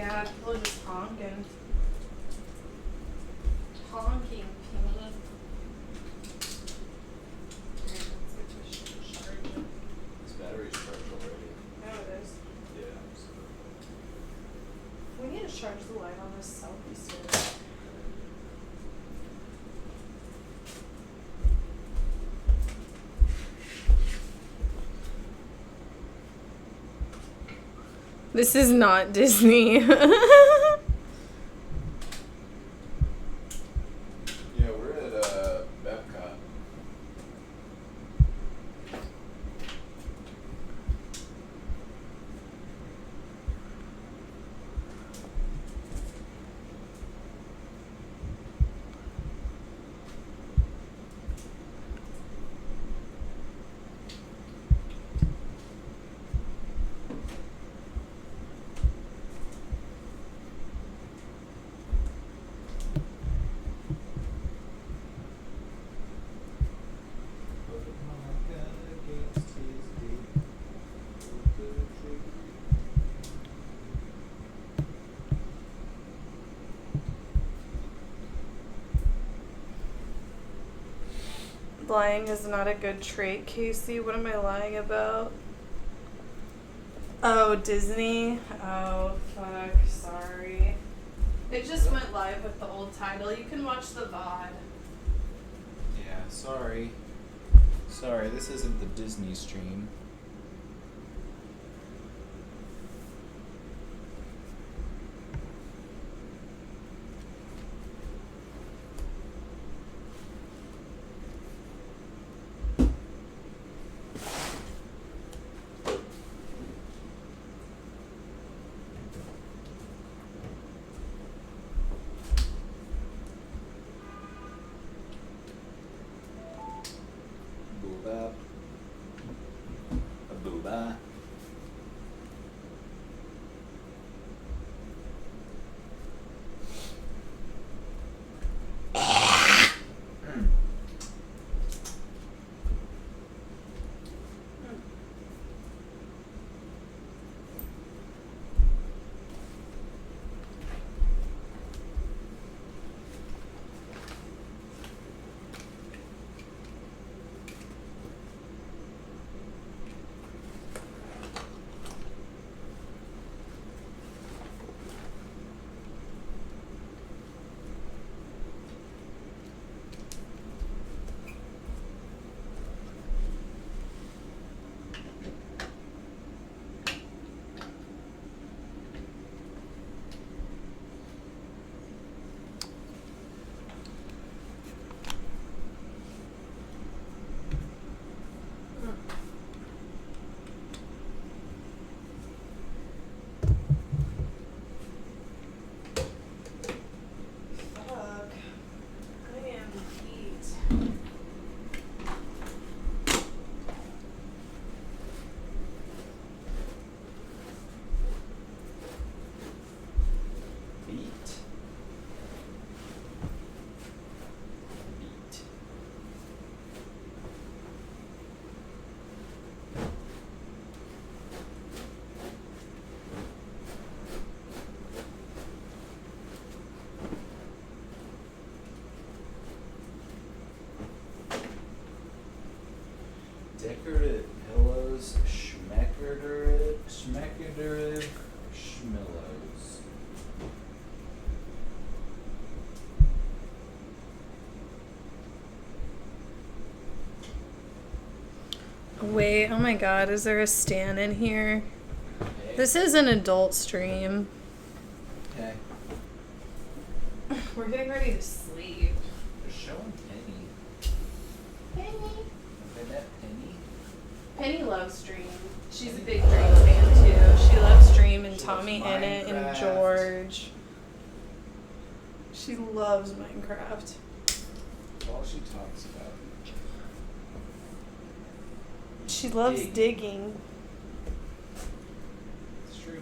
Yeah, people are just honking. Honking, Pima. This battery's charged already. No, it is. Yeah. We need to charge the light on this selfie stick. This is not Disney. Yeah, we're at Epcot. Lying is not a good trait, Casey. What am I lying about? Oh, Disney? Oh, fuck. Sorry. It just went live with the old title. You can watch the VOD. Yeah, sorry. Sorry, this isn't the Disney stream. Booba. A booba. Fuck. I am beat. Beat. Beat. Decorative pillows, schmeckerdered, schmillows. Wait, oh my god, is there a stan in here? Okay. This is an adult stream. Okay. We're getting ready to sleep. They're showing Penny. Penny. Have they met Penny? Penny loves Dream. She's a big Dream fan too. She loves Dream and She Tommy loves Ennett and Minecraft. George. She loves Minecraft. That's all she talks about. She loves Dig. digging. It's true.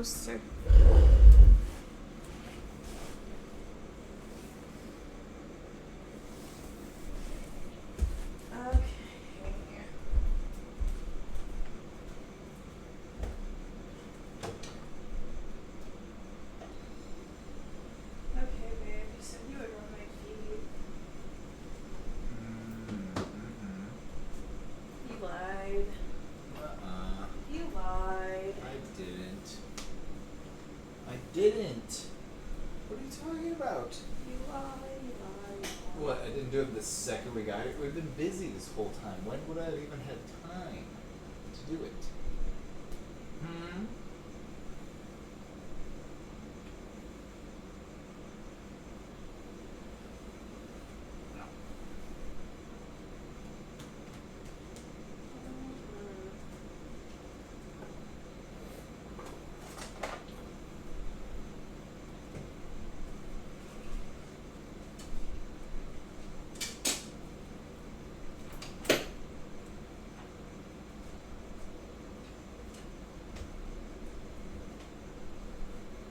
closer. Okay. Okay, babe, you said you would run my feet. You lied. You lied. I didn't. What are you talking about? You lied, you lied. What? I didn't do it the second we got it? We've been busy this whole time. When would I have even had time to do it? No.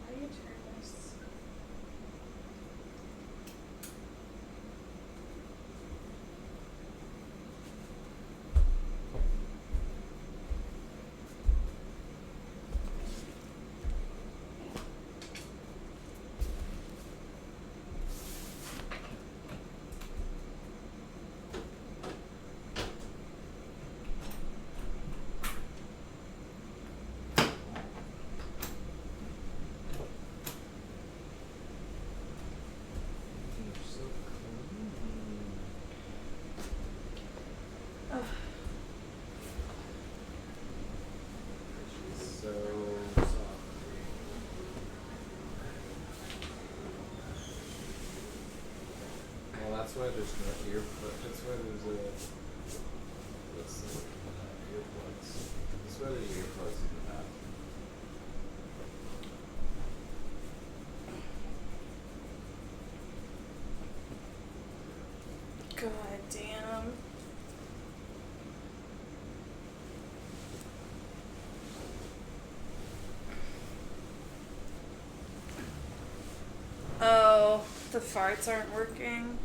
How do you turn this? You're so clean. She's so soft. Well, that's why there's no earplugs. That's why there's earplugs. That's why there's earplugs in the bathroom. God damn. Oh, the farts aren't working.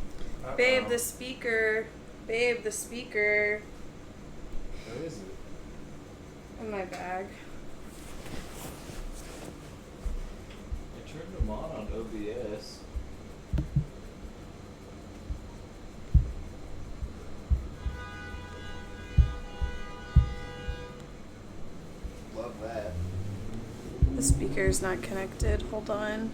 Babe, the speaker. Babe, the speaker. Where is it? In my bag. I turned them on OBS. Love that. The speaker's not connected. Hold on.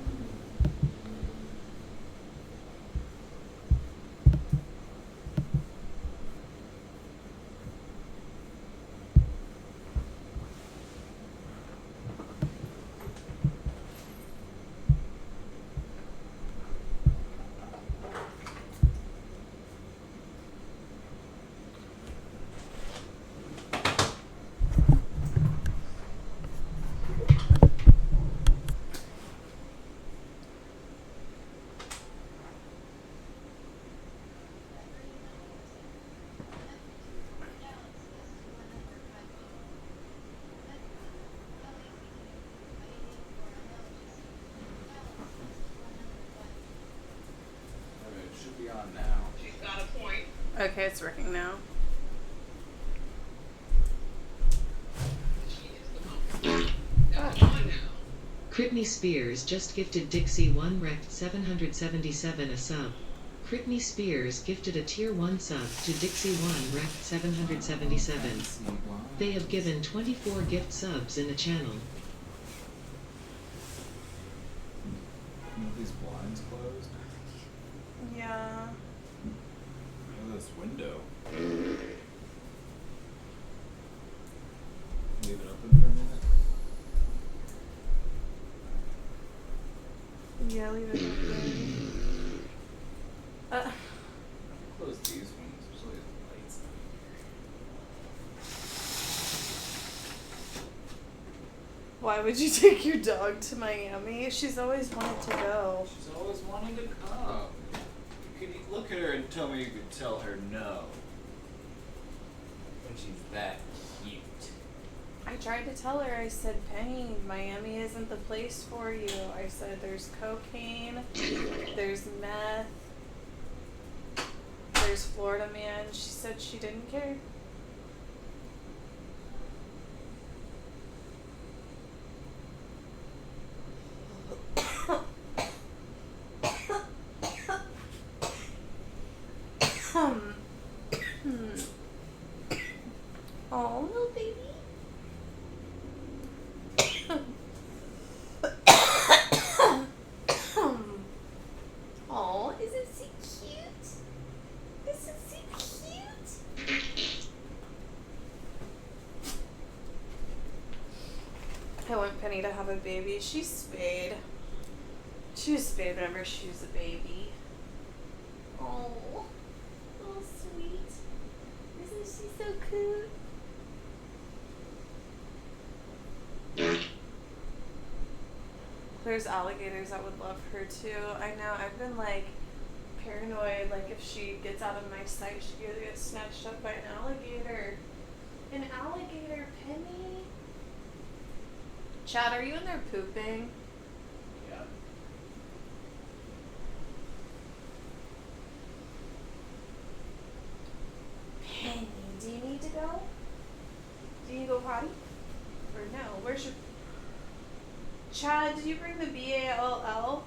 Okay, it should be on now. She's got a point. Okay, it's working now. She is the mom. Now come on now. Britney Spears just gifted Dixie 1 Rect 777 a sub. Britney Spears gifted a Tier 1 sub to Dixie 1 Rect 777. They have given 24 gift subs in the channel. You know these blinds closed? Yeah. Look at this window. Leave it open for a minute. Yeah, leave it open. Close these ones. There's always lights. Why would you take your dog to Miami? She's always wanted to go. She's always wanting to come. You can look at her and tell me you could tell her no. When she's that cute. I tried to tell her, I said, Penny, Miami isn't the place for you. I said, there's cocaine, there's meth, there's Florida man. She said she didn't care. Oh, little baby. Oh, isn't she cute? Isn't she cute? I want Penny to have a baby. She's spayed. She was spayed whenever she was a baby. Oh, sweet. Isn't she so cute? There's alligators that would love her too. I know, I've been like paranoid, like if she gets out of my sight, she could get snatched up by an alligator. An alligator, Penny. Chad, are you in there pooping? Yeah. Penny, do you need to go? Do you go potty? Or no? Where's your... Chad, did you bring the BALL?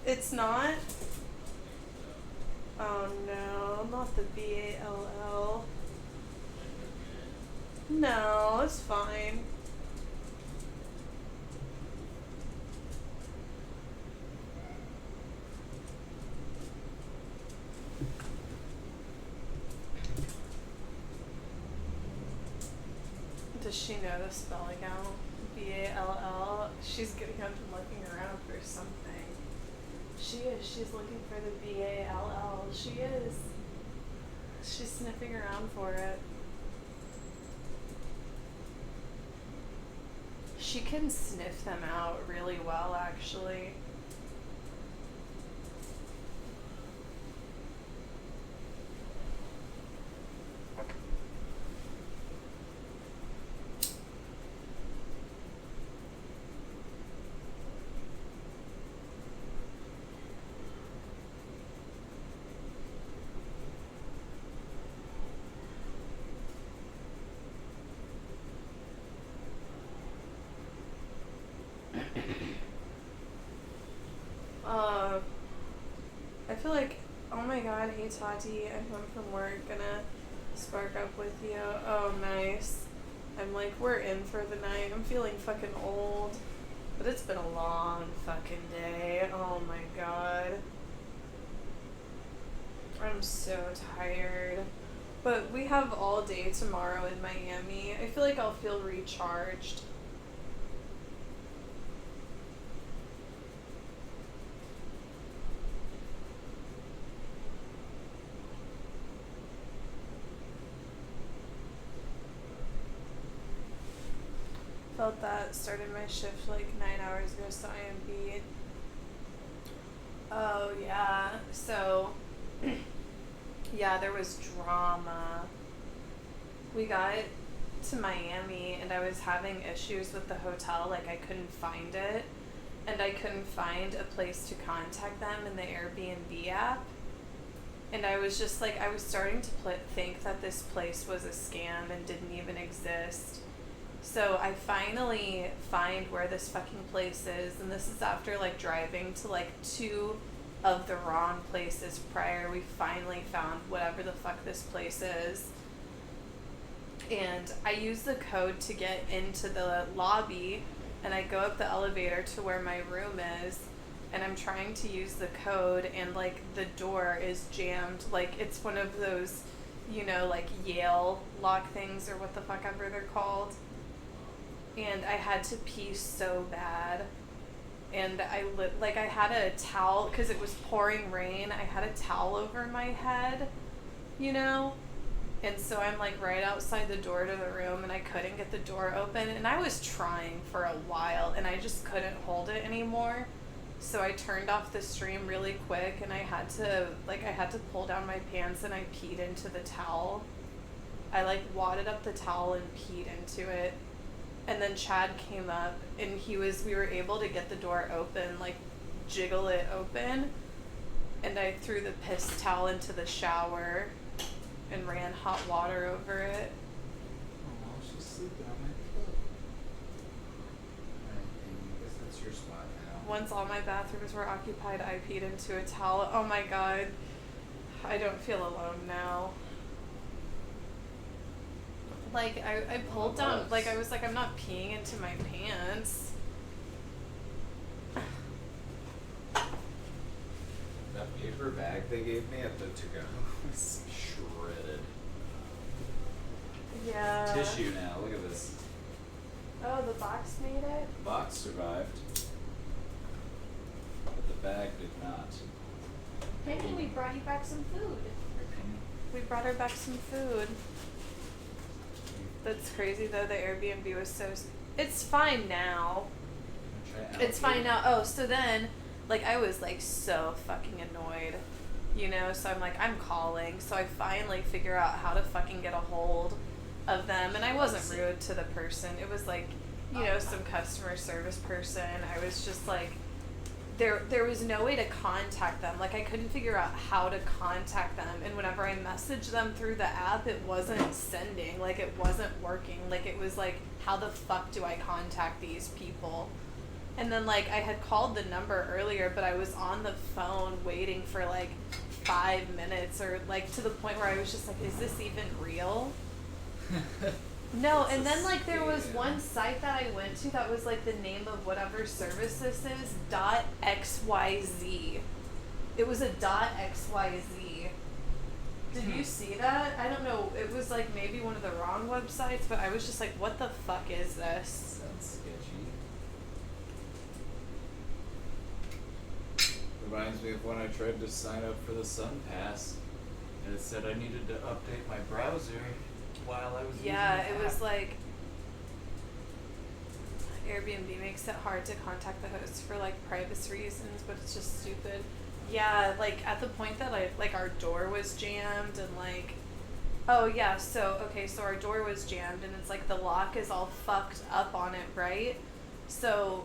It's not? Oh no, not the BALL. No, it's fine. Does she know the spelling out? BALL. She's getting up and looking around for something. She is. She's looking for the BALL. She is. She's sniffing around for it. She can sniff them out really well, actually. I feel like, oh my god, hey Tati, I'm home from work, gonna spark up with you. Oh, nice. I'm like, we're in for the night. I'm feeling fucking old, but it's been a long fucking day. Oh my god. I'm so tired. But we have all day tomorrow in Miami. I feel like I'll feel recharged. Felt that, started my shift like 9 hours ago, so I am beat. Oh yeah, so yeah, there was drama. We got to Miami and I was having issues with the hotel, like I couldn't find it, and I couldn't find a place to contact them in the Airbnb app. And I was just like, I was starting to think that this place was a scam and didn't even exist. So I finally find where this fucking place is, and this is after like driving to like 2 of the wrong places prior. We finally found whatever the fuck this place is. And I use the code to get into the lobby, and I go up the elevator to where my room is, and I'm trying to use the code, and like the door is jammed. Like it's one of those, you know, like Yale lock things or what the fuck ever they're called. And I had to pee so bad, and I had a towel because it was pouring rain. I had a towel over my head, you know, and so I'm like right outside the door to the room, and I couldn't get the door open, and I was trying for a while, and I just couldn't hold it anymore. So I turned off the stream really quick, and I had to pull down my pants, and I peed into the towel. I like wadded up the towel and peed into it. And then Chad came up, and we were able to get the door open, like jiggle it open. And I threw the piss towel into the shower and ran hot water over it. Oh, she's sleeping on my pillow. Alright, I guess that's your spot now. Once all my bathrooms were occupied, I peed into a towel. Oh my god. I don't feel alone now. Like, I pulled down, like, I was like, I'm not peeing into my pants. That paper bag they gave me at the to-go was shredded. Yeah. Tissue now, look at this. Oh, the box made it? The box survived, but the bag did not. Penny, we brought you back some food. Opinion? We brought her back some food. That's crazy though, the Airbnb was so... It's fine now. It's fine now. Oh, so then, like, I was, like, so fucking annoyed, you know? So I'm like, I'm calling. So I finally figure out how to fucking get a hold of them. And I wasn't rude to the person. It was, like, you know, some customer service person. I was just, like... There was no way to contact them. Like, I couldn't figure out how to contact them. And whenever I messaged them through the app, it wasn't sending. Like, it wasn't working. Like, it was like, how the fuck do I contact these people? And then, like, I had called the number earlier, but I was on the phone waiting for, like, 5 minutes. Or, like, to the point where I was just like, is this even real? No, and then, like, there was one site that I went to that was, like, the name of whatever service this is, .xyz. It was a .xyz. Did you see that? I don't know. It was, like, maybe one of the wrong websites, but I was just like, what the fuck is this? Sounds sketchy. Reminds me of when I tried to sign up for the Sun Pass, and it said I needed to update my browser while I was Yeah, using the it was app. like Airbnb makes it hard to contact the host for like privacy reasons, but it's just stupid. Yeah, like at the point that our door was jammed and like, oh yeah, so our door was jammed and it's like the lock is all fucked up on it, right? So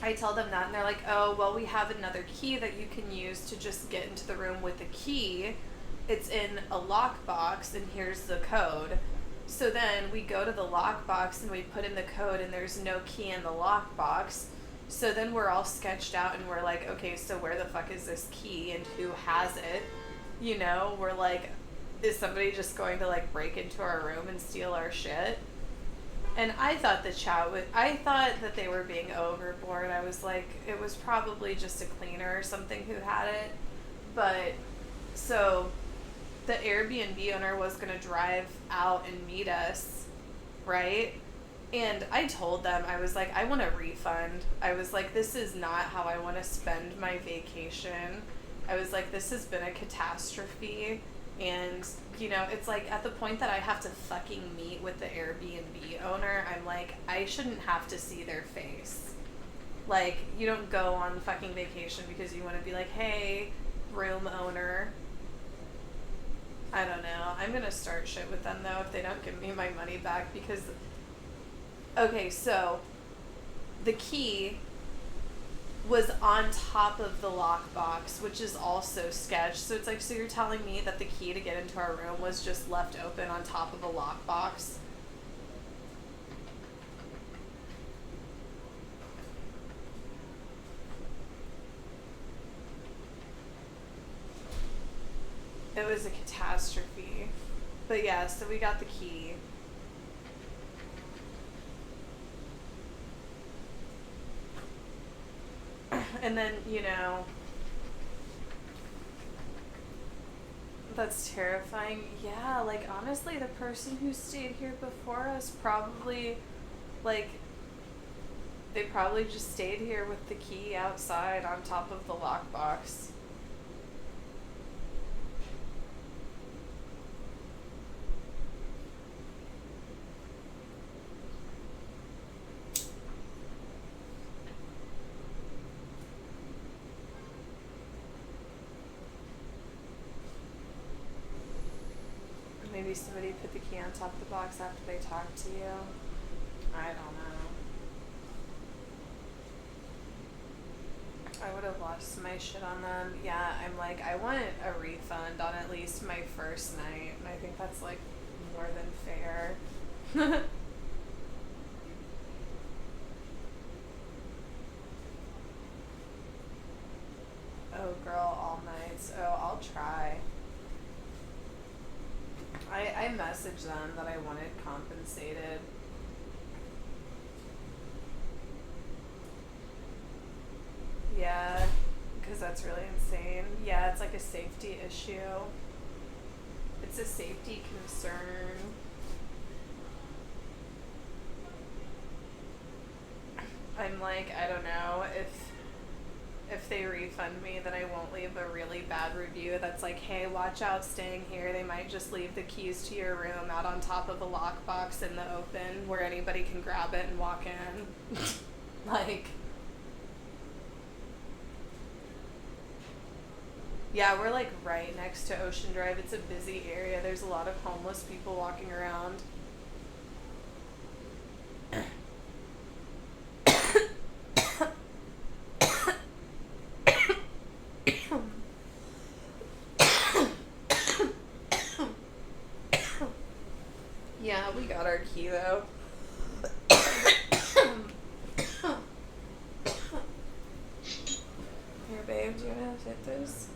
I tell them that and they're like, oh, well, we have another key that you can use to just get into the room with the key. It's in a lockbox, and here's the code. So then we go to the lockbox, and we put in the code, and there's no key in the lockbox. So then we're all sketched out, and we're like, okay, so where the fuck is this key, and who has it? You know, we're like, is somebody just going to, like, break into our room and steal our shit? And I thought I thought that they were being overboard. I was like, it was probably just a cleaner or something who had it. But, so... the Airbnb owner was going to drive out and meet us, right? And I told them, I was like, I want a refund. I was like, this is not how I want to spend my vacation. I was like, this has been a catastrophe. And, you know, it's like at the point that I have to fucking meet with the Airbnb owner, I'm like, I shouldn't have to see their face. Like, you don't go on fucking vacation because you want to be like, hey, room owner. I don't know. I'm going to start shit with them, though, if they don't give me my money back, because... Okay, so, the key was on top of the lockbox, which is also sketch. So it's like, so you're telling me that the key to get into our room was just left open on top of a lockbox? It was a catastrophe. But yeah, so we got the key. And then, you know, that's terrifying. Yeah, like, honestly, the person who stayed here before us probably, like, they probably just stayed here with the key outside on top of the lockbox. Maybe somebody put the key on top of the box after they talked to you. I don't know. I would have lost my shit on them. Yeah, I'm like, I want a refund on at least my first night. And I think that's like more than fair. Oh, girl, all nights. Oh, I'll try. I messaged them that I wanted compensated. Yeah, because that's really insane. Yeah, it's like a safety issue. It's a safety concern. I'm like, I don't know, if they refund me, then I won't leave a really bad review that's like, hey, watch out staying here. They might just leave the keys to your room out on top of a lockbox in the open where anybody can grab it and walk in. Like, yeah, we're like right next to Ocean Drive. It's a busy area. There's a lot of homeless people walking around. Yeah, we got our key though. Here, babe, do you want to fit this?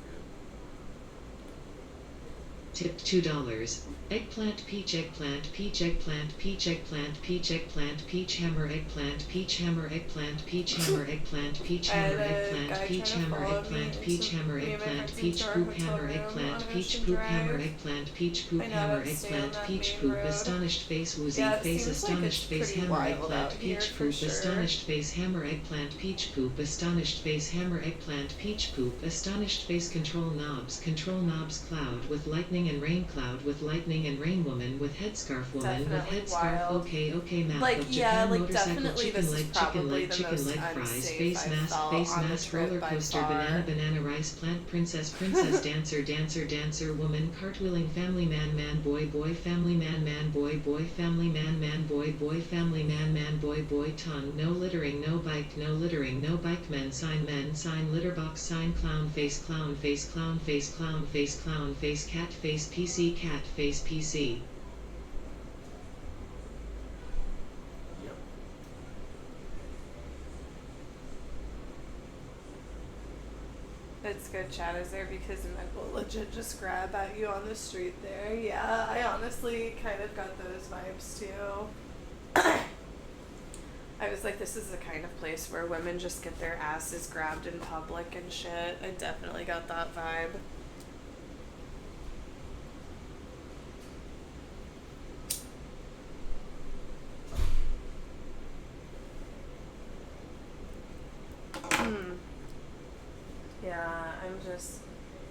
Tipped $2. Eggplant, peach, eggplant, peach, eggplant, peach, eggplant, peach, eggplant, peach, hammer, eggplant, peach, hammer, eggplant, peach, hammer, eggplant, peach, hammer, eggplant, peach, hammer, eggplant, peach, hammer, eggplant, peach, poop, hammer, eggplant, peach, poop, hammer, eggplant, peach, poop, hammer, eggplant, peach, poop, astonished face, woozy face, astonished face, hammer, eggplant, peach, poop, astonished face, hammer, eggplant, peach, poop, astonished face, hammer, eggplant, peach, poop, astonished face, control knobs, cloud with lightning and rain, cloud with lightning and rain, woman with headscarf, woman with headscarf, okay map like, of yeah, Japan, like, motorcycle, chicken leg, fries, face mask, roller coaster, banana, rice plant, princess, dancer, woman, cartwheeling, family man, boy, family man, boy, family man, boy, family man, boy, tongue, no littering, no bike, men, sign, litter box, sign, clown face, clown face, cat face, PC. Yep. It's good chat is there because Meg will legit just grab at you on the street there. Yeah, I honestly kind of got those vibes too. I was like, this is the kind of place where women just get their asses grabbed in public and shit. I definitely got that vibe.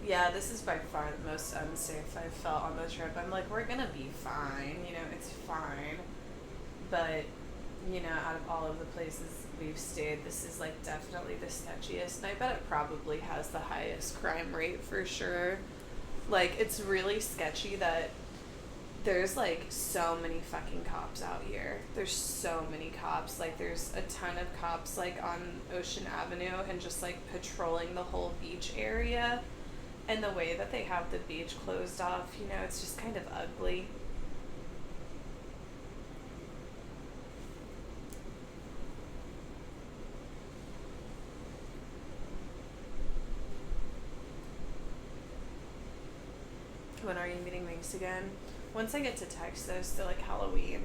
Yeah, this is by far the most unsafe I've felt on the trip. I'm like, we're gonna be fine, it's fine. But, out of all of the places we've stayed, this is like definitely the sketchiest. And I bet it probably has the highest crime rate for sure. Like, it's really sketchy that there's like so many fucking cops out here. There's so many cops. Like, there's a ton of cops like on Ocean Avenue and just like patrolling the whole beach area. And the way that they have the beach closed off, it's just kind of ugly. When are you meeting Mace again? Once I get to Texas, to like Halloween.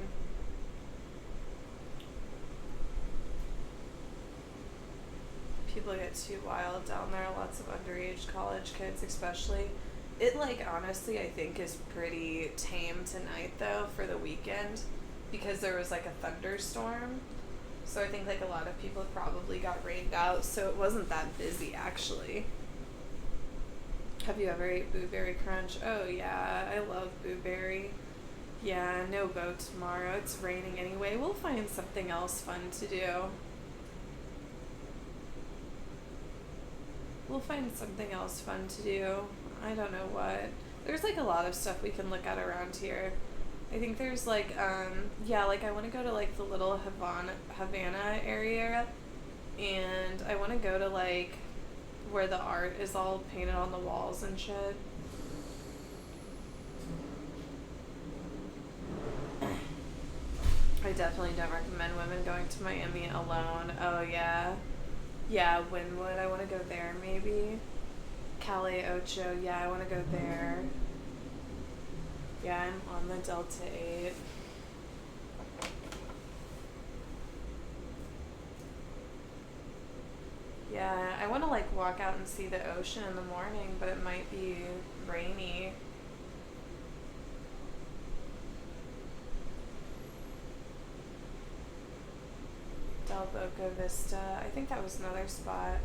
People get too wild down there. Lots of underage college kids, especially. It, like, honestly, I think is pretty tame tonight, though, for the weekend, because there was, like, a thunderstorm. So I think, like, a lot of people probably got rained out, so it wasn't that busy, actually. Have you ever ate Blueberry Crunch? Oh, yeah, I love Blueberry. Yeah, no boat tomorrow. It's raining anyway. We'll find something else fun to do. We'll find something else fun to do. I don't know what. There's like a lot of stuff we can look at around here. I think there's like like I want to go to like the little Havana area, and I want to go to like where the art is all painted on the walls and shit. I definitely don't recommend women going to Miami alone. Oh yeah. Yeah, Wynwood, I want to go there maybe. Cali Ocho, yeah, I want to go there. Yeah, I'm on the Delta 8. Yeah, I want to like walk out and see the ocean in the morning, but it might be rainy. Del Boca Vista. I think that was another spot.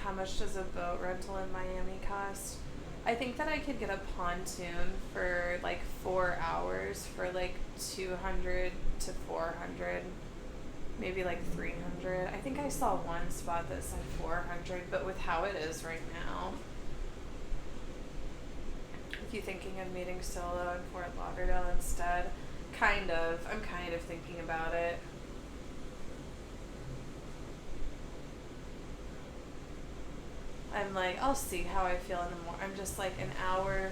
How much does a boat rental in Miami cost? I think that I could get a pontoon for like 4 hours for like 200 to 400, maybe like 300. I think I saw one spot that said 400, but with how it is right now. If you're thinking of meeting solo in Fort Lauderdale instead, kind of. I'm kind of thinking about it. I'm like, I'll see how I feel in the morning. I'm just like an hour,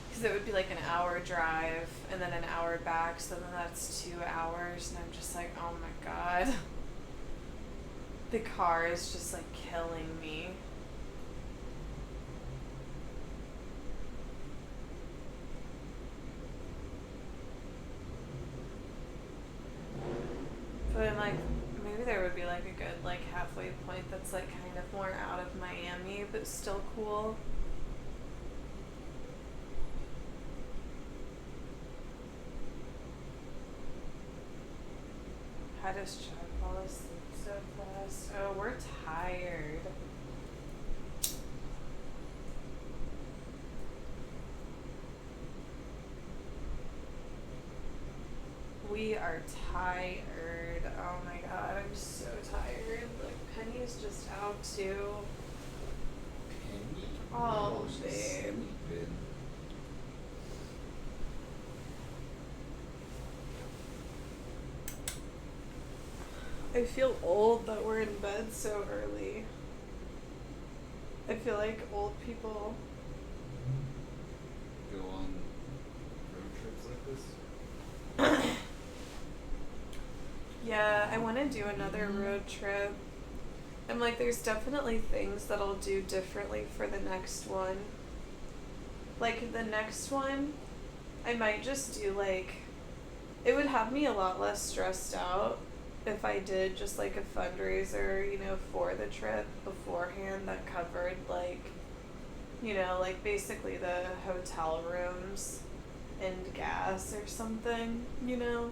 because it would be like an hour drive and then an hour back, so then that's 2 hours, and I'm just like, oh my god. The car is just like killing me. But I'm like, maybe there would be like a good like halfway point that's like kind of more out of Miami, but still cool. How does Chad fall asleep so fast? Oh, we're tired. We are tired. Oh my god, I'm so tired. Like, Penny's just out too. Penny? Oh, she's babe. sleeping. I feel old that we're in bed so early. I feel like old people. Go on road trips like this? Yeah, I want to do another road trip. I'm like, there's definitely things that I'll do differently for the next one. Like, the next one, I might just do, like, it would have me a lot less stressed out if I did just, like, a fundraiser, you know, for the trip beforehand that covered, like, you know, like, basically the hotel rooms and gas or something, you know?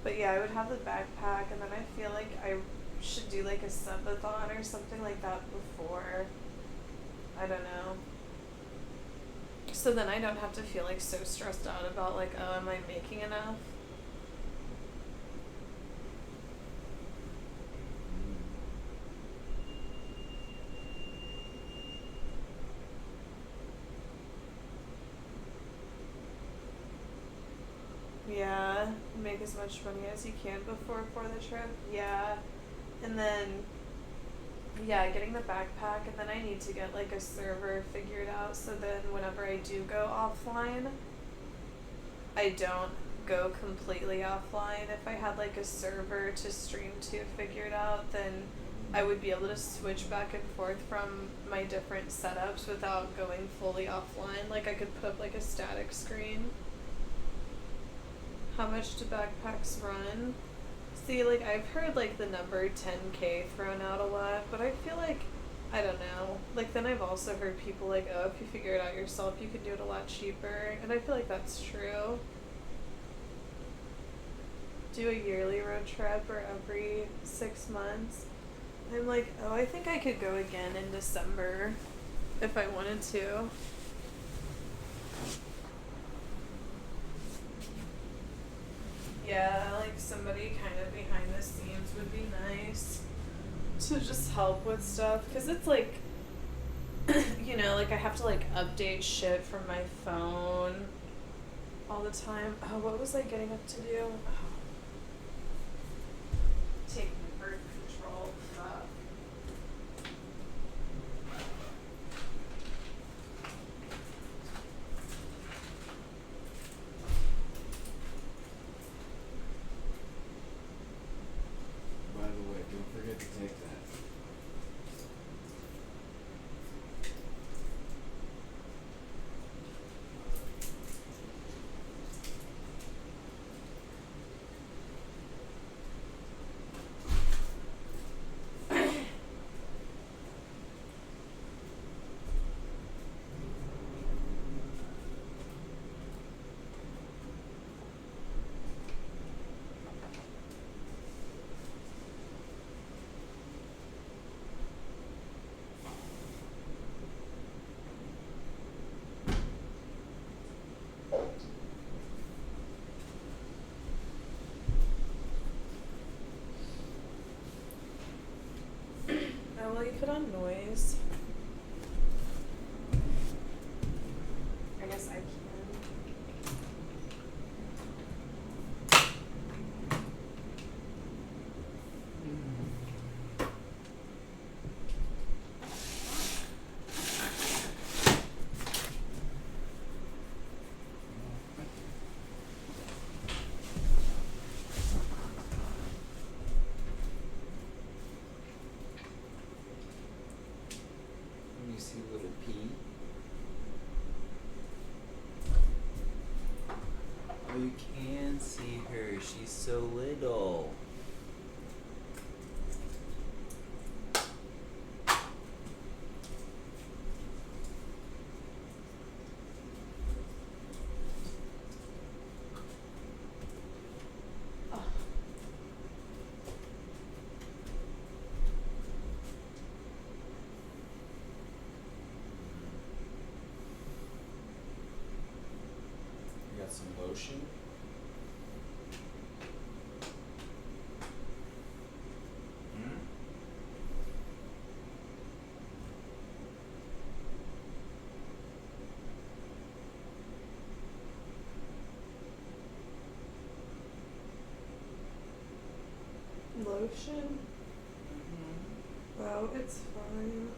But yeah, I would have the backpack, and then I feel like I should do like a subathon or something like that before. I don't know. So then I don't have to feel like so stressed out about like, oh, am I making enough? Yeah, make as much money as you can before for the trip. Yeah, and then yeah, getting the backpack, and then I need to get like a server figured out so then whenever I do go offline, I don't go completely offline. If I had like a server to stream to figured out, then I would be able to switch back and forth from my different setups without going fully offline. Like I could put up like a static screen. How much do backpacks run? See, like, I've heard, like, the number 10K thrown out a lot, but I feel like, I don't know. Like, then I've also heard people like, oh, if you figure it out yourself, you could do it a lot cheaper, and I feel like that's true. Do a yearly road trip or every 6 months. I'm like, oh, I think I could go again in December if I wanted to. Yeah, like somebody kind of behind the scenes would be nice to just help with stuff. Because it's like, you know, like I have to like update shit from my phone all the time. Oh, what was I getting up to do? Oh. Take my birth control. Fuck. By the way, don't forget to take that. Oh, will you put on noise? I guess I can. When you see little P. Oh, you can see her. She's so little. Oh. You got some lotion? Hmm? Lotion? Oh, it's fine.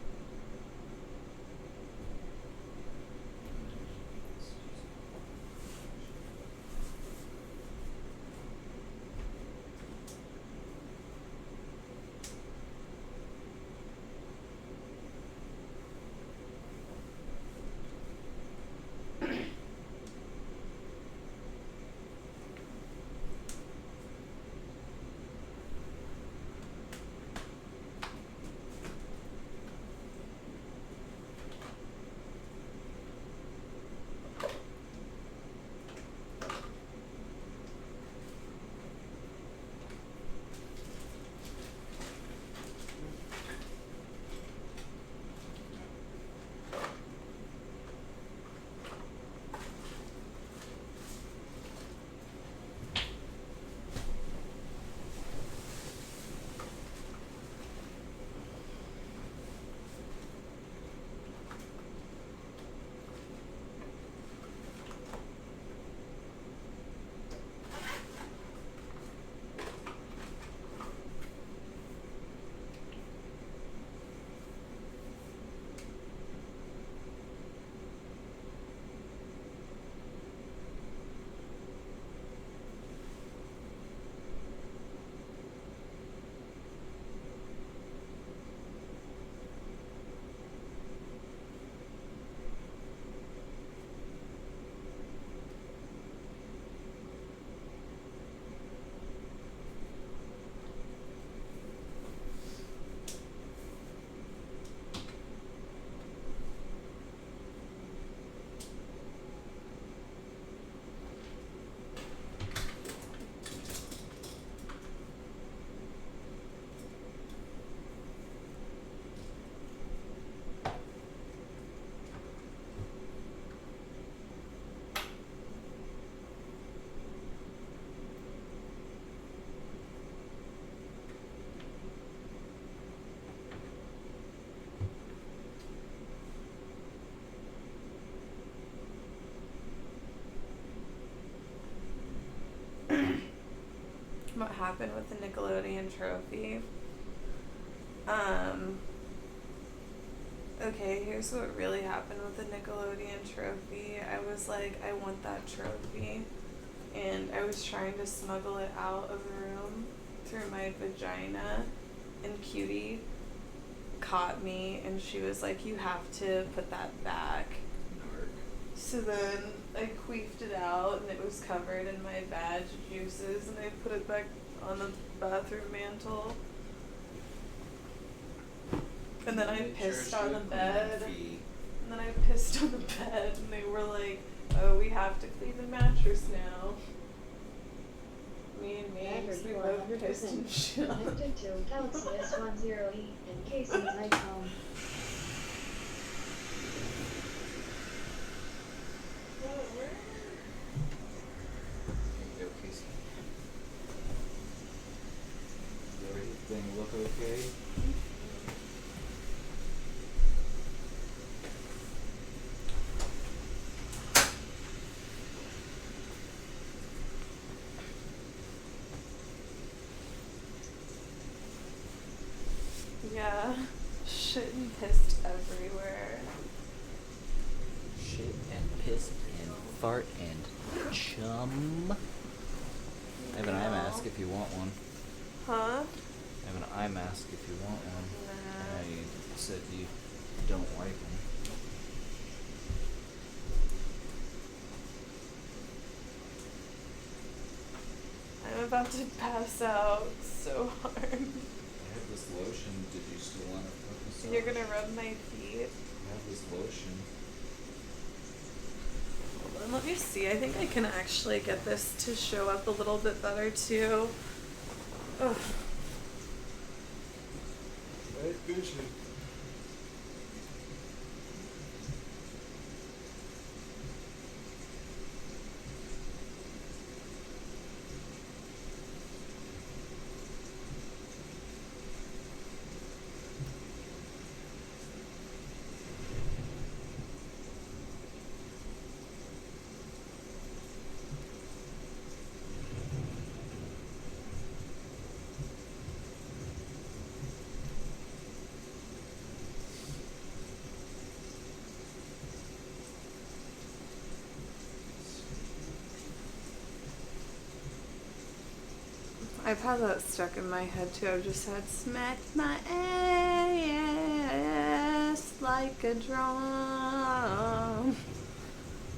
what happened with the Nickelodeon trophy. Okay, here's what really happened with the Nickelodeon trophy. I was like, I want that trophy. And I was trying to smuggle it out of the room through my vagina. And Cutie caught me and she was like, you have to put that back. Narc. So then I queefed it out and it was covered in my vag juices and I put it back on the bathroom mantle. And then I pissed on the bed. And then I pissed on the bed and they were like, oh, we have to clean the mattress now. Me and me, we both pissed and shit. Connected to Kaceytron S01E and Kaceytron. Go, Casey. Does everything look okay? Yeah, shit and pissed everywhere. Shit and piss and fart and chum. I have an eye mask if you want one. Huh? I have an eye mask if you want one. Nah. You said you don't like them. I'm about to pass out so hard. I have this lotion. Did you still want to focus on? You're gonna rub my feet. I have this lotion. Hold on, let me see. I think I can actually get this to show up a little bit better too. Ugh. Night vision. I've had that stuck in my head too. I've just had smack my ass like a drum.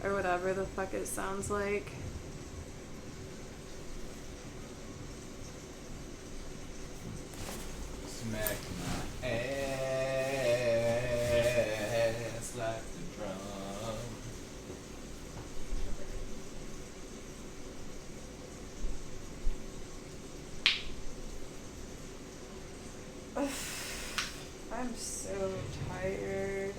Or whatever the fuck it sounds like. Smack my ass like the drum. I'm so tired.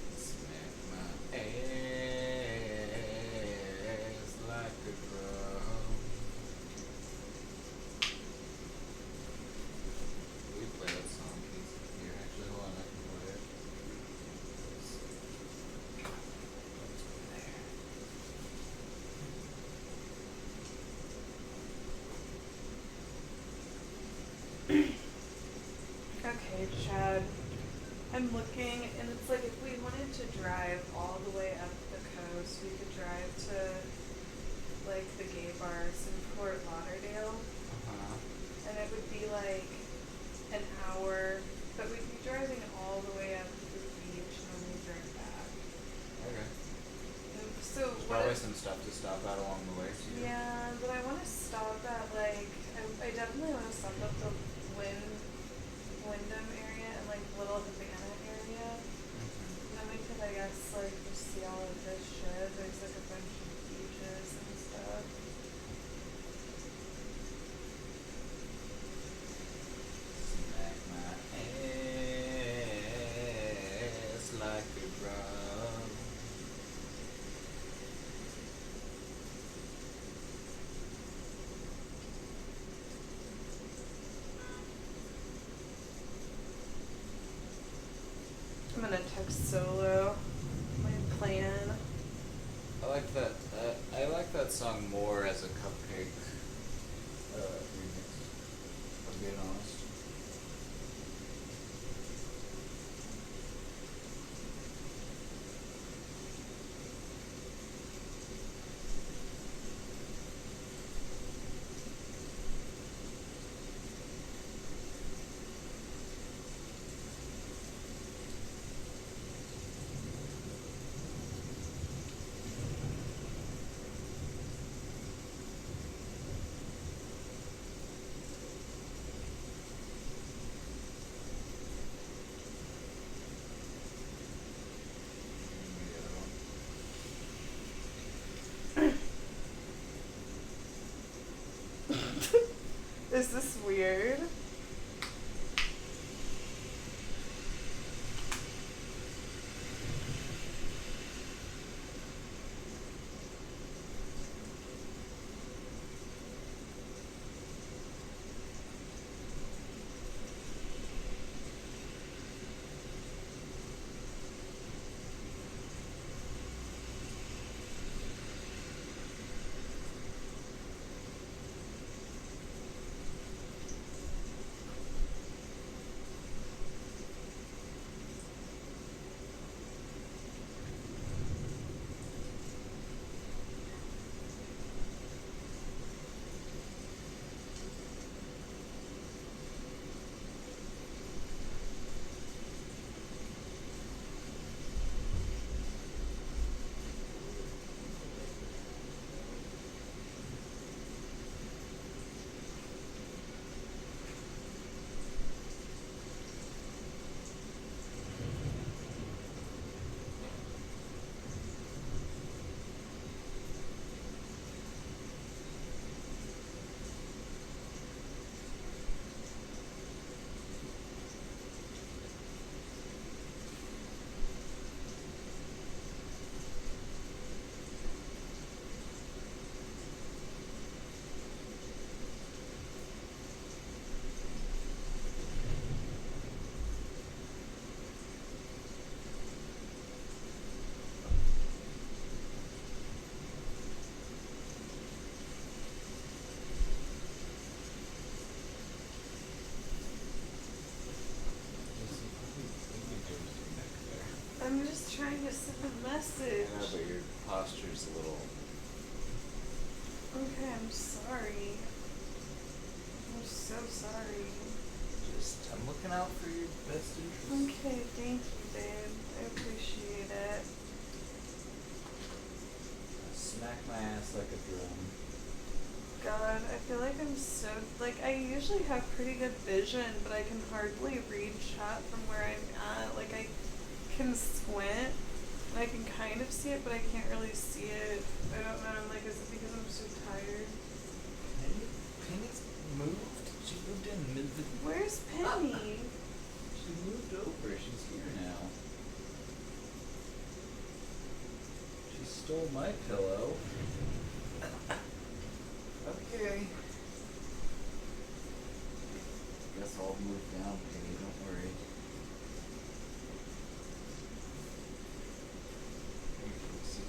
Smack my ass like a drum. We play that song, Casey. Here, actually, hold on, I can play it. Let's put it there. Okay, Chad. I'm looking, and it's like if we wanted to drive all the way up the coast, we could drive to like the gay bars in Fort Lauderdale, and it would be like an hour, but we'd be driving all the way up to the beach and then we drive back. Okay. And so There's what probably if, some stuff to stop at along the way, too. yeah, but I want to stop at like, I definitely want to stop at the Wyndham area and like Little Havana area. And then we could, I guess, like just see all of this shit. There's like a bunch of beaches and stuff. solo. My plan. I like that. I like that song more as a Cupcake remix. If I'm being honest. Is this weird? I'm just trying to send a message. Yeah, but your posture's a little. Okay, I'm sorry. I'm so sorry. I'm looking out for your best interest. Okay, thank you, babe. I appreciate it. Smack my ass like a drum. God, I feel like I'm so, like, I usually have pretty good vision, but I can hardly read chat from where I'm at. Like, I can squint, and I can kind of see it, but I can't really see it. I don't know, like, is it because I'm so tired? Penny's moved. She moved in mid. Where's Penny? She moved over. She's here now. She stole my pillow. Okay. Guess I'll move down, Penny. Don't worry. Here, Casey.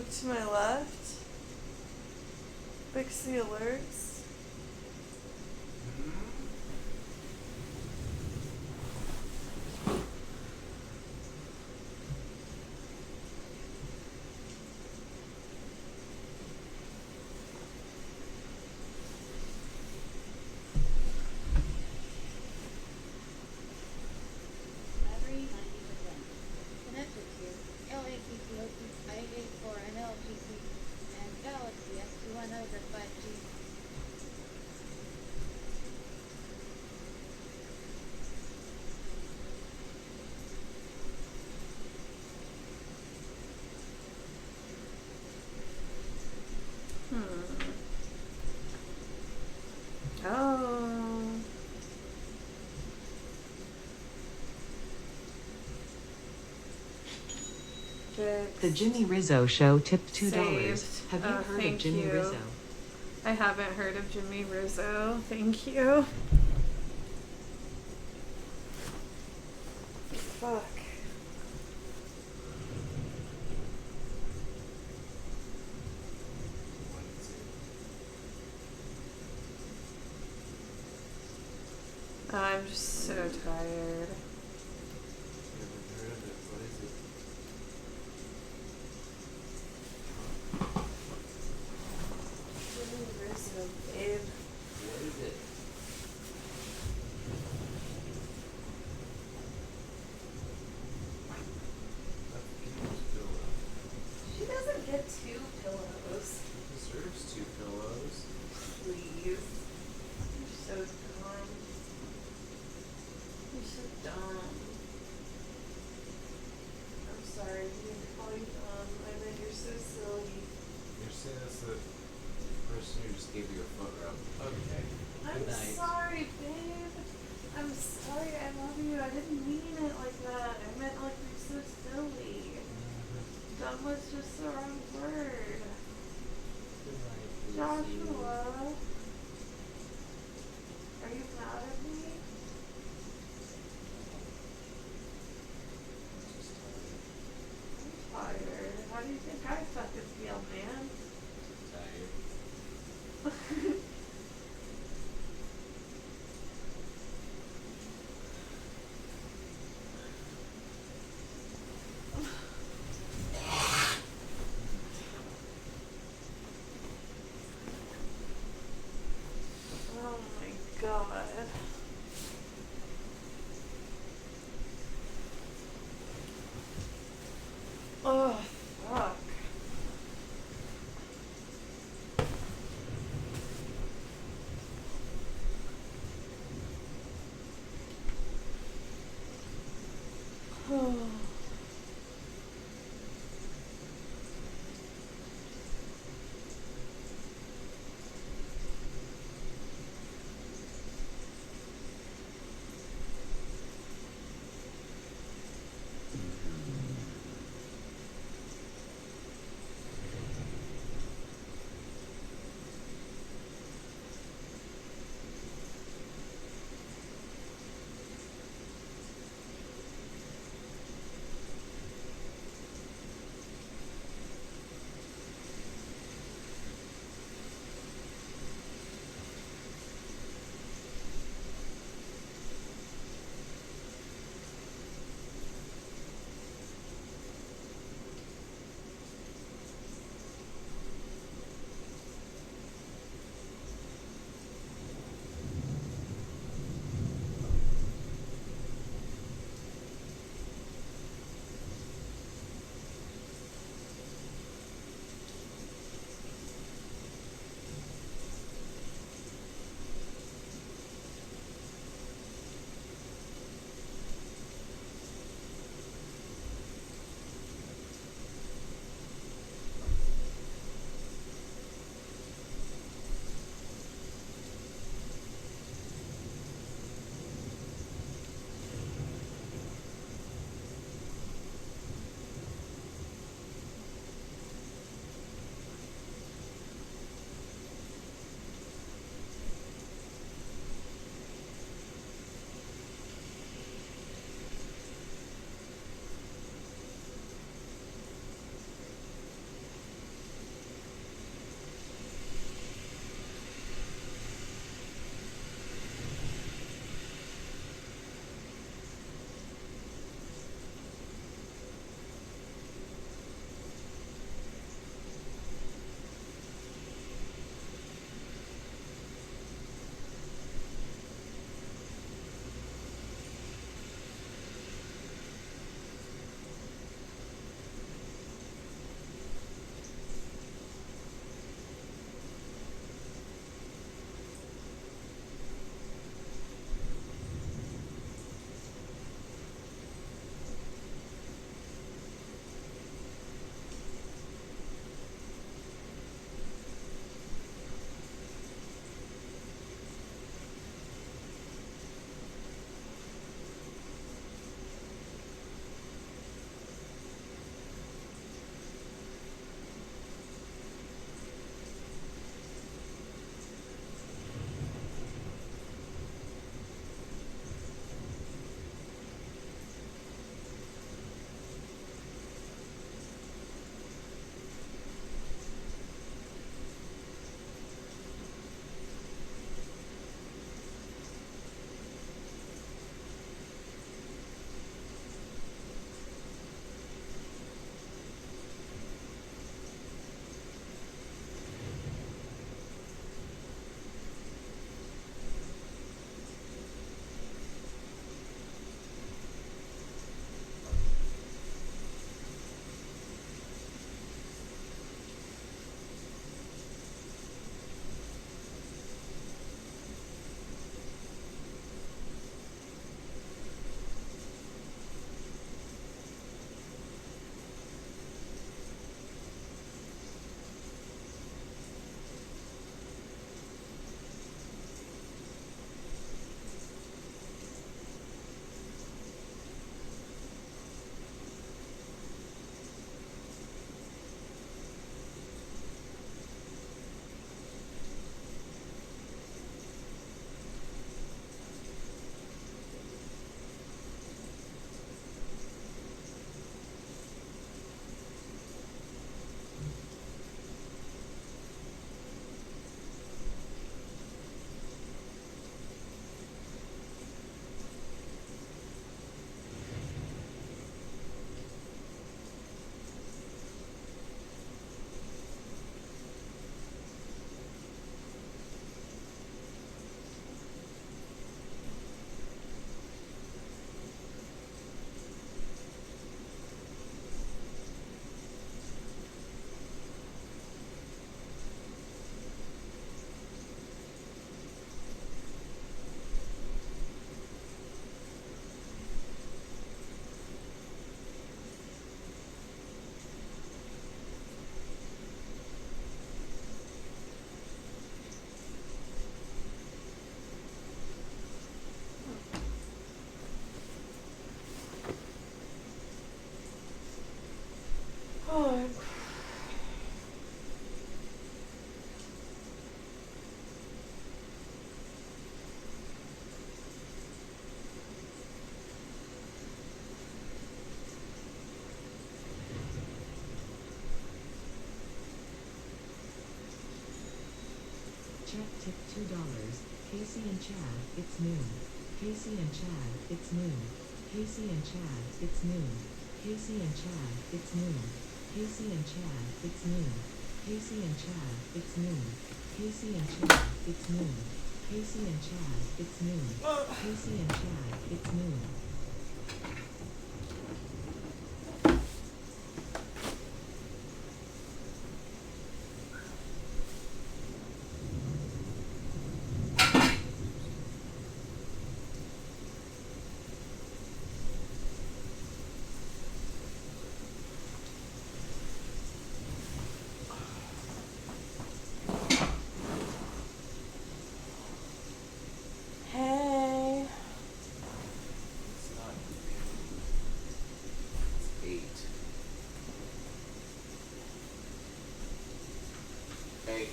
Look to my left. Fix the alerts. Battery 90%. Connected to LACCOP 584 NLGC and Galaxy S01 over 5G. Oh. Fix. The Jimmy Rizzo Show tipped $2. Saved. Have you heard of Thank Jimmy you. Rizzo? I haven't heard of Jimmy Rizzo. Thank you. Fuck. I'm just so tired. Jimmy Rizzo, babe. What is it? She doesn't get 2 pillows. Deserves 2 pillows. Please. You're so dumb. You're so dumb. I'm sorry, I didn't mean to call you dumb. I meant you're so silly. You're saying that's the person who just gave you a foot rub. Okay. I'm Good night. sorry, babe. I'm sorry, I love you. I didn't mean it like that. I meant like you're so silly. Dumb was just the wrong word. Good night, Lucy. Joshua. Are you mad at me? Just I'm tired. How do you think I fucking feel, man? tired. Oh my god. Oh, fuck. Oh. $2. Casey and Chad, it's noon. Casey and Chad, it's noon. Casey and Chad, it's noon. Casey and Chad, it's noon. Casey and Chad, it's noon. Casey and Chad, it's noon. Casey and Chad, it's noon. Casey and Chad, it's noon. Casey and Chad, it's noon. Hey. It's not. It's 8. 8.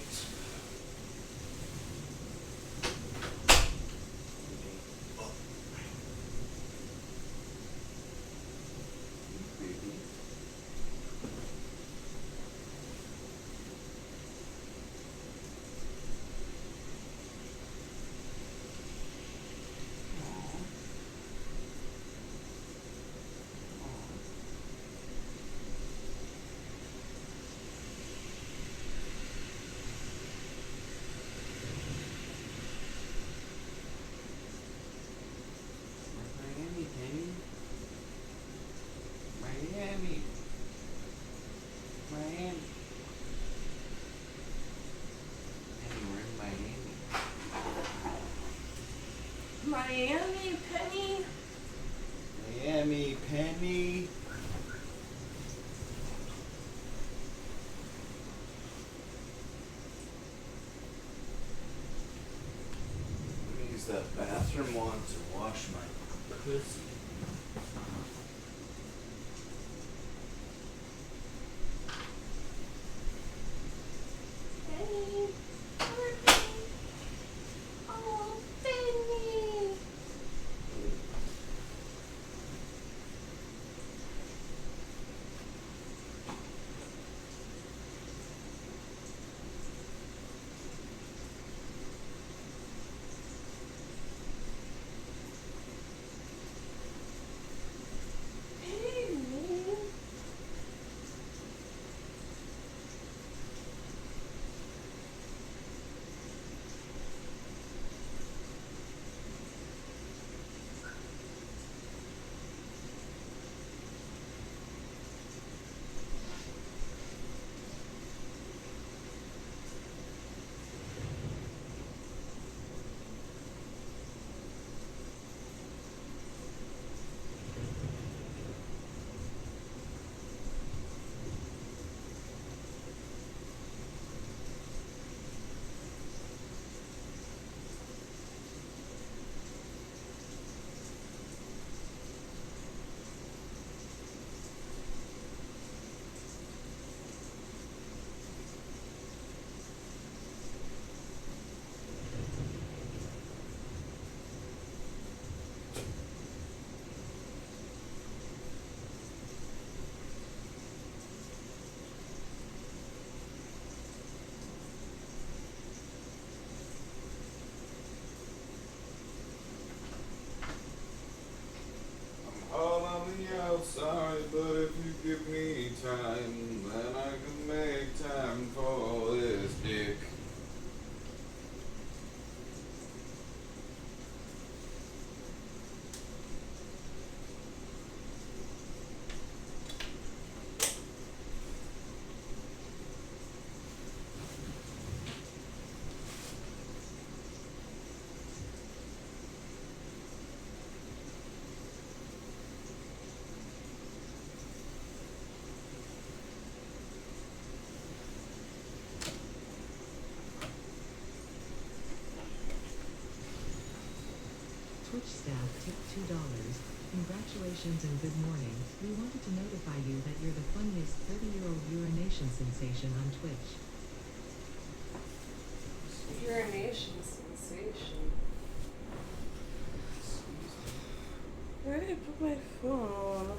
Baby. Miami, Penny. Miami. Miami. Penny, we're in Miami. Miami, Penny. Miami, Penny. Let me use that bathroom wand to wash my pussy. Penny. Poor Penny. Oh, Penny. Penny. All on the outside, but if you give me time, then I can make time for this dick. Twitch staff tipped $2. Congratulations and good morning. We wanted to notify you that you're the funniest 30-year-old urination sensation on Twitch. Urination sensation. Where did I put my phone?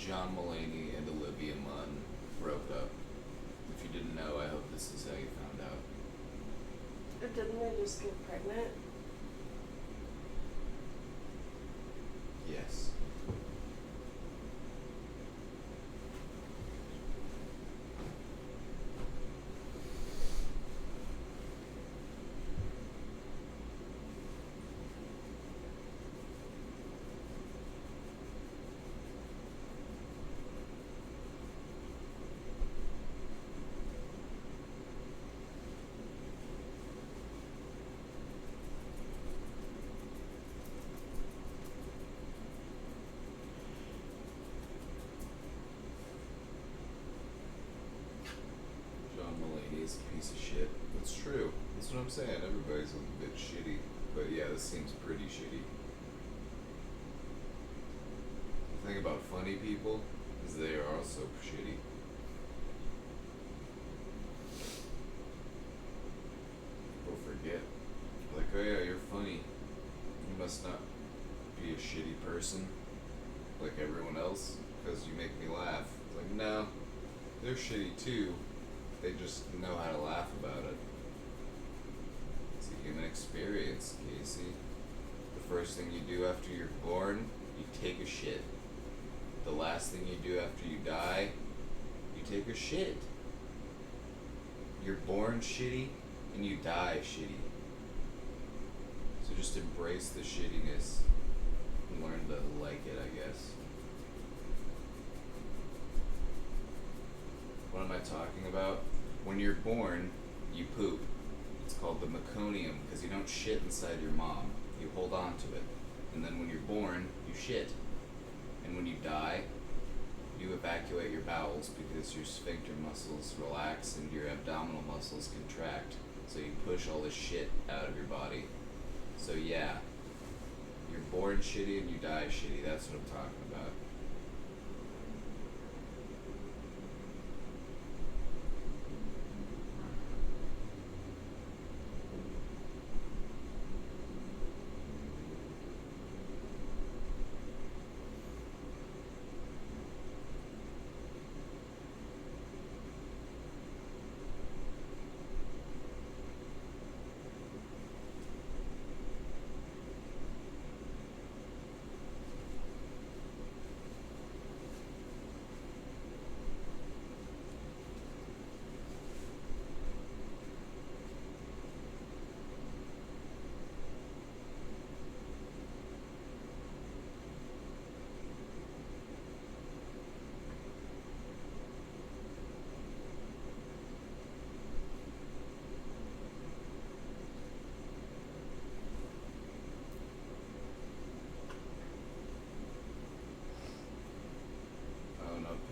John Mulaney and Olivia Munn broke up. If you didn't know, I hope this is how you found out. Didn't they just get pregnant? Yes. John Mulaney is a piece of shit. That's true. That's what I'm saying. Everybody's a bit shitty. But yeah, this seems pretty shitty. The thing about funny people is they are also shitty. People forget. Like, oh yeah, you're funny. You must not be a shitty person like everyone else because you make me laugh. It's like, no, they're shitty too. They just know how to laugh about it. It's a human experience, Casey. The first thing you do after you're born, you take a shit. The last thing you do after you die, you take a shit. You're born shitty and you die shitty. So just embrace the shittiness and learn to like it, I guess. What am I talking about? When you're born, you poop. It's called the meconium because you don't shit inside your mom. You hold on to it. And then when you're born, you shit. And when you die, you evacuate your bowels because your sphincter muscles relax and your abdominal muscles contract. So you push all this shit out of your body. So yeah, you're born shitty and you die shitty. That's what I'm talking about.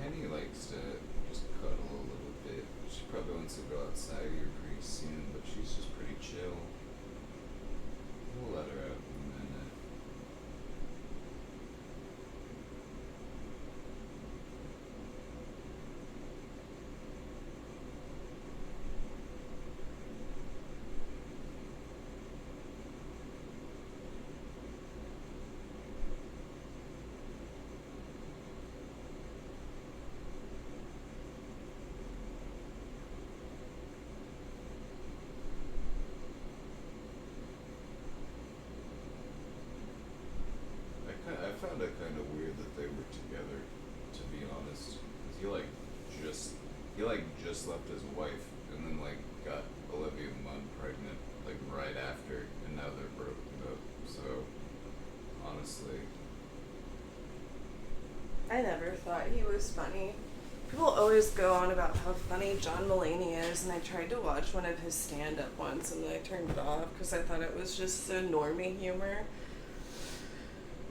Penny likes to just cuddle a little bit. She probably wants to go outside here pretty soon, but she's just pretty chill. We'll let her out in a minute. I found it kind of weird that they were together, to be honest. 'Cause he just left his wife and then got Olivia Munn pregnant right after, and now they're broken up. So honestly, I never thought he was funny. People always go on about how funny John Mulaney is, and I tried to watch one of his stand-up once, and then I turned it off because I thought it was just so normie humor.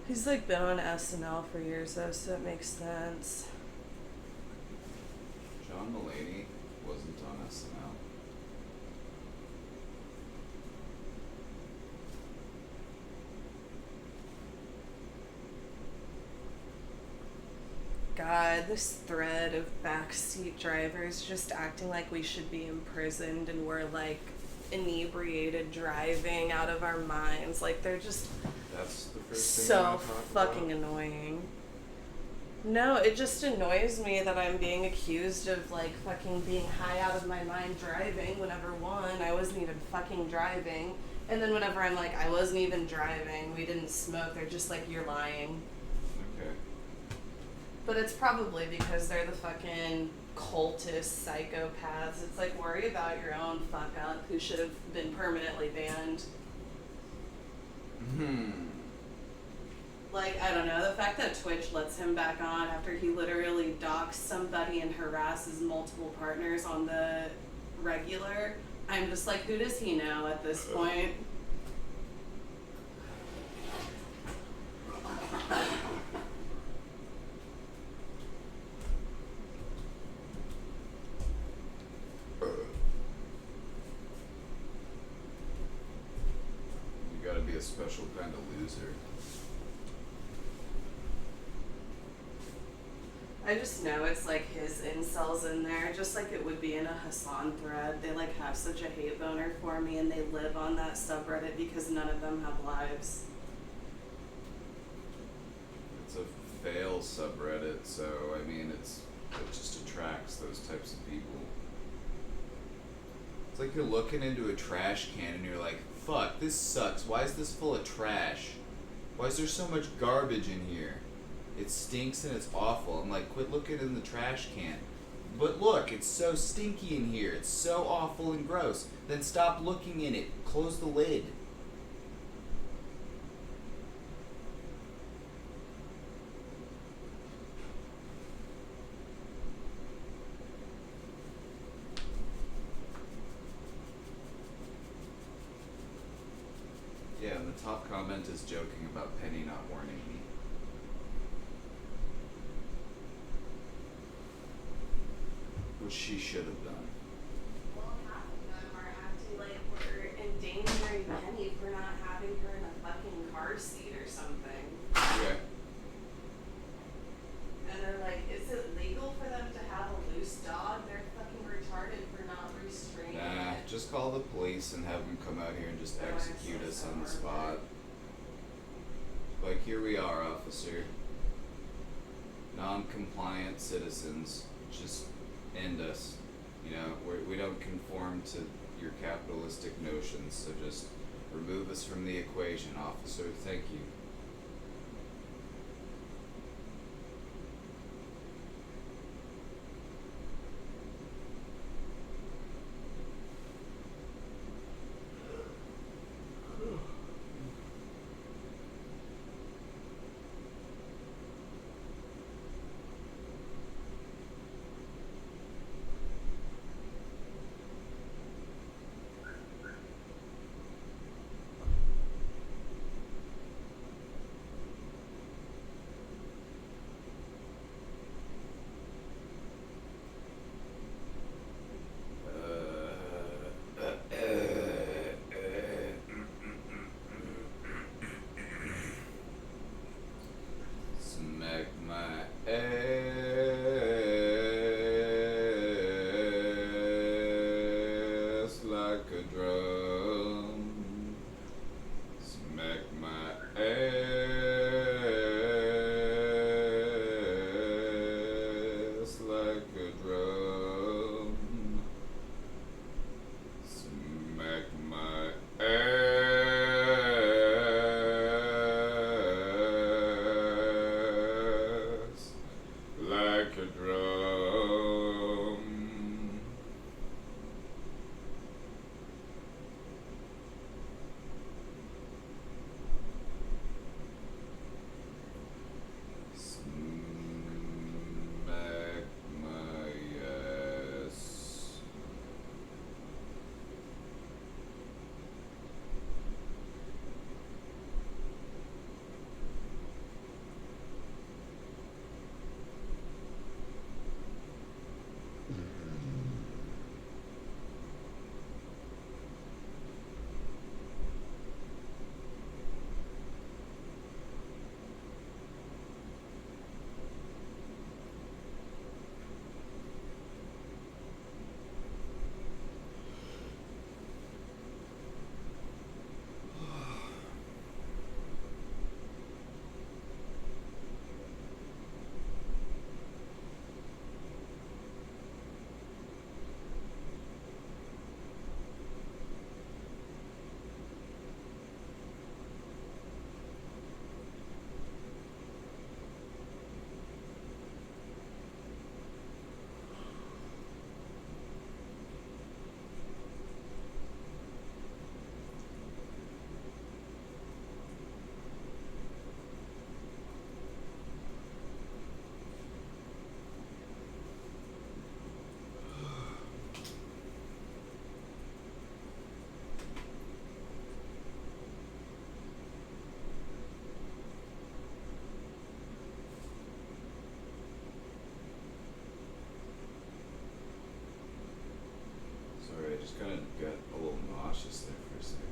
He's been on SNL for years though, so it makes sense. John Mulaney wasn't on SNL. God, this thread of backseat drivers just acting like we should be imprisoned and we're inebriated driving out of our minds. They're just That's the first thing so I talk fucking about. annoying. No, it just annoys me that I'm being accused of like fucking being high out of my mind driving whenever one, I wasn't even fucking driving. And then whenever I'm like, I wasn't even driving, we didn't smoke, they're just like, you're lying. Okay. But it's probably because they're the fucking cultist psychopaths. It's like, worry about your own fuck up who should have been permanently banned. Like, I don't know, the fact that Twitch lets him back on after he literally docks somebody and harasses multiple partners on the regular, I'm just like, who does he know at this point? You gotta be a special kind of loser. I just know it's like his incels in there, just like it would be in a Hassan thread. They like have such a hate boner for me and they live on that subreddit because none of them have lives. It's a fail subreddit, so I mean it just attracts those types of people. It's like you're looking into a trash can and you're like, fuck, this sucks. Why is this full of trash? Why is there so much garbage in here? It stinks and it's awful. I'm like, quit looking in the trash can. But look, it's so stinky in here. It's so awful and gross. Then stop looking in it. Close the lid. Yeah, and the top comment is joking about Penny not warning me. Which she should have done. Well, half of them are acting like we're endangering Penny for not having her in a fucking car seat or something. Yeah. And they're like, is it legal for them to have a loose dog? They're fucking retarded for not restraining Nah, it. just call the police and have them come out here and just Oh, execute I'm us so on the sorry. spot. Like, here we are, officer. Non-compliant citizens, just end us. You know, we don't conform to your capitalistic notions, so just remove us from the equation, officer. Thank you. Sorry, I just kind of got a little nauseous there for a second.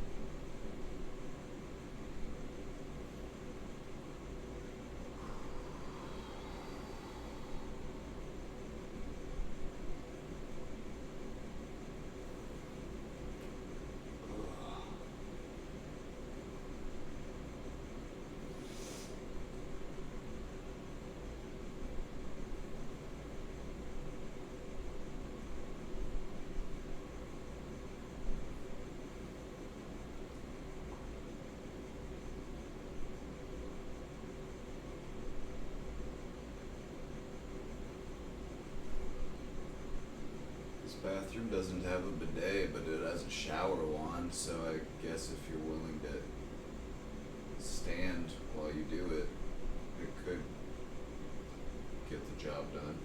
This bathroom doesn't have a bidet, but it has a shower wand, so I guess if you're willing to stand while you do it, it could get the job done.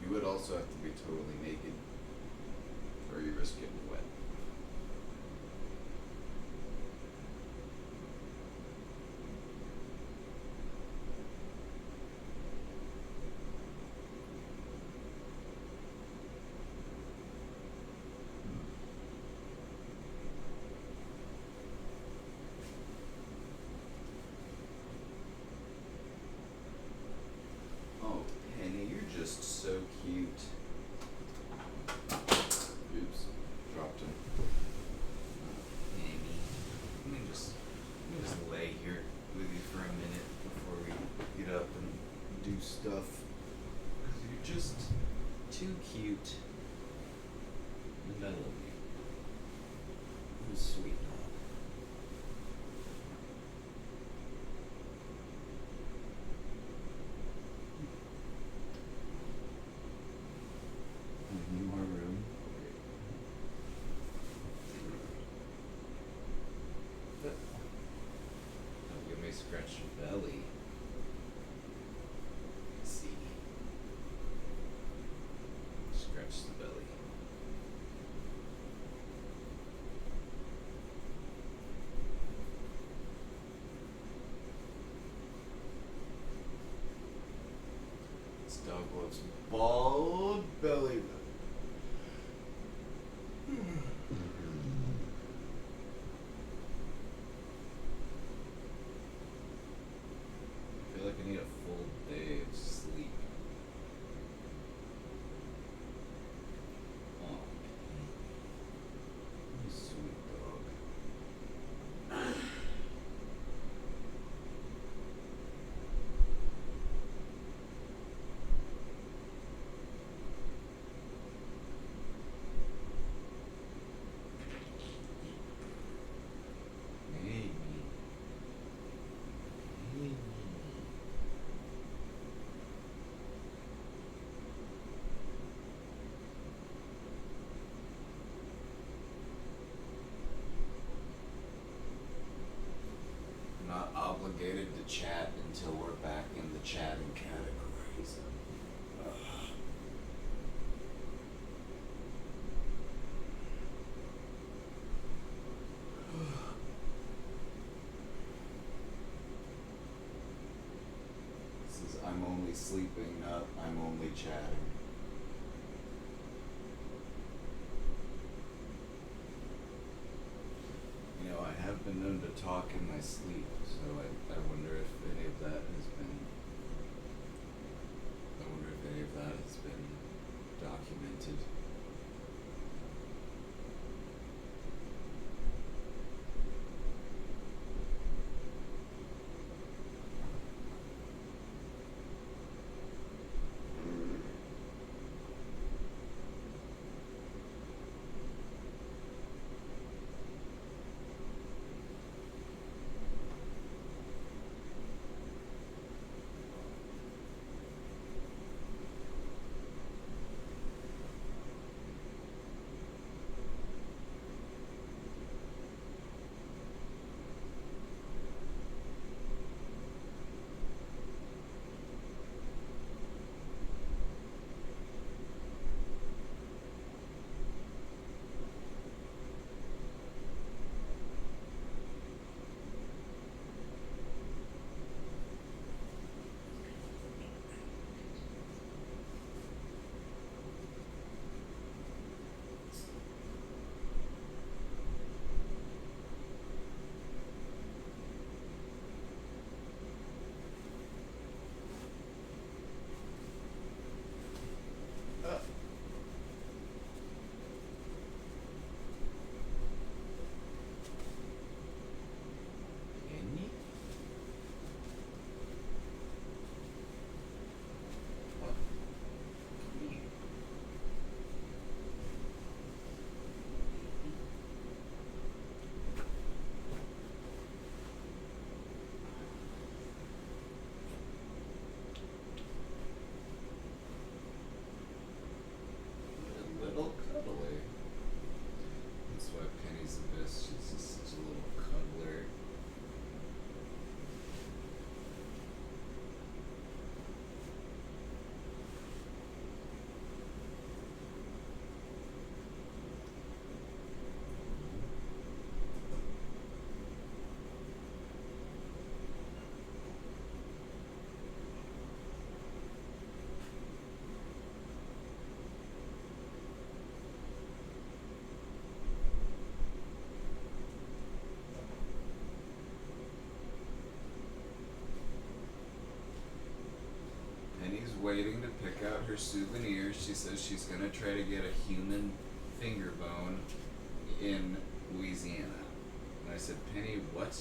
You would also have to be totally naked, or you risk getting wet. Oh, Penny, you're just so cute. Oops, dropped him. Penny, let me just lay here with you for a minute before we get up and do stuff. 'Cause you're just too cute. And I love you. You're a sweet dog. Need more room. Don't get me scratch your belly. Let's see. Scratch the belly. This dog loves bald belly. I feel like I need a full day of sleep. Oh, you sweet dog. Hey, me. Hey, me. I'm not obligated to chat until we're back in the chatting categories. Ugh. This is I'm only sleeping, not I'm only chatting. You know, I have been known to talk in my sleep, so I wonder if any of that has been. I wonder if any of that has been documented. waiting to pick out her souvenirs. She says she's gonna try to get a human finger bone in Louisiana. And I said, Penny, what?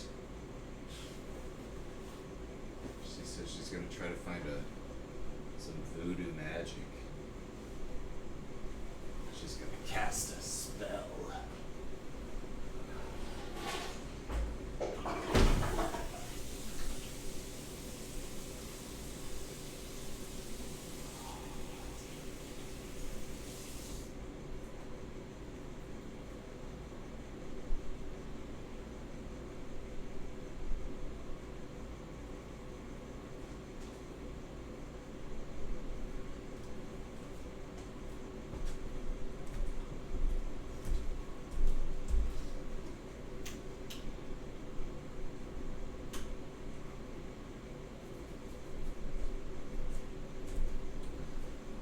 She says she's gonna try to find some voodoo magic. She's gonna cast a spell.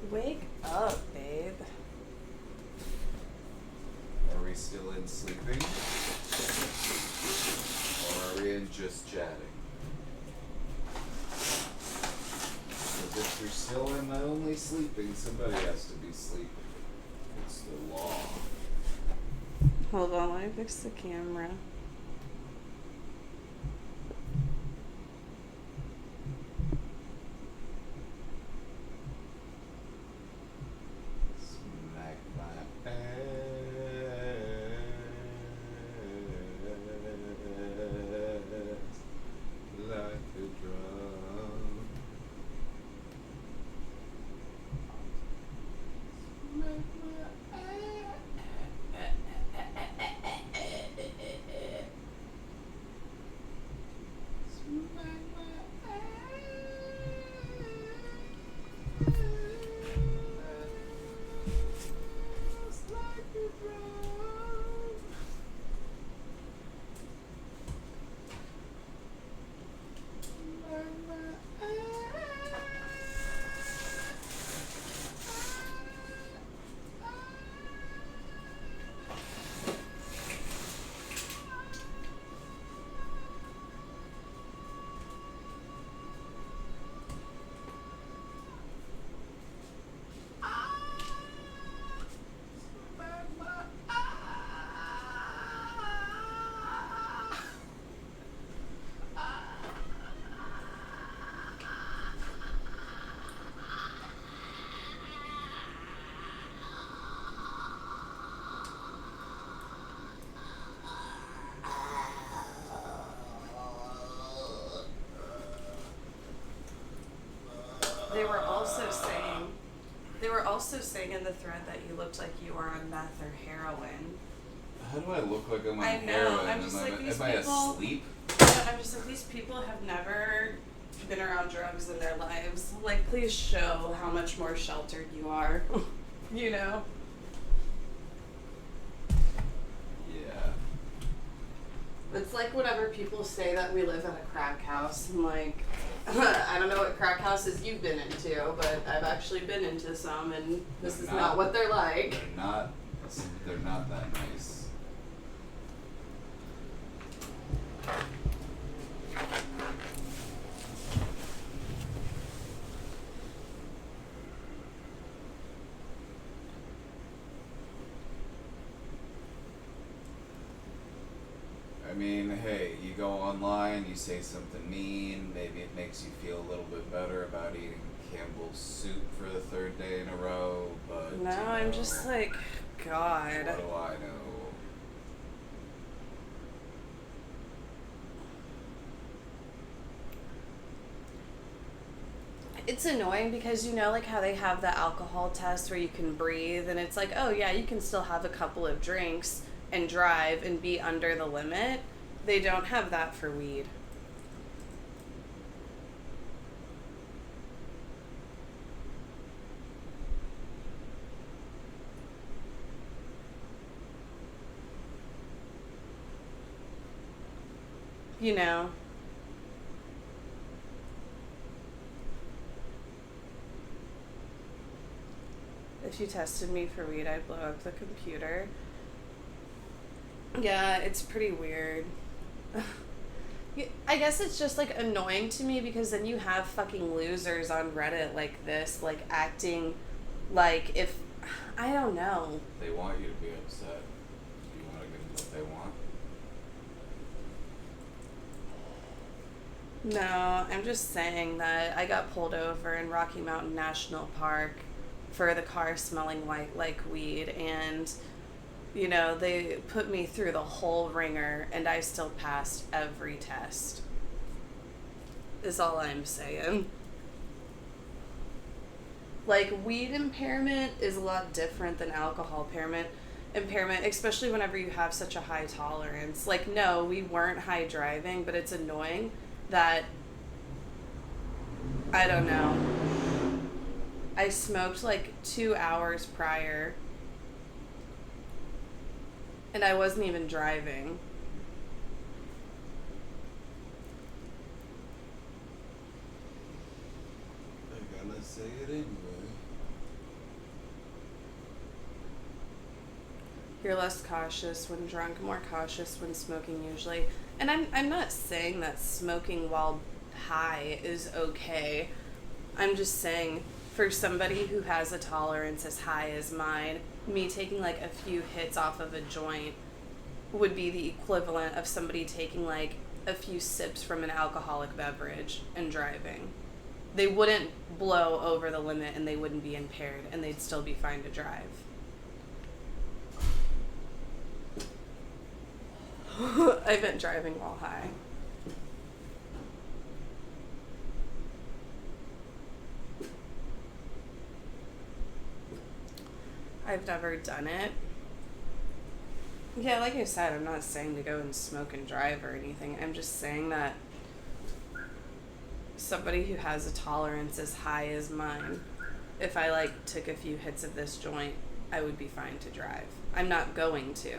Wake up, babe. Are we still in sleeping? Or are we in just chatting? Because if we're still in only sleeping, somebody has to be sleeping. It's the law. Hold on, let me fix the camera. Smack my ass like a drum. Smack my They were also saying in the thread that you looked like you were on meth or heroin. How do I look like I'm on I know, heroin? I'm just like, these am I people- asleep? Yeah, I'm just like, these people have never been around drugs in their lives. Like, please show how much more sheltered you are. You know? Yeah. It's like whenever people say that we live at a crack house. I'm like, I don't know what crack houses you've been into, but I've actually been into some, and this is not what they're like. They're not that nice. I mean, hey, you go online, you say something mean, maybe it makes you feel a little bit better about eating Campbell's soup for the third day in a row, but No, you know, I'm just like, God. what do I know? It's annoying because you know, like how they have the alcohol test where you can breathe, and it's like, oh yeah, you can still have a couple of drinks and drive and be under the limit. They don't have that for weed. You know. If you tested me for weed, I'd blow up the computer. Yeah, it's pretty weird. I guess it's just like annoying to me because then you have fucking losers on Reddit like this, like acting like if I don't know. They want you to be upset. Do you want to give them what they want? No, I'm just saying that I got pulled over in Rocky Mountain National Park for the car smelling like weed, and you know, they put me through the whole ringer and I still passed every test. Is all I'm saying. Like, weed impairment is a lot different than alcohol impairment, especially whenever you have such a high tolerance. Like, no, we weren't high driving, but it's annoying that, I don't know, I smoked like 2 hours prior and I wasn't even driving. I'm gonna say it anyway. You're less cautious when drunk, more cautious when smoking usually. And I'm not saying that smoking while high is okay. I'm just saying for somebody who has a tolerance as high as mine, me taking like a few hits off of a joint would be the equivalent of somebody taking like a few sips from an alcoholic beverage and driving. They wouldn't blow over the limit and they wouldn't be impaired and they'd still be fine to drive. I meant driving while high. I've never done it. Yeah, like I said, I'm not saying to go and smoke and drive or anything. I'm just saying that somebody who has a tolerance as high as mine, if I like took a few hits of this joint, I would be fine to drive. I'm not going to.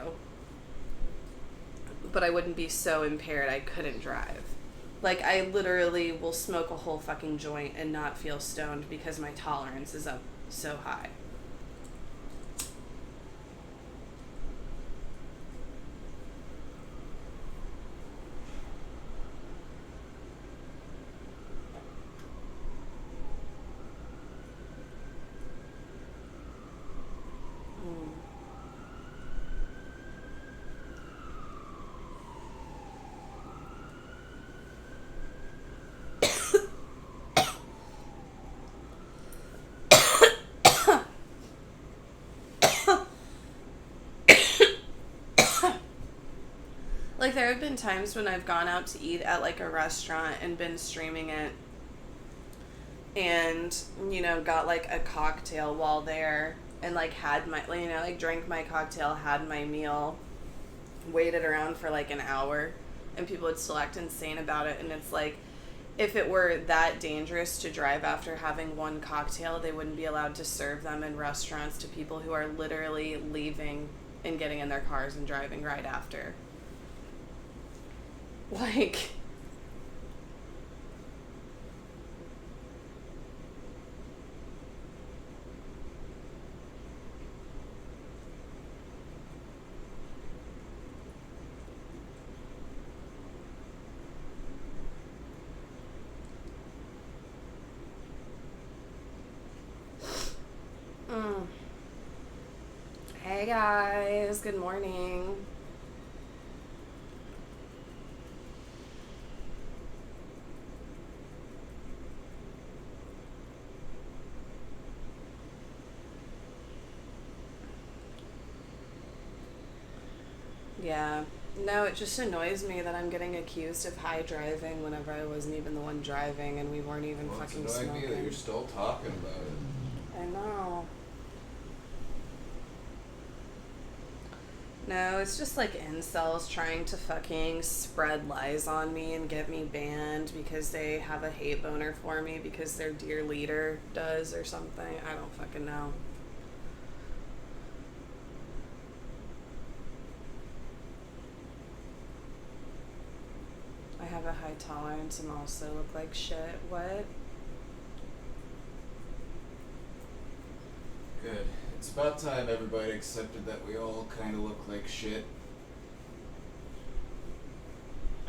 But I wouldn't be so impaired I couldn't drive. Like, I literally will smoke a whole fucking joint and not feel stoned because my tolerance is up so high. Like, there have been times when I've gone out to eat at, like, a restaurant and been streaming it and, you know, got, like, a cocktail while there and, like, had my, you know, like, drank my cocktail, had my meal, waited around for, like, an hour, and people would still act insane about it. And it's like, if it were that dangerous to drive after having one cocktail, they wouldn't be allowed to serve them in restaurants to people who are literally leaving and getting in their cars and driving right after. Like, Hey guys, good morning. Yeah. No, it just annoys me that I'm getting accused of high driving whenever I wasn't even the one driving and we weren't even fucking It's annoying me that smoking. you're still talking about it. I know. No, it's just like incels trying to fucking spread lies on me and get me banned because they have a hate boner for me because their dear leader does or something. I don't fucking know. I have a high tolerance and also look like shit. What? Good. It's about time everybody accepted that we all kind of look like shit.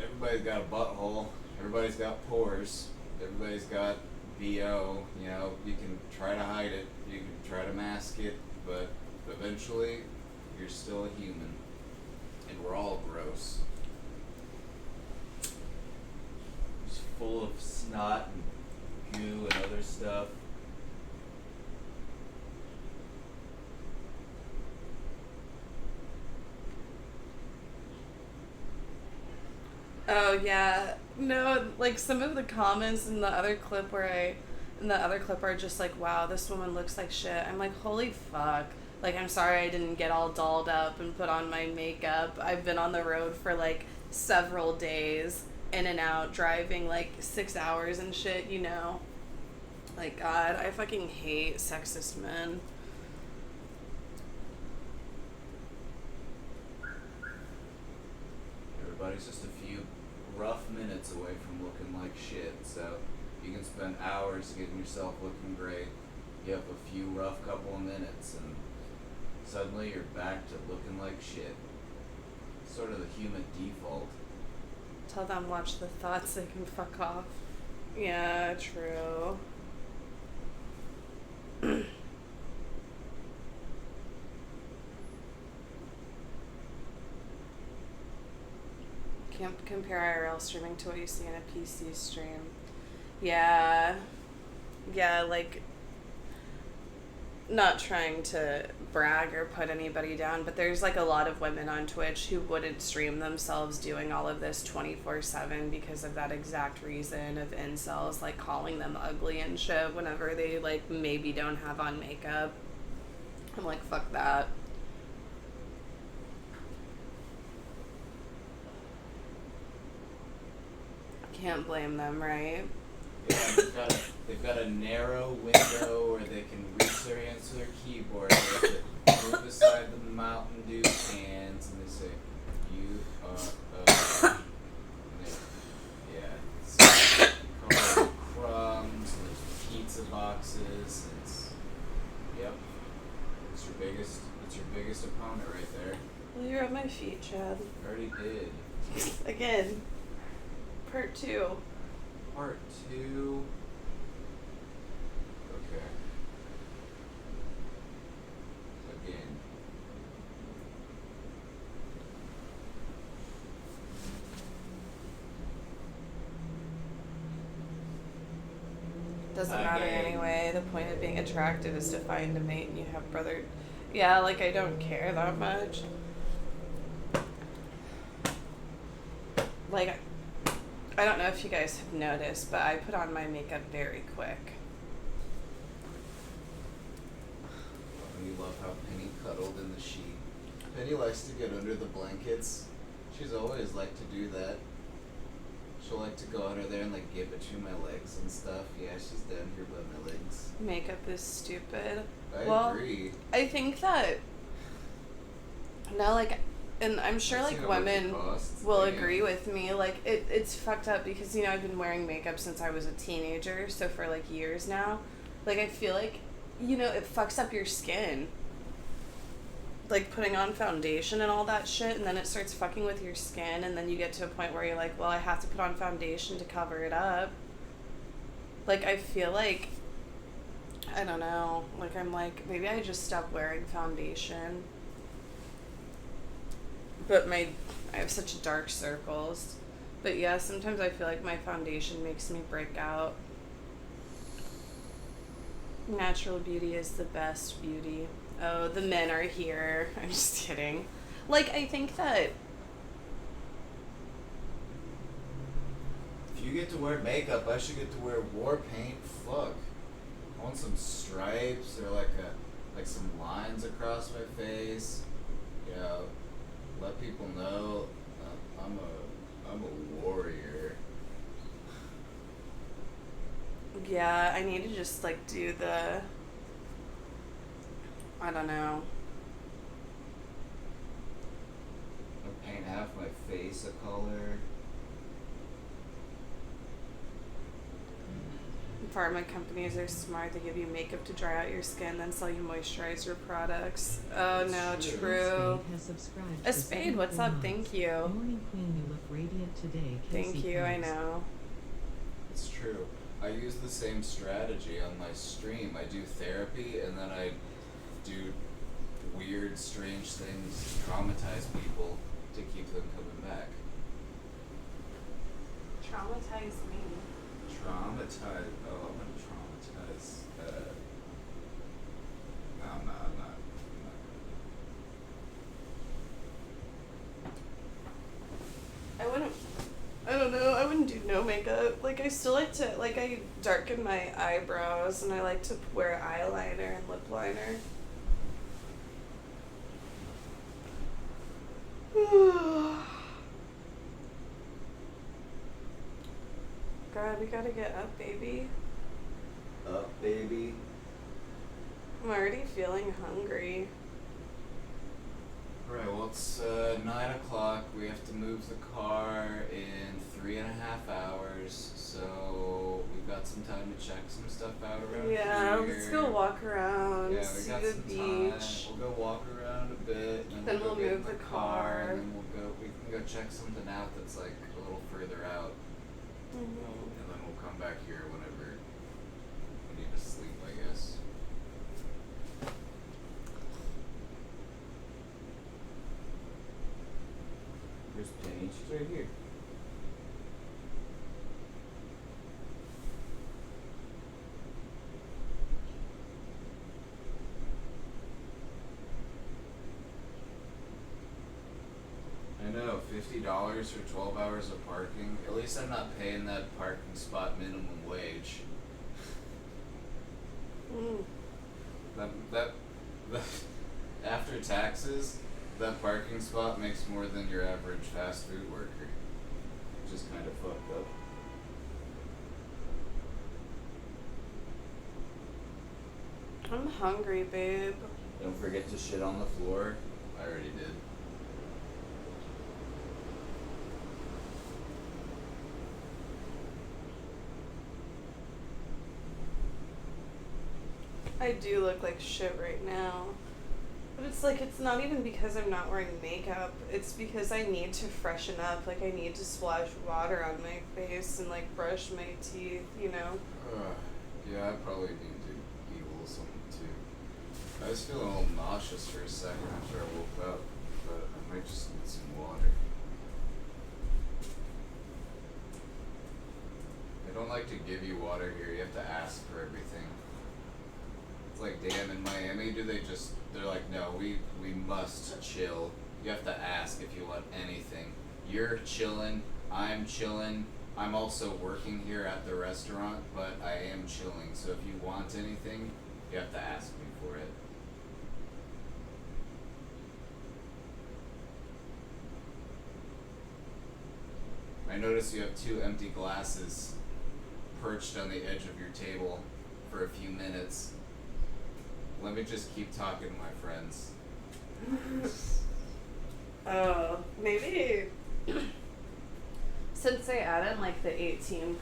Everybody everybody's got a butthole. Everybody's got pores. Everybody's got BO. You know, you can try to hide it. You can try to mask it, but eventually, you're still a human, and we're all gross. Just full of snot and goo and other stuff. Oh yeah, no, like some of the comments in the other clip are just like, wow, this woman looks like shit. I'm like, holy fuck. Like, I'm sorry I didn't get all dolled up and put on my makeup. I've been on the road for like several days, in and out, driving like 6 hours and shit, you know. Like, God, I fucking hate sexist men. Everybody's just a few rough minutes away from looking like shit, so you can spend hours getting yourself looking great. You have a few rough couple of minutes, and suddenly you're back to looking like shit. Sort of the human default. Tell them watch the thoughts, they can fuck off. Yeah, true. Can't compare IRL streaming to what you see in a PC stream. Yeah. Yeah, like, not trying to brag or put anybody down, but there's like a lot of women on Twitch who wouldn't stream themselves doing all of this 24/7 because of that exact reason of incels like calling them ugly and shit whenever they like maybe don't have on makeup. I'm like, fuck that. Can't blame them, right? Yeah, they've got a narrow window where they can reach their hands to their keyboard. They have to move beside the Mountain Dew cans, and they say, "You are yeah, it's called crumbs. And there's pizza boxes. And it's it's your biggest opponent right there." Well, you're at my feet, Chad. Already did. Again. Part 2. Part 2. Okay. Again. Doesn't matter anyway. The point of being attractive is to find a mate and you have brother. Yeah, like I don't care that much. Like, I don't know if you guys have noticed, but I put on my makeup very quick. You love how Penny cuddled in the sheet. Penny likes to get under the blankets. She's always liked to do that. She'll like to go under there and like get between my legs and stuff. Yeah, she's down here by my legs. Makeup is stupid. I agree. I think that, no, like, and I'm sure I've like seen how much it women costs. will Damn. agree with me. Like it's fucked up because, you know, I've been wearing makeup since I was a teenager, so for like years now. Like I feel like, you know, it fucks up your skin. Like putting on foundation and all that shit, and then it starts fucking with your skin, and then you get to a point where you're like, well, I have to put on foundation to cover it up. Like I feel like, I don't know, like I'm like, maybe I just stop wearing foundation. But I have such dark circles. But yeah, sometimes I feel like my foundation makes me break out. Natural beauty is the best beauty. Oh, the men are here. I'm just kidding. Like, I think that... If you get to wear makeup, I should get to wear war paint. Fuck. I want some stripes or like some lines across my face. You know, let people know I'm a warrior. Yeah, I need to just, like, do the... I don't know. I'll paint half my face a color. pharma companies are smart. They give you makeup to dry out your skin, then sell you moisturizer products. Oh no, That's true. Spade has subscribed A for Spade, what's 74 up? months. Thank you. Morning Queen, you look radiant today. Thank Casey you, I Price. know. It's true. I use the same strategy on my stream. I do therapy and then I do weird, strange things to traumatize people to keep them coming back. Traumatize me. Traumatize. Oh, I'm gonna traumatize. No, I'm not. I'm not. I wouldn't. I don't know. I wouldn't do no makeup. Like I still like to I darken my eyebrows and I like to wear eyeliner and lip liner. God, we gotta get up, baby. Up, baby. I'm already feeling hungry. Alright, well, it's 9 o'clock. We have to move the car in 3.5 hours, so we've got some time to check some stuff out around Yeah, here. let's go walk around, Yeah, we see got the some beach. time. We'll go walk around a bit, and Then we'll we'll go get in move the the car, car. and then we can go check something out that's like a little further out, Mhm. and then we'll come back here whenever we need to sleep, I guess. Here's Penny. She's right here. I know, $50 for 12 hours of parking. At least I'm not paying that parking spot minimum wage. Mm. That after taxes, that parking spot makes more than your average fast food worker. Which is kind of fucked up. I'm hungry, babe. Don't forget to shit on the floor. I already did. I do look like shit right now. But it's like, it's not even because I'm not wearing makeup. It's because I need to freshen up. Like, I need to splash water on my face and, like, brush my teeth, you know? Yeah, I probably need to eat a little something too. I was feeling a little nauseous for a second after I woke up, but I might just need some water. They don't like to give you water here. You have to ask for everything. It's like, damn, in Miami, they're like, no, we must chill. You have to ask if you want anything. You're chillin', I'm chillin'. I'm also working here at the restaurant, but I am chilling. So if you want anything, you have to ask me for it. I notice you have 2 empty glasses perched on the edge of your table for a few minutes. Let me just keep talking to my friends. Oh, maybe since they added like the 18%,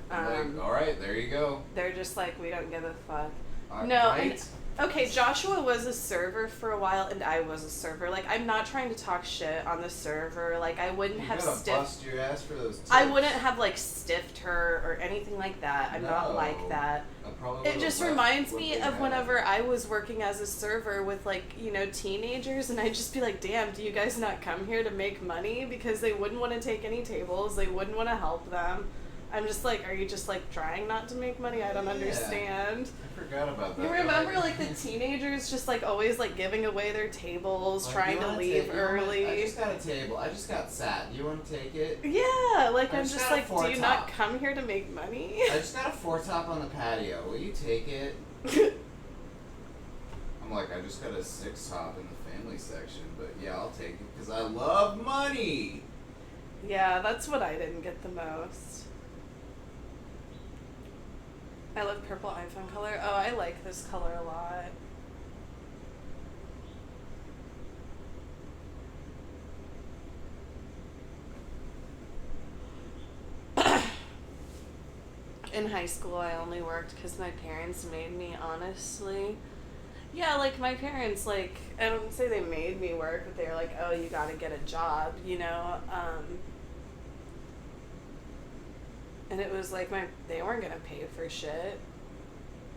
Like, alright, there you go. they're just like, we don't give a fuck. Right. No, and okay, Joshua was a server for a while, and I was a server. Like, I'm not trying to talk shit on the server. Like, I wouldn't You have gotta stiffed. bust your ass for those tips. I wouldn't have like stiffed her or anything like that. I'm not No. like that. I probably It would've just left reminds what me they of had. whenever I was working as a server with like, you know, teenagers, and I'd just be like, damn, do you guys not come here to make money? Because they wouldn't want to take any tables, they wouldn't want to help them. I'm just like, are you just like trying not to make money? I don't Yeah. understand. I forgot about that. You remember like the teenagers just like always like giving away their tables, Like, trying you to wanna leave take- you wanna- early. I just got a table. I just got sat. You want to take it? Yeah, like I I'm just just got a like, do four you top. not come here to make money? I just got a 4-top on the patio. Will you take it? I'm like, I just got a 6-top in the family section, but yeah, I'll take it because I love money. Yeah, that's what I didn't get the most. I love purple iPhone color. Oh, I like this color a lot. in high school, I only worked because my parents made me, honestly. Yeah, like, my parents, like, I don't say they made me work, but they were like, oh, you gotta get a job, you know? And it was like, they weren't gonna pay for shit.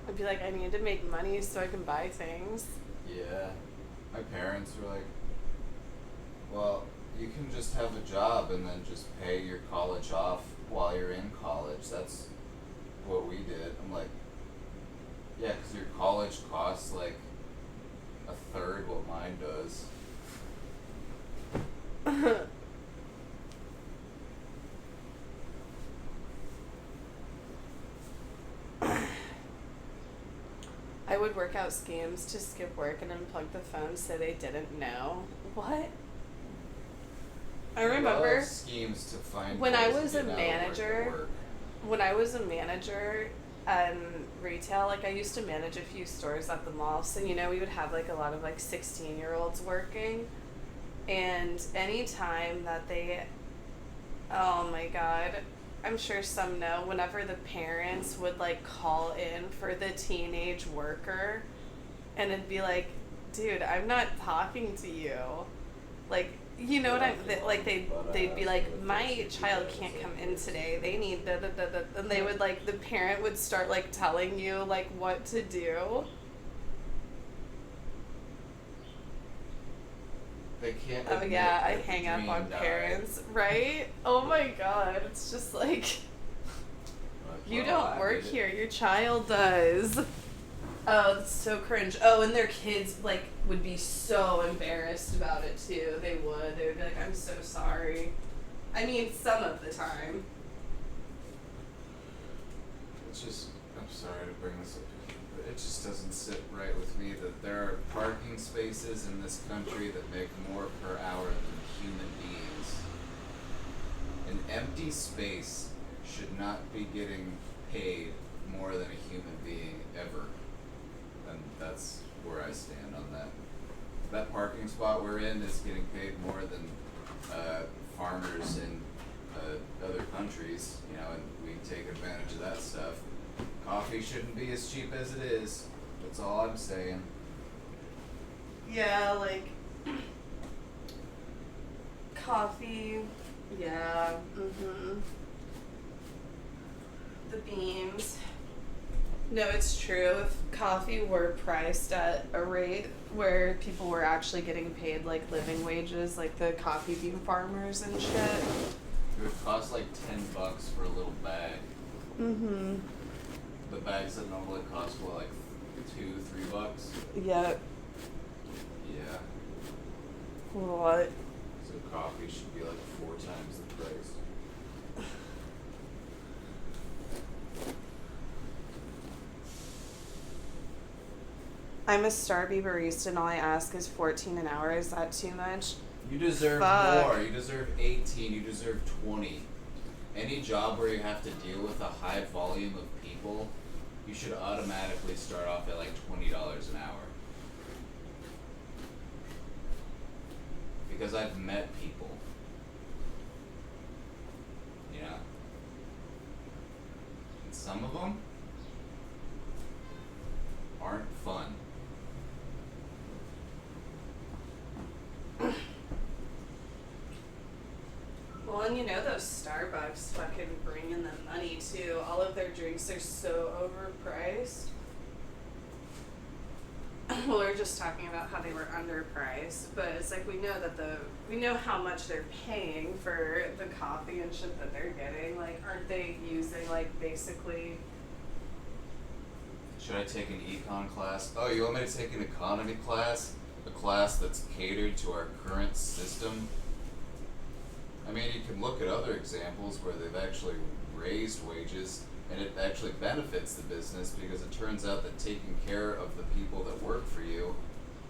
I'd be like, I need to make money so I can buy things. Yeah. My parents were like, well, you can just have a job and then just pay your college off while you're in college. That's what we did. I'm like, yeah, 'cause your college costs like a third what mine does. I would work out schemes to skip work and unplug the phone so they didn't know. What? I remember love schemes to find when I ways to was a get out of work at manager. work. When I was a manager in retail, like, I used to manage a few stores at the mall, so, you know, we would have like a lot of like 16-year-olds working, and anytime that they, oh my god, I'm sure some know, whenever the parents would like call in for the teenage worker, and it'd be like, dude, I'm not talking to you, like, you know what I'm, like, they'd be like, my child can't come in today, they need da da da da, and they would like, the parent would start like telling you like what to do. They can't. Oh admit yeah, I that the hang up dream on died. parents, right? Oh my god, it's just like, Like, you well, don't I work did it. here, your child does. Oh, that's so cringe. Oh, and their kids, like, would be so embarrassed about it, too. They would be like, I'm so sorry. I mean, some of the time. It's just, I'm sorry to bring this up, but it just doesn't sit right with me that there are parking spaces in this country that make more per hour than human beings. An empty space should not be getting paid more than a human being ever. And that's where I stand on that. That parking spot we're in is getting paid more than farmers in other countries, you know, and we take advantage of that stuff. Coffee shouldn't be as cheap as it is. That's all I'm saying. Yeah, like, coffee, yeah, the beans. No, it's true. If coffee were priced at a rate where people were actually getting paid like living wages, like the coffee bean farmers and shit. It would cost like $10 for a little bag. Mm-hmm. The bags that normally cost what, like $2-3? Yep. Yeah. What? So coffee should be like 4 times the price. I'm a Starbucks barista and all I ask is $14 an hour. Is that too much? You deserve Fuck. more. You deserve 18. You deserve 20. Any job where you have to deal with a high volume of people, you should automatically start off at like $20 an hour. Because I've met people. You know? And some of them aren't fun. Well, and you know those Starbucks fucking bring in the money too. All of their drinks are so overpriced. Well, we were just talking about how they were underpriced, but it's like we know how much they're paying for the coffee and shit that they're getting. Like, aren't they using like basically? Should I take an econ class? Oh, you want me to take an economy class? A class that's catered to our current system? I mean, you can look at other examples where they've actually raised wages and it actually benefits the business because it turns out that taking care of the people that work for you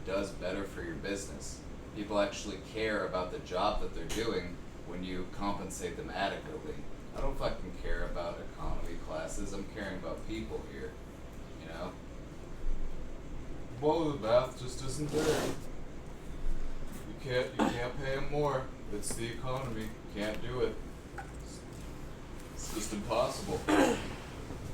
does better for your business. People actually care about the job that they're doing when you compensate them adequately. I don't fucking care about economy classes, I'm caring about people here, you know? Well, the math just isn't there. You can't pay them more. It's the economy. Can't do it. It's just impossible.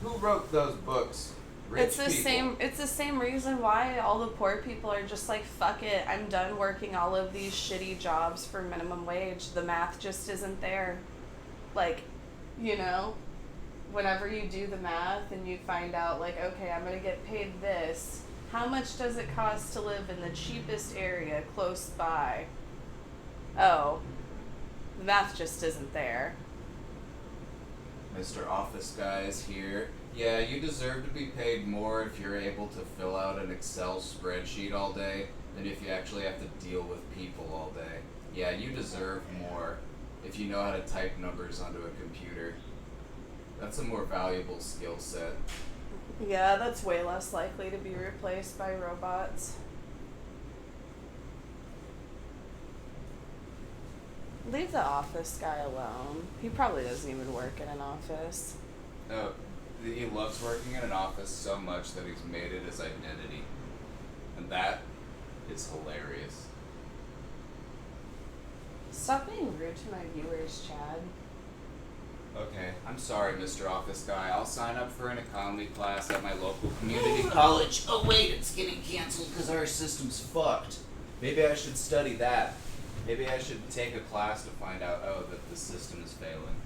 Who wrote those books? Rich It's the people. same. It's the same reason why all the poor people are just like, fuck it. I'm done working all of these shitty jobs for minimum wage. The math just isn't there. Like, you know, whenever you do the math and you find out, like, okay, I'm gonna get paid this. How much does it cost to live in the cheapest area close by? Oh, the math just isn't there. Mr. Office Guy is here. Yeah, you deserve to be paid more if you're able to fill out an Excel spreadsheet all day than if you actually have to deal with people all day. Yeah, you deserve more if you know how to type numbers onto a computer. That's a more valuable skill set. Yeah, that's way less likely to be replaced by robots. Leave the office guy alone. He probably doesn't even work in an office. No, he loves working in an office so much that he's made it his identity. And that is hilarious. Stop being rude to my viewers, Chad. Okay, I'm sorry, Mr. Office Guy. I'll sign up for an economy class at my local community college. Oh wait, it's getting canceled because our system's fucked. Maybe I should study that. Maybe I should take a class to find out, oh, that the system is failing.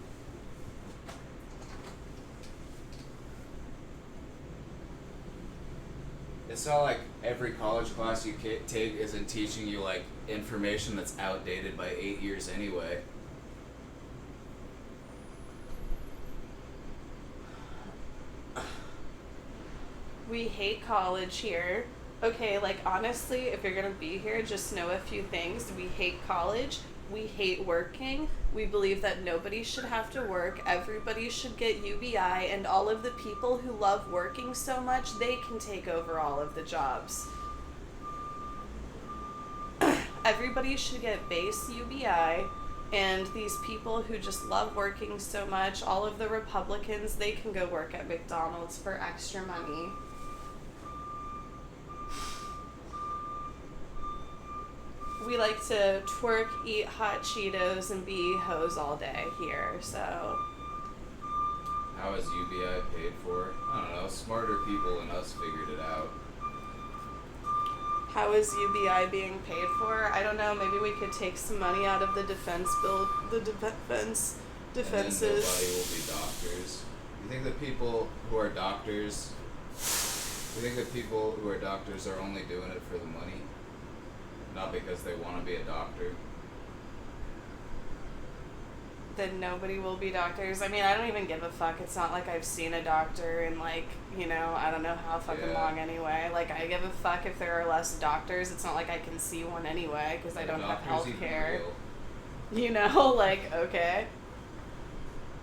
It's not like every college class you take isn't teaching you, like, information that's outdated by 8 years anyway. We hate college here. Okay, like, honestly, if you're gonna be here, just know a few things. We hate college. We hate working. We believe that nobody should have to work. Everybody should get UBI, and all of the people who love working so much, they can take over all of the jobs. Everybody should get base UBI, and these people who just love working so much, all of the Republicans, they can go work at McDonald's for extra money. We like to twerk, eat hot Cheetos, and be hoes all day here, so. How is UBI paid for? I don't know, smarter people than us figured it out. How is UBI being paid for? I don't know, maybe we could take some money out of the defense bill, the defenses. And then nobody will be doctors. You think that people who are doctors, are only doing it for the money? Not because they want to be a doctor? Then nobody will be doctors. I mean, I don't even give a fuck. It's not like I've seen a doctor in, like, you know, I don't know how fucking long anyway. Like, I give a fuck if there are less doctors. It's not like I can see one anyway, because I don't have health care. You know, like, okay.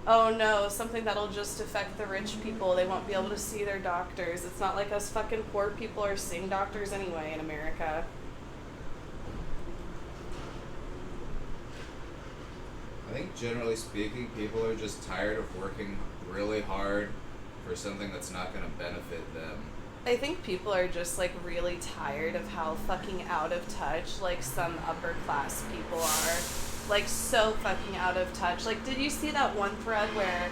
Oh no, something that'll just affect the rich people. They won't be able to see their doctors. It's not like us fucking poor people are seeing doctors anyway in America. I think generally speaking, people are just tired of working really hard for something that's not going to benefit them. I think people are just, like, really tired of how fucking out of touch, like, some upper class people are. Like, so fucking out of touch. Like, did you see that one thread where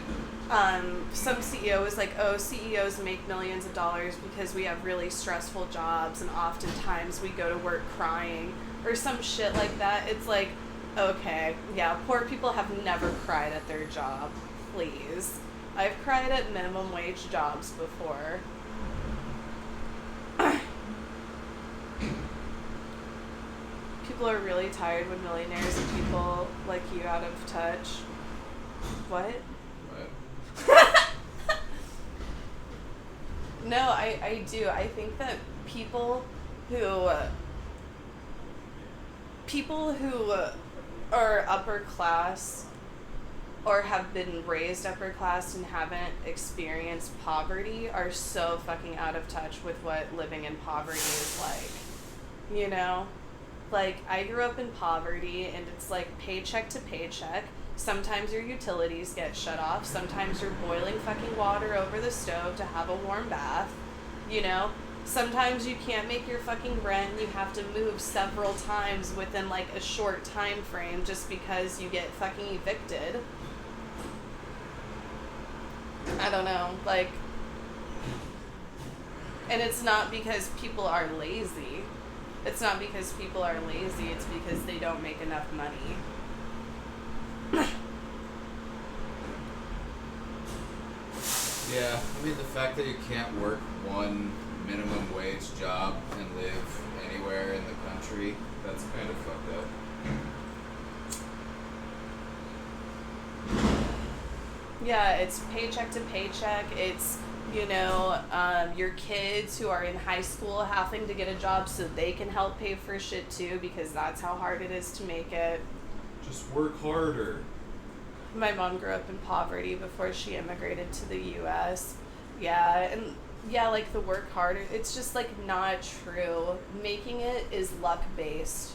some CEO was like, oh, CEOs make millions of dollars because we have really stressful jobs and oftentimes we go to work crying or some shit like that? It's like, okay, yeah, poor people have never cried at their job. Please. I've cried at minimum wage jobs before. People are really tired when millionaires and people like you out of touch. What? What? No, I do. I think that people who are upper class or have been raised upper class and haven't experienced poverty are so fucking out of touch with what living in poverty is like. You know? Like, I grew up in poverty and it's like paycheck to paycheck. Sometimes your utilities get shut off. Sometimes you're boiling fucking water over the stove to have a warm bath. You know? Sometimes you can't make your fucking rent and you have to move several times within like a short time frame just because you get fucking evicted. I don't know. Like, And it's not because people are lazy. It's not because people are lazy. It's because they don't make enough money. Yeah, I mean, the fact that you can't work one minimum wage job and live anywhere in the country, that's kind of fucked up. Yeah, it's paycheck to paycheck. It's, your kids who are in high school having to get a job so they can help pay for shit too, because that's how hard it is to make it. Just work harder. My mom grew up in poverty before she immigrated to the U.S. Yeah, and like the work harder, it's just like not true. Making it is luck based.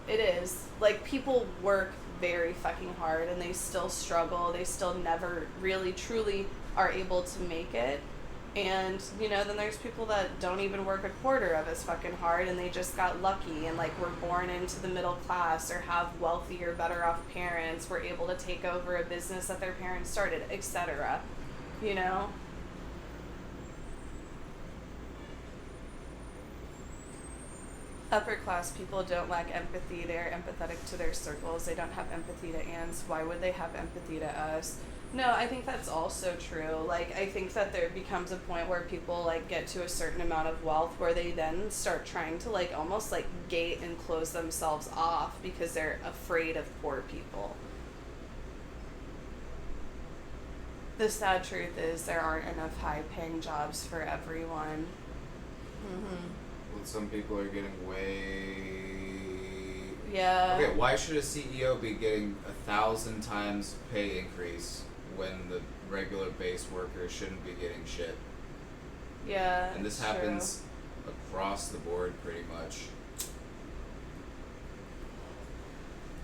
It is. Like, people work very fucking hard and they still struggle. They still never really truly are able to make it. And, then there's people that don't even work a quarter of as fucking hard and they just got lucky and, like, were born into the middle class or have wealthier, better off parents, were able to take over a business that their parents started, etc. Upper class people don't lack empathy. They're empathetic to their circles. They don't have empathy to ants. Why would they have empathy to us? No, I think that's also true. Like, I think that there becomes a point where people, like, get to a certain amount of wealth where they then start trying to, like, almost, like, gate and close themselves off because they're afraid of poor people. The sad truth is there aren't enough high-paying jobs for everyone. Well, some people are getting Yeah. Okay, why should a CEO be getting 1,000 times pay increase when the regular base worker shouldn't be getting shit? Yeah. And this happens across the board pretty much.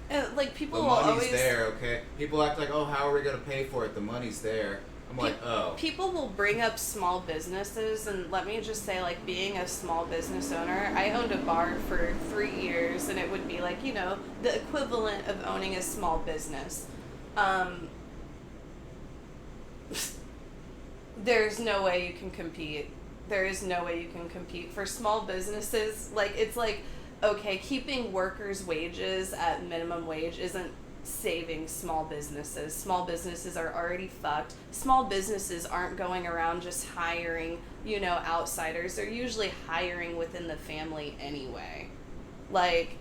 And, like, people The will money's always there, okay? People act like, oh, how are we going to pay for it? The money's there. I'm like, oh. People will bring up small businesses, and let me just say, like, being a small business owner, I owned a bar for 3 years, and it would be like, the equivalent of owning a small business. There's no way you can compete. There is no way you can compete. For small businesses, like, it's like, okay, keeping workers' wages at minimum wage isn't saving small businesses. Small businesses are already fucked. Small businesses aren't going around just hiring, outsiders. They're usually hiring within the family anyway. Like,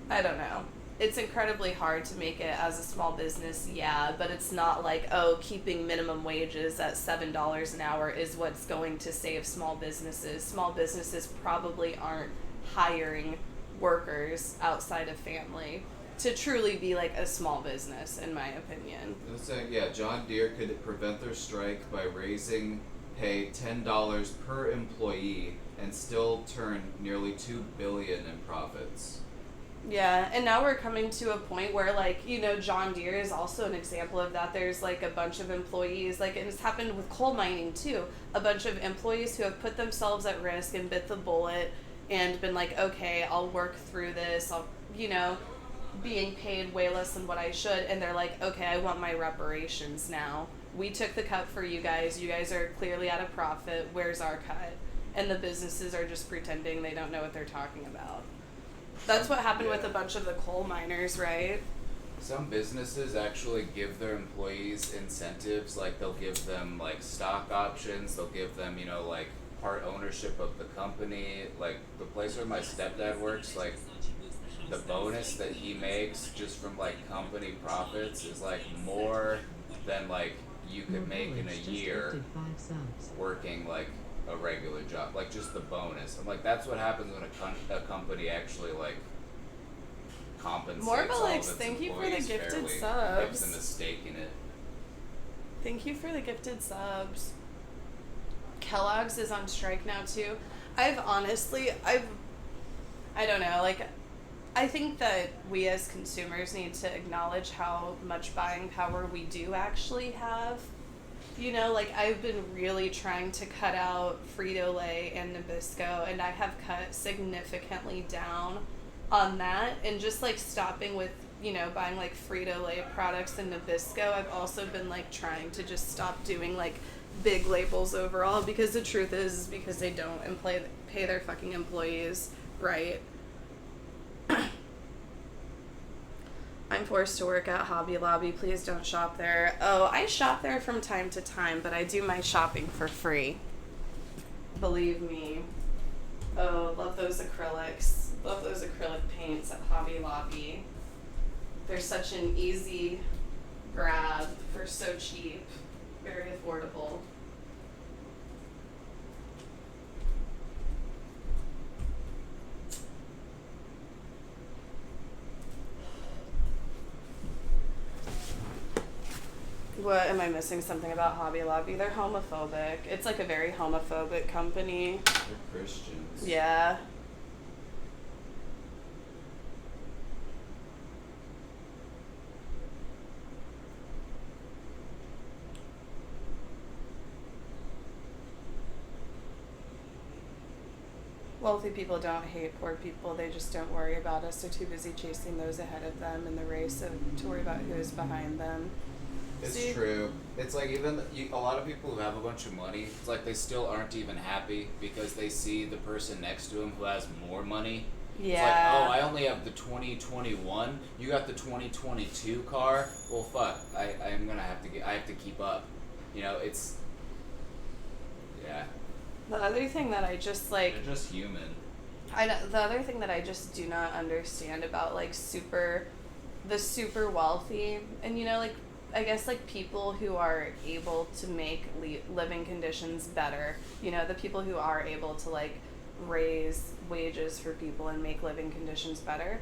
I don't know. It's incredibly hard to make it as a small business, yeah, but it's not like, oh, keeping minimum wages at $7 an hour is what's going to save small businesses. Small businesses probably aren't hiring workers outside of family to truly be like a small business, in my opinion. I was saying, yeah, John Deere could prevent their strike by raising pay $10 per employee and still turn nearly $2 billion in profits. Yeah, and now we're coming to a point where, like, John Deere is also an example of that. There's, like, a bunch of employees, like, and it's happened with coal mining, too. A bunch of employees who have put themselves at risk and bit the bullet and been like, okay, I'll work through this, I'll, being paid way less than what I should, and they're like, okay, I want my reparations now. We took the cut for you guys are clearly at a profit, where's our cut? And the businesses are just pretending they don't know what they're talking about. That's what happened with a bunch of the coal miners, right? Some businesses actually give their employees incentives, like they'll give them like stock options, they'll give them, like part ownership of the company. Like the place where my stepdad works, like the bonus that he makes just from like company profits is like more than like you could make in a year working like a regular job, like just the bonus. I'm like, that's what happens when a company actually like compensates all of its thank you for the employees gifted fairly, subs. gives them a stake in it. Thank you for the gifted subs. Kellogg's is on strike now too. I don't know, like, I think that we as consumers need to acknowledge how much buying power we do actually have. Like, I've been really trying to cut out Frito-Lay and Nabisco, and I have cut significantly down on that, and just, like, stopping with, buying, like, Frito-Lay products and Nabisco. I've also been, like, trying to just stop doing, like, big labels overall, because the truth is because they don't pay their fucking employees right. I'm forced to work at Hobby Lobby. Please don't shop there. Oh, I shop there from time to time, but I do my shopping for free. Believe me. Oh, love those acrylics. Love those acrylic paints at Hobby Lobby. They're such an easy grab for so cheap. Very affordable. What, am I missing something about Hobby Lobby? They're homophobic. It's like a very homophobic company. They're Christians. Yeah. Wealthy people don't hate poor people. They just don't worry about us. They're too busy chasing those ahead of them in the race to worry about who's behind them. It's true. It's like a lot of people who have a bunch of money, it's like they still aren't even happy because they see the person next to them who has more money. Yeah. It's like, oh, I only have the 2021. You got the 2022 car. Well, fuck. I'm gonna have to I have to keep up. You know, it's. Yeah. The other thing that I just like. They're just human. The other thing that I just do not understand about like the super wealthy, and you know, like, I guess like people who are able to make living conditions better, you know, the people who are able to like raise wages for people and make living conditions better.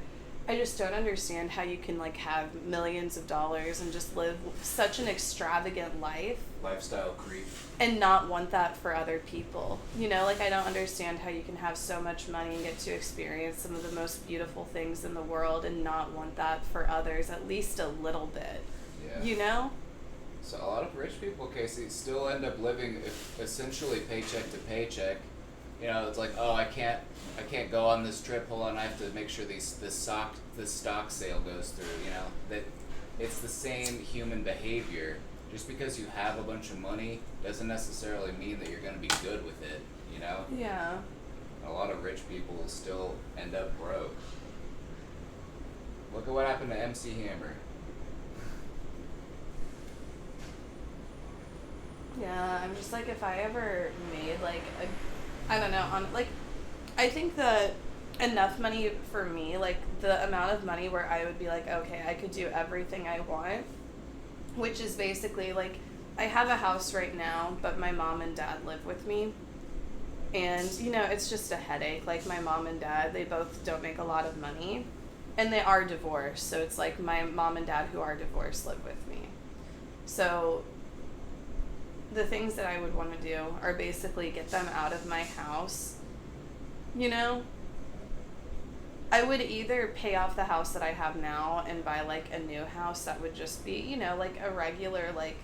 I just don't understand how you can like have millions of dollars and just live such an extravagant Lifestyle creep. and not want that for other people. You know, like, I don't understand how you can have so much money and get to experience some of the most beautiful things in the world and not want that for others, at least a little bit. Yeah. You know? So a lot of rich people, Casey, still end up living essentially paycheck to paycheck. You know, it's like, oh, I can't go on this trip. Hold on, I have to make sure this stock sale goes through. You know, that it's the same human behavior. Just because you have a bunch of money doesn't necessarily mean that you're going to be good with it. You know. Yeah. A lot of rich people will still end up broke. Look at what happened to MC Hammer. Yeah, I'm just like, if I ever made like I don't know, I think that enough money for me, like the amount of money where I would be like, okay, I could do everything I want, which is basically like, I have a house right now, but my mom and dad live with me. And, you know, it's just a headache. Like, my mom and dad, they both don't make a lot of money. And they are divorced. So it's like my mom and dad who are divorced live with me. So the things that I would want to do are basically get them out of my house. You know? I would either pay off the house that I have now and buy, like, a new house that would just be, you know, like a regular, like,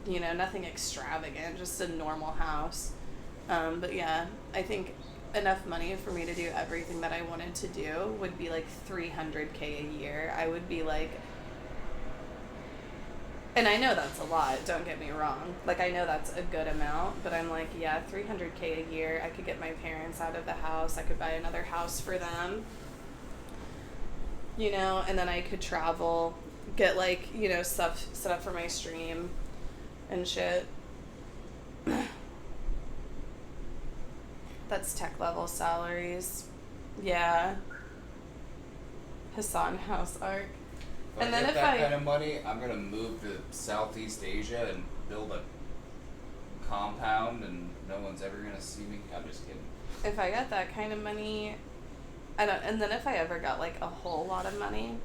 you know, nothing extravagant, just a normal house. But yeah, I think enough money for me to do everything that I wanted to do would be like $300K a year. I would be like, and I know that's a lot, don't get me wrong. Like, I know that's a good amount, but I'm like, yeah, $300K a year. I could get my parents out of the house. I could buy another house for them, you know, and then I could travel, get, like, you know, stuff set up for my stream and shit. That's tech level salaries. Yeah. Hassan House Arc. And then if I get that kind of money, I'm gonna move to Southeast Asia and build a compound, and no one's ever gonna see me. I'm just kidding. If I got that kind of money, and then if I ever got like a whole lot of money,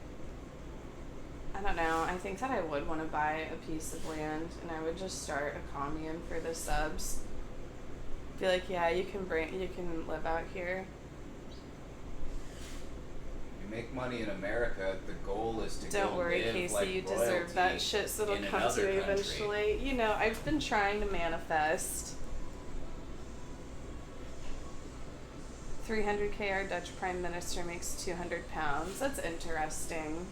I don't know. I think that I would want to buy a piece of land, and I would just start a commune for the subs. Be like, yeah, you can live out here. Make money in America, the goal is to Don't worry, live Casey, like you deserve that shit, so it'll come to you eventually. You know, I've been trying to manifest. 300K, our Dutch Prime Minister makes 200 pounds. That's interesting.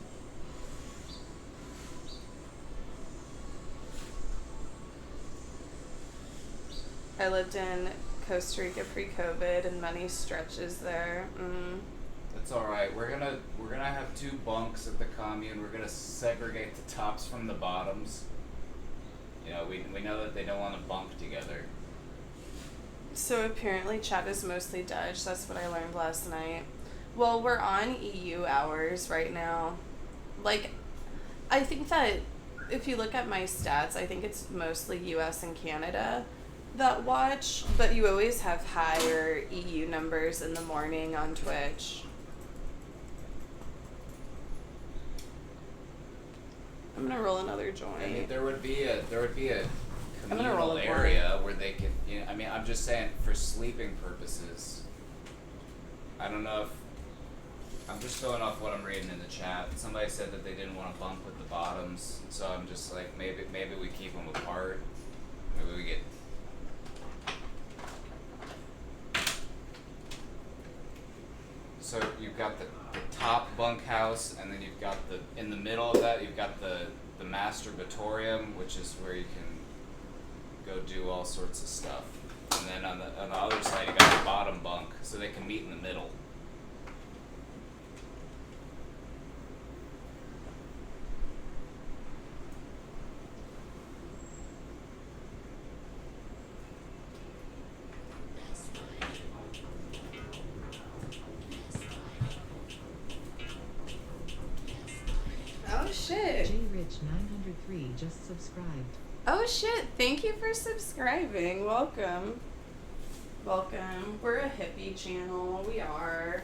I lived in Costa Rica pre-COVID, and money stretches there. That's all right. We're gonna have 2 bunks at the commune. We're gonna segregate the tops from the bottoms. You know, we know that they don't want to bunk together. So apparently chat is mostly Dutch. That's what I learned last night. Well, we're on EU hours right now. Like, I think that if you look at my stats, I think it's mostly US and Canada that watch, but you always have higher EU numbers in the morning on Twitch. I'm gonna roll another joint. I mean, there would be a I'm gonna roll communal a area where they could. You know, I mean, I'm just saying for sleeping purposes. I don't know if I'm just going off what I'm reading in the chat. Somebody said that they didn't want to bunk with the bottoms, so I'm just like maybe we keep them apart. Maybe we get. So you've got the top bunkhouse, and then you've got in the middle of that you've got the masturbatorium, which is where you can go do all sorts of stuff. And then on the other side you got the bottom bunk, so they can meet in the middle. Oh shit. J Rich 903 just subscribed. Oh shit, thank you for subscribing. Welcome. Welcome. We're a hippie channel. We are.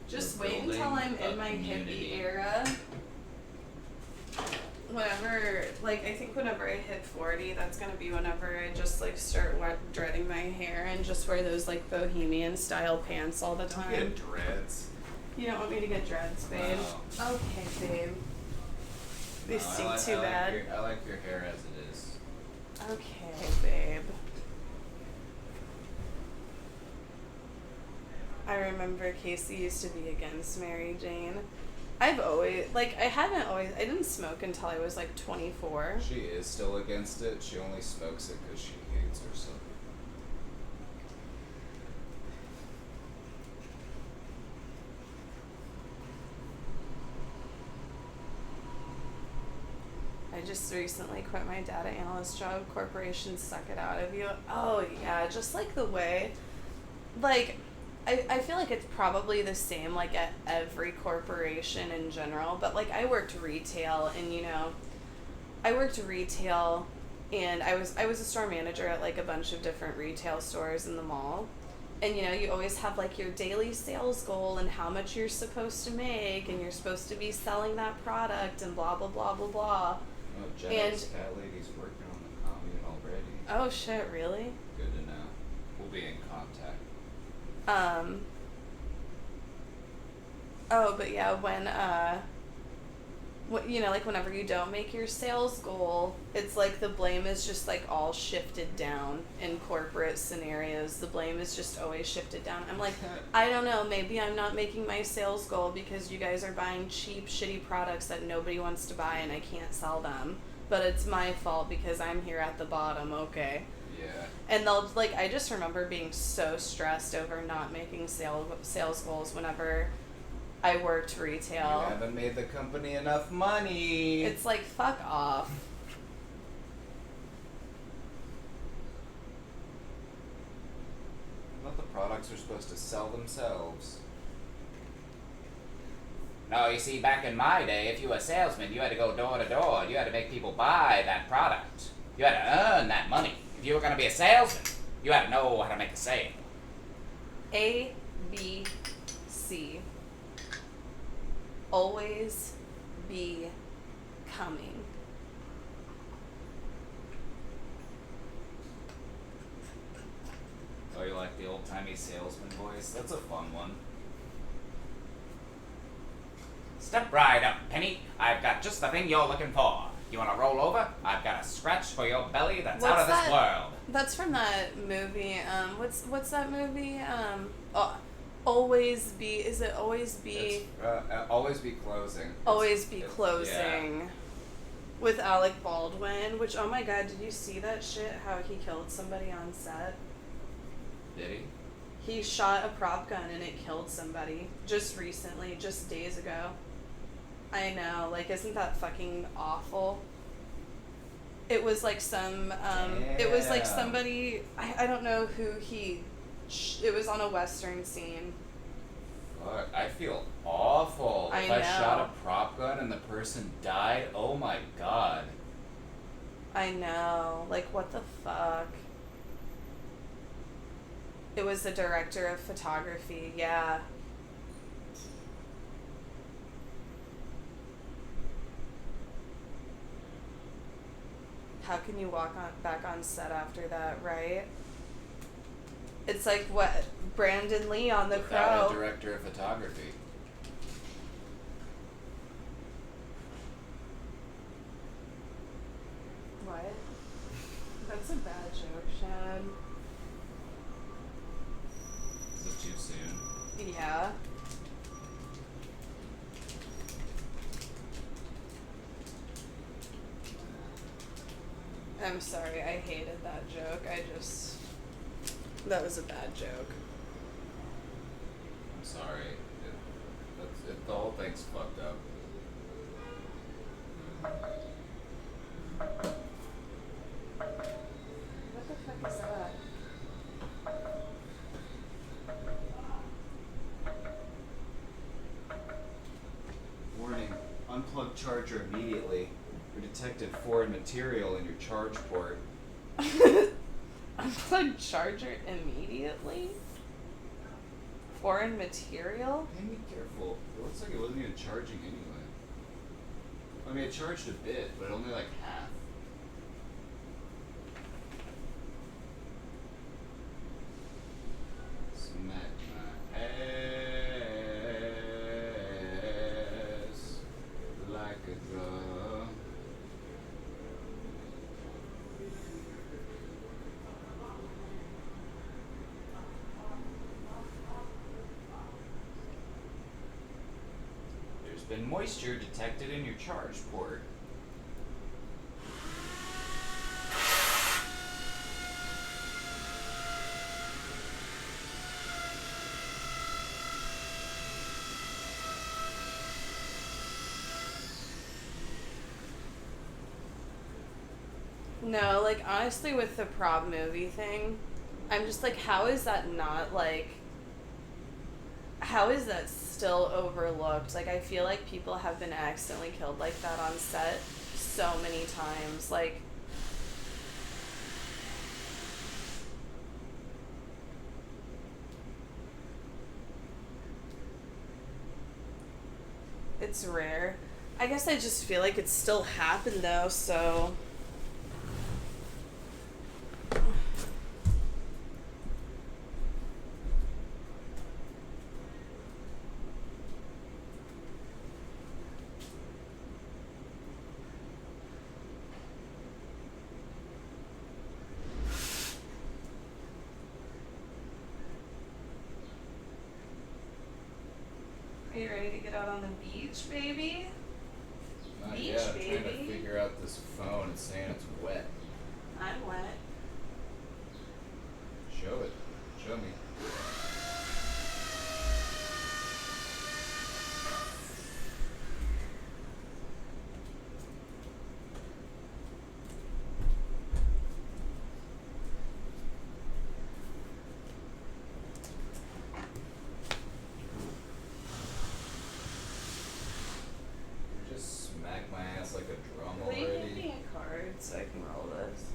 Just We're wait until building I'm in a my community. hippie era. Whenever, like, I think whenever I hit 40, that's gonna be whenever I just, like, start dreading my hair and just wear those, like, bohemian style pants all the Don't time. get dreads. You don't want me to get dreads, babe? No. Okay, babe. They No, stink too bad. I like your hair as it is. Okay, babe. I remember Casey used to be against Mary Jane. I've always, like, I didn't smoke until I was like 24. She is still against it. She only smokes it because she hates herself. I just recently quit my data analyst job. Corporations suck it out of you. Oh, yeah, just like the way, like, I feel like it's probably the same, like, at every corporation in general, but, like, I worked retail, and, you know, I was a store manager at, like, a bunch of different retail stores in the mall, and, you know, you always have, like, your daily sales goal and how much you're supposed to make, and you're supposed to be selling that product, and blah, blah, blah, blah, blah. Oh, Jenna's cat lady's working on the commune already. Oh, shit, really? Good to know. We'll be in contact. Oh, but yeah, you know, like, whenever you don't make your sales goal, it's like the blame is just, like, all shifted down in corporate scenarios. The blame is just always shifted down. I'm like, I don't know, maybe I'm not making my sales goal because you guys are buying cheap, shitty products that nobody wants to buy and I can't sell them. But it's my fault because I'm here at the bottom, okay? Yeah. And they'll, like, I just remember being so stressed over not making sales goals whenever I worked retail. You haven't made the company enough money. It's like, fuck off. Not the products are supposed to sell themselves. No, you see, back in my day, if you were a salesman, you had to go door to door. You had to make people buy that product. You had to earn that money. If you were going to be a salesman, you had to know how to make a sale. A, B, C. Always be coming. Oh, you like the old-timey salesman voice? That's a fun one. Step right up, Penny. I've got just the thing you're looking for. You want to roll over? I've got a scratch for your belly that's out of this world. That's from that movie. What's that movie? Always be. Is it always be? Always be closing. Always be It's- closing. with Alec Baldwin, which, oh my god, did you see that shit? How he killed somebody on set? Did he? He shot a prop gun and it killed somebody just recently, just days ago. I know, like, isn't that fucking awful? It was like it was like Damn. somebody, I don't know who it was on a Western scene. Fuck, I feel awful. I If I shot know. a prop gun and the person died, oh my god. I know, like, what the fuck? It was the director of photography, yeah. How can you walk back on set after that, right? It's like what Brandon Lee on The Without a Crow. director of photography. What? That's a bad joke, Shad. Is it too soon? Yeah. I'm sorry, I hated that joke. That was a bad joke. I'm sorry. The whole thing's fucked up. What the fuck is that? Warning, unplug charger immediately. We detected foreign material in your charge port. Unplug charger immediately? Foreign material? Hey, be careful. It looks like it wasn't even charging anyway. I mean, it charged a bit, but only like half. Smack my ass like a drum. There's been moisture detected in your charge port. No, like, honestly, with the prop movie thing, I'm just like, how is that not, like, how is that still overlooked? Like, I feel like people have been accidentally killed like that on set so many times. Like, it's rare. I guess I just feel like it still happened though, so. Are you ready to get out on the beach, baby? Not Beach, yet. I'm trying to baby. figure out this phone. It's saying it's wet. I'm wet. Show it. Show me. Just smack my ass like a drum Will you give me already. a card so I can roll this?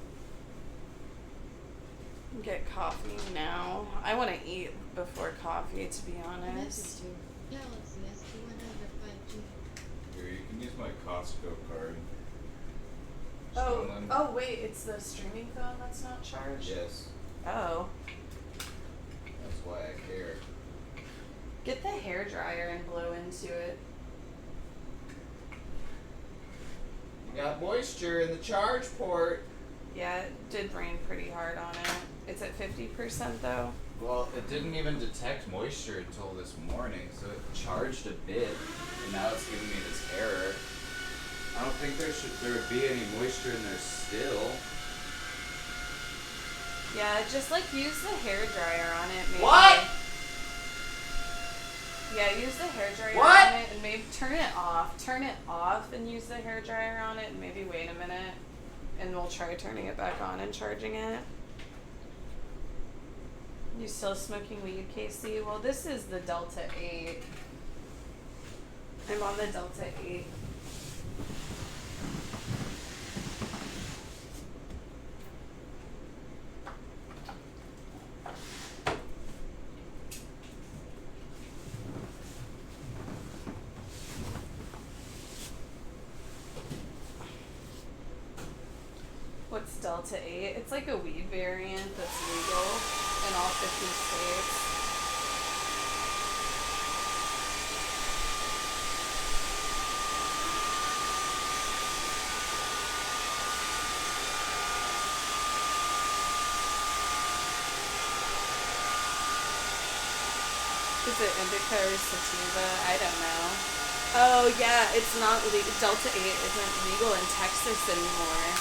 Get coffee now. I want to eat before coffee, to be Connected honest. to Galaxy S01 over 5G. Here, you can use my Costco card. Oh, Stolen. oh wait, it's the streaming phone that's not charged? Yes. Oh. That's why I care. Get the hair dryer and blow into it. You got moisture in the charge port. Yeah, it did rain pretty hard on it. It's at 50% though. Well, it didn't even detect moisture until this morning, so it charged a bit, and now it's giving me this error. I don't think there would be any moisture in there still. Yeah, just like use the hair dryer on it. Maybe. What? Yeah, use the hair dryer What? on it and maybe turn it off. Turn it off and use the hair dryer on it and maybe wait a minute and we'll try turning it back on and charging it. You still smoking weed, Casey? Well, this is the Delta 8. I'm on the Delta 8. What's Delta 8? It's like a weed variant that's legal in all 50 states. Is it indica or sativa? I don't know. Oh yeah, it's not legal. Delta 8 isn't legal in Texas anymore.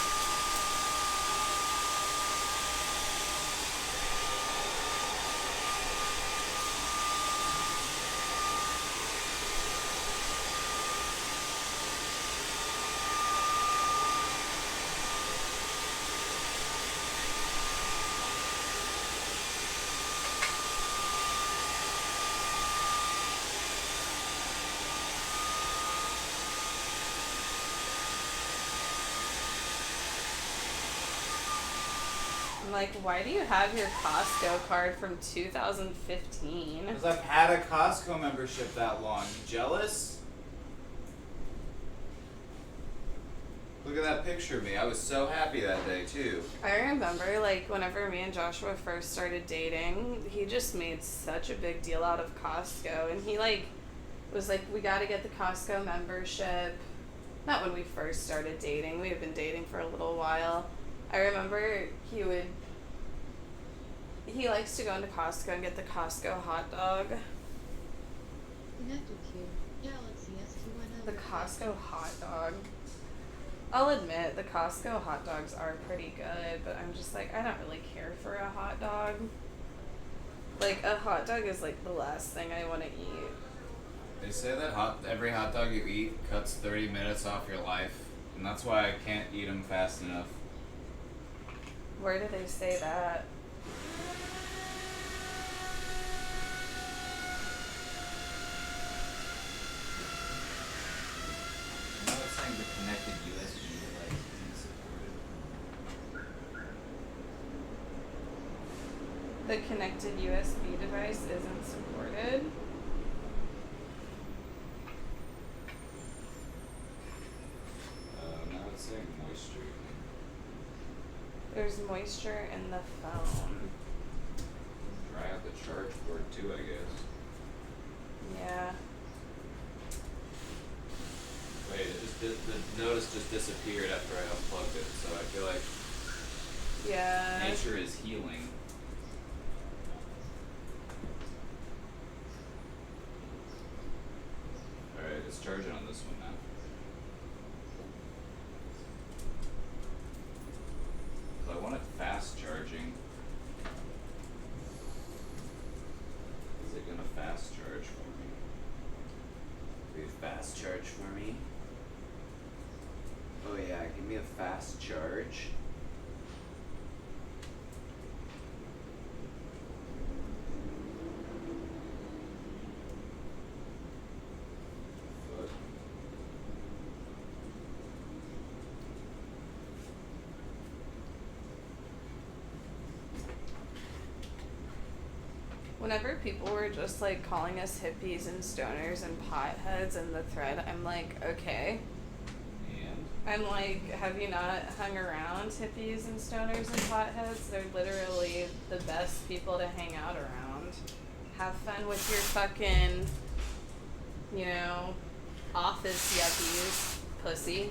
Like, why do you have your Costco card from 2015? Because I've had a Costco membership that long. You jealous? Look at that picture of me. I was so happy that day, too. I remember, like, whenever me and Joshua first started dating, he just made such a big deal out of Costco. And he, like, was like, we gotta get the Costco membership. Not when we first started dating. We had been dating for a little while. I remember he likes to go into Costco and get the Costco hot dog. Connect with you. Galaxy S01E22. The Costco hot dog. I'll admit, the Costco hot dogs are pretty good, but I'm just like, I don't really care for a hot dog. Like, a hot dog is like the last thing I want to eat. They say that every hot dog you eat cuts 30 minutes off your life, and that's why I can't eat them fast enough. Where do they say that? No, it's saying the connected USB device isn't supported. The connected USB device isn't supported. Now it's saying moisture. There's moisture in the phone. Try out the charge port too, I guess. Yeah. Wait, the notice just disappeared after I unplugged it, so I feel like Yeah. nature is healing. Alright, it's charging on this one now. So I wanted fast charging. Is it gonna fast charge for me? Will you fast charge for me? Oh yeah, give me a fast charge. Fuck. Whenever people were just like calling us hippies and stoners and potheads in the thread, I'm like, okay. And I'm like, have you not hung around hippies and stoners and potheads? They're literally the best people to hang out around. Have fun with your fucking, you know, office yuppies, pussy.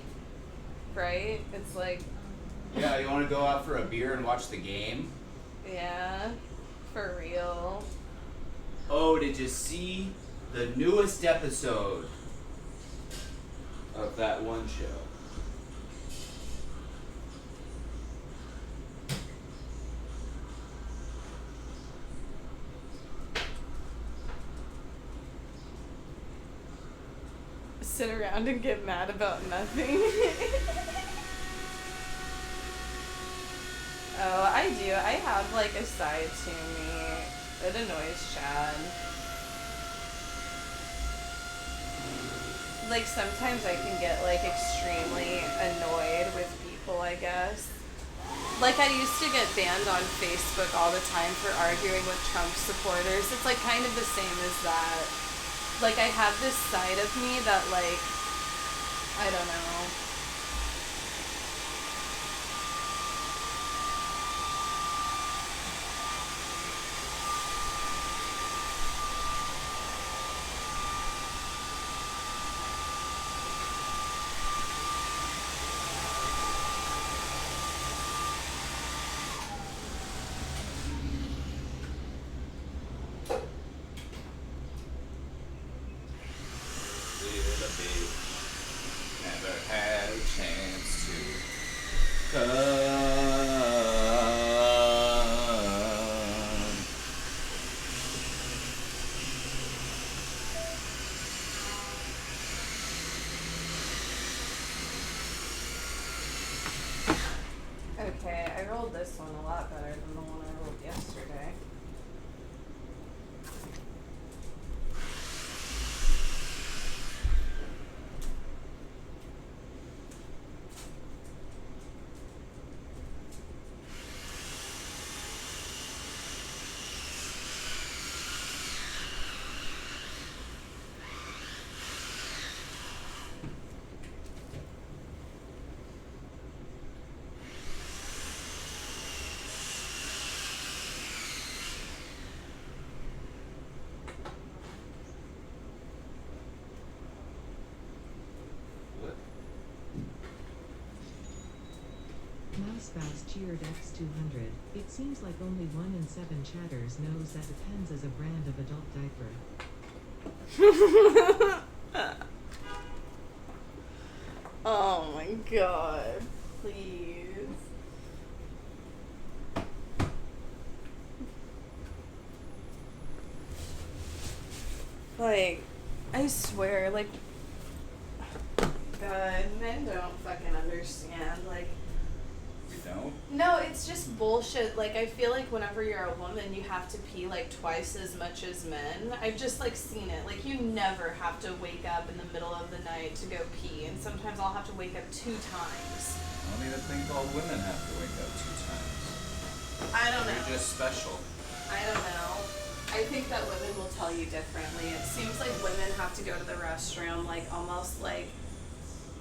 Right? It's like, yeah, you wanna go out for a beer and watch the game? yeah, for real. Oh, did you see the newest episode of that one show? sit around and get mad about nothing. Oh, I do. I have like a side to me. It annoys Chad. Like sometimes I can get like extremely annoyed with people, I guess. Like I used to get banned on Facebook all the time for arguing with Trump supporters. It's like kind of the same as that. Like I have this side of me that like, I don't know. Never had a chance to come. Okay, I rolled this one a lot better than the one I rolled yesterday. What? Mousebouse cheered X200. It seems like only 1 in 7 chatters knows that Depends as a brand of adult diaper. Oh my god. Please. Like, I swear, like, God, men don't fucking understand. Like, You don't? no, it's just bullshit. Like, I feel like whenever you're a woman, you have to pee like twice as much as men. I've just like seen it. Like, you never have to wake up in the middle of the night to go pee, and sometimes I'll have to wake up 2 times. I don't even think all women have to wake up 2 times. I don't know. You're just special. I don't know. I think that women will tell you differently. It seems like women have to go to the restroom like almost like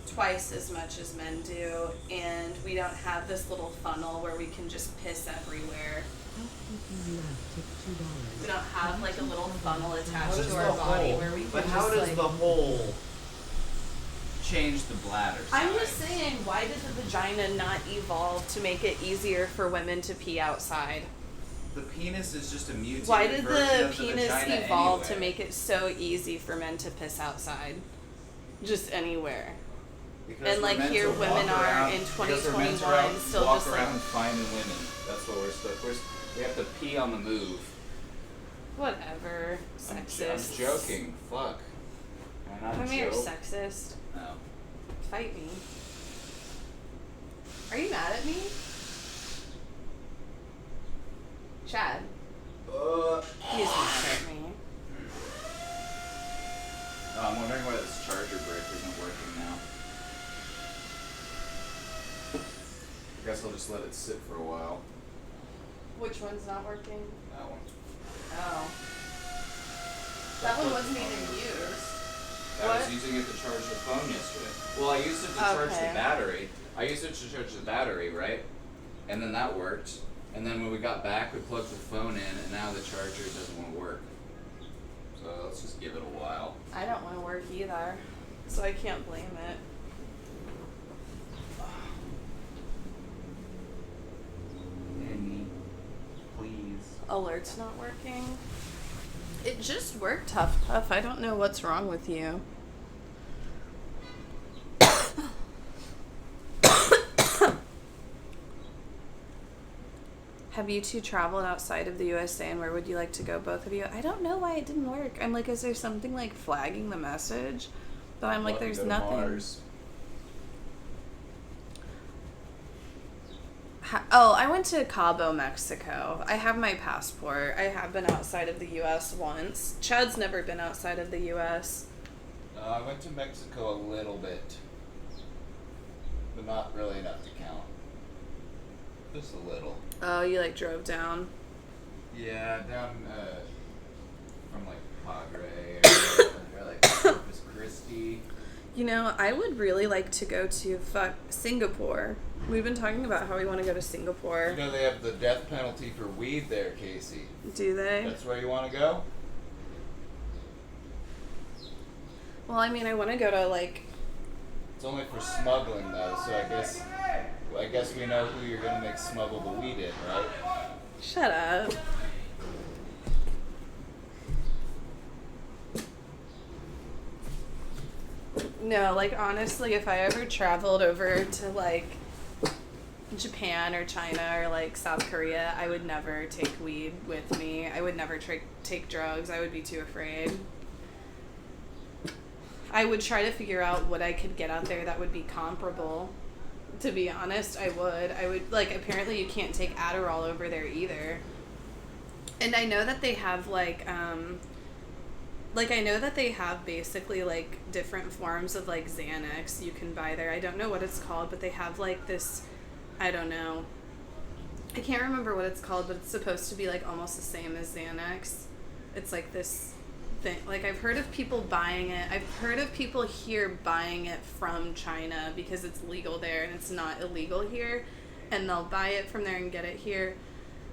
twice as much as men do, and we don't have this little funnel where we can just piss everywhere. We don't have like a little funnel attached to our body where we can But just how does like... the hole change the bladder size? I'm just saying, why did the vagina not evolve to make it easier for women to pee outside? The penis is just a mutated Why did version the of the penis vagina evolve anyway. to make it so easy for men to piss outside? Just anywhere. Because and, we're like, meant here to women walk are around- in because we're meant to 2021 still walk just, like- around finding women. That's what we're stuck. We have to pee on the move. Whatever. Sexist. I'm joking. Fuck. Am I not Tell me you're joke? sexist. No. Fight me. Are you mad at me? Chad. He's mad at me. Oh, I'm wondering why this charger brick isn't working now. I guess I'll just let it sit for a while. Which one's not working? That one. Oh. That one wasn't even used. I What? was using it to charge the phone yesterday. Well, I used it to charge Okay. the battery. I used it to charge the battery, right? And then that worked. And then when we got back, we plugged the phone in, and now the charger doesn't want to work. So let's just give it a while. I don't want to work either, so I can't blame it. Annie, please. Alert's not working. It just worked, Tough. I don't know what's wrong with you. Have you two traveled outside of the USA, and where would you like to go, both of you? I don't know why it didn't work. I'm like, is there something like flagging the message? But I'm like, Love to there's go to nothing. Mars. Oh, I went to Cabo, Mexico. I have my passport. I have been outside of the U.S. once. Chad's never been outside of the U.S. I went to Mexico a little bit, but not really enough to count. Just a little. Oh, you like drove down? Yeah, down from like Padre or like Corpus Christi. You know, I would really like to go to Singapore. We've been talking about how we want to go to Singapore. You know they have the death penalty for weed there, Casey. Do they? That's where you want to go? Well, I mean, I want to go to like. It's only for smuggling though, so I guess we know who you're gonna make smuggle the weed in, right? Shut up. No, like honestly, if I ever traveled over to like Japan or China or like South Korea, I would never take weed with me. I would never take drugs. I would be too afraid. I would try to figure out what I could get out there that would be comparable. To be honest, I would, like, apparently you can't take Adderall over there either. And I know that they have, like, I know that they have basically, like, different forms of, like, Xanax you can buy there. I don't know what it's called, but they have, like, this, I don't know. I can't remember what it's called, but it's supposed to be, like, almost the same as Xanax. It's, like, this thing. Like, I've heard of people buying it. I've heard of people here buying it from China because it's legal there and it's not illegal here. And they'll buy it from there and get it here.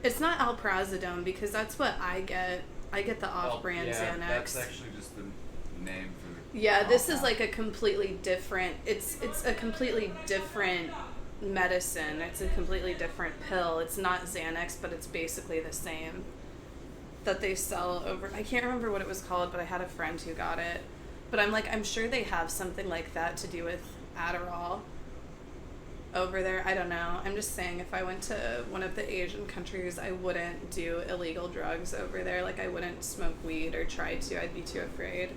It's not alprazolam because that's what I get. I get the off-brand Xanax. That's actually just the name for. Yeah, this is like a completely different. It's a completely different medicine. It's a completely different pill. It's not Xanax, but it's basically the same. That they sell over. I can't remember what it was called, but I had a friend who got it. But I'm sure they have something like that to do with Adderall over there. I don't know. I'm just saying if I went to one of the Asian countries, I wouldn't do illegal drugs over there. Like, I wouldn't smoke weed or try to. I'd be too afraid.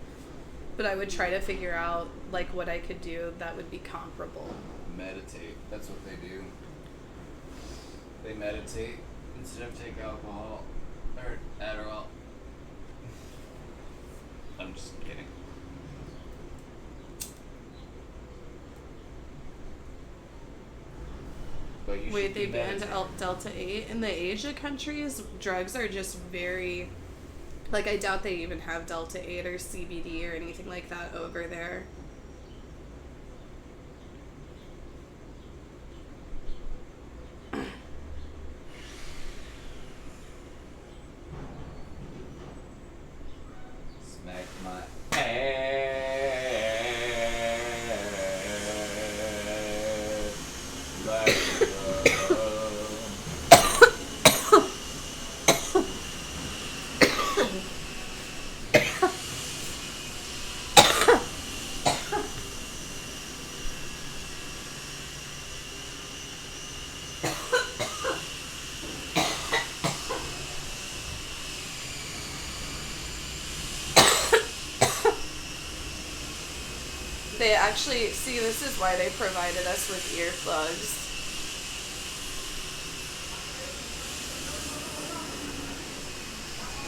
But I would try to figure out, like, what I could do that would be comparable. Meditate. That's what they do. They meditate instead of take alcohol or Adderall. I'm just kidding. But you Wait, should they be banned meditating. Delta 8? In the Asia countries, drugs are just very... Like, I doubt they even have Delta 8 or CBD or anything like that over there. Smack my ass like a drum. They actually, see, this is why they provided us with earplugs.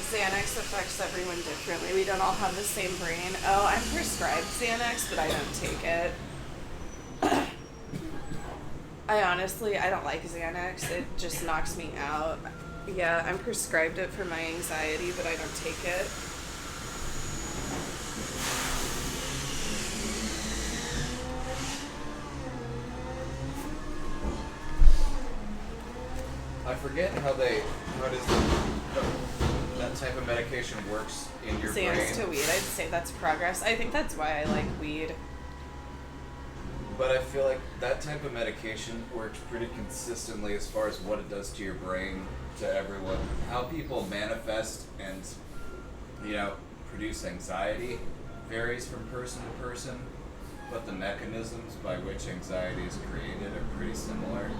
Xanax affects everyone differently. We don't all have the same brain. Oh, I'm prescribed Xanax, but I don't take it. I don't like Xanax. It just knocks me out. Yeah, I'm prescribed it for my anxiety, but I don't take it. I forget how that type of medication works in your Xanax brain. to weed, I'd say that's progress. I think that's why I like weed. But I feel like that type of medication works pretty consistently as far as what it does to your brain, to everyone. How people manifest and, produce anxiety varies from person to person, but the mechanisms by which anxiety is created are pretty similar.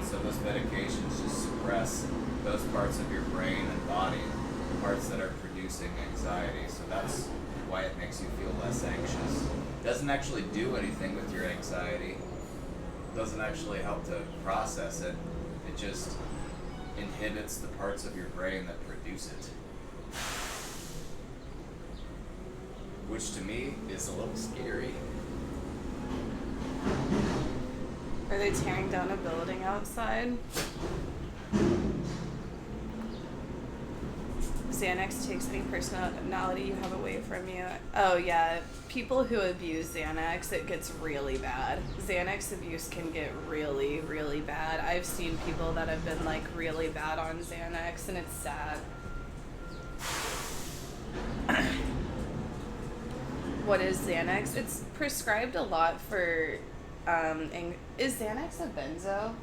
So those medications just suppress those parts of your brain and body, the parts that are producing anxiety. So that's why it makes you feel less anxious. doesn't actually do anything with your anxiety. Doesn't actually help to process it. It just inhibits the parts of your brain that produce it. Which to me is a little scary. Are they tearing down a building outside? Xanax takes any personality you have away from you. Oh yeah, people who abuse Xanax, it gets really bad. Xanax abuse can get really, really bad. I've seen people that have been like really bad on Xanax, and it's sad. What is Xanax? It's prescribed a lot for, is Xanax a benzo?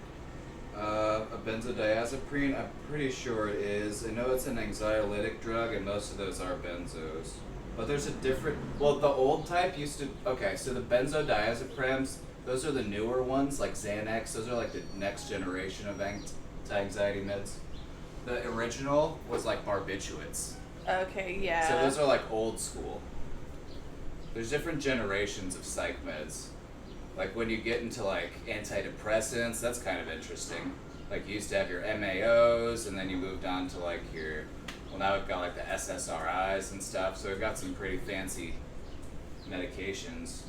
A benzodiazepine, I'm pretty sure it is. I know it's an anxiolytic drug, and most of those are benzos. But there's a different, well, the old type used to, okay, so the benzodiazepines, those are the newer ones, like Xanax. Those are like the next generation of anti-anxiety meds. The original was like barbiturates. Okay, yeah. So those are like old school. There's different generations of psych meds. Like when you get into like antidepressants, that's kind of interesting. Like you used to have your MAOs, and then you moved on to like your, well now we've got like the SSRIs and stuff, so we've got some pretty fancy medications.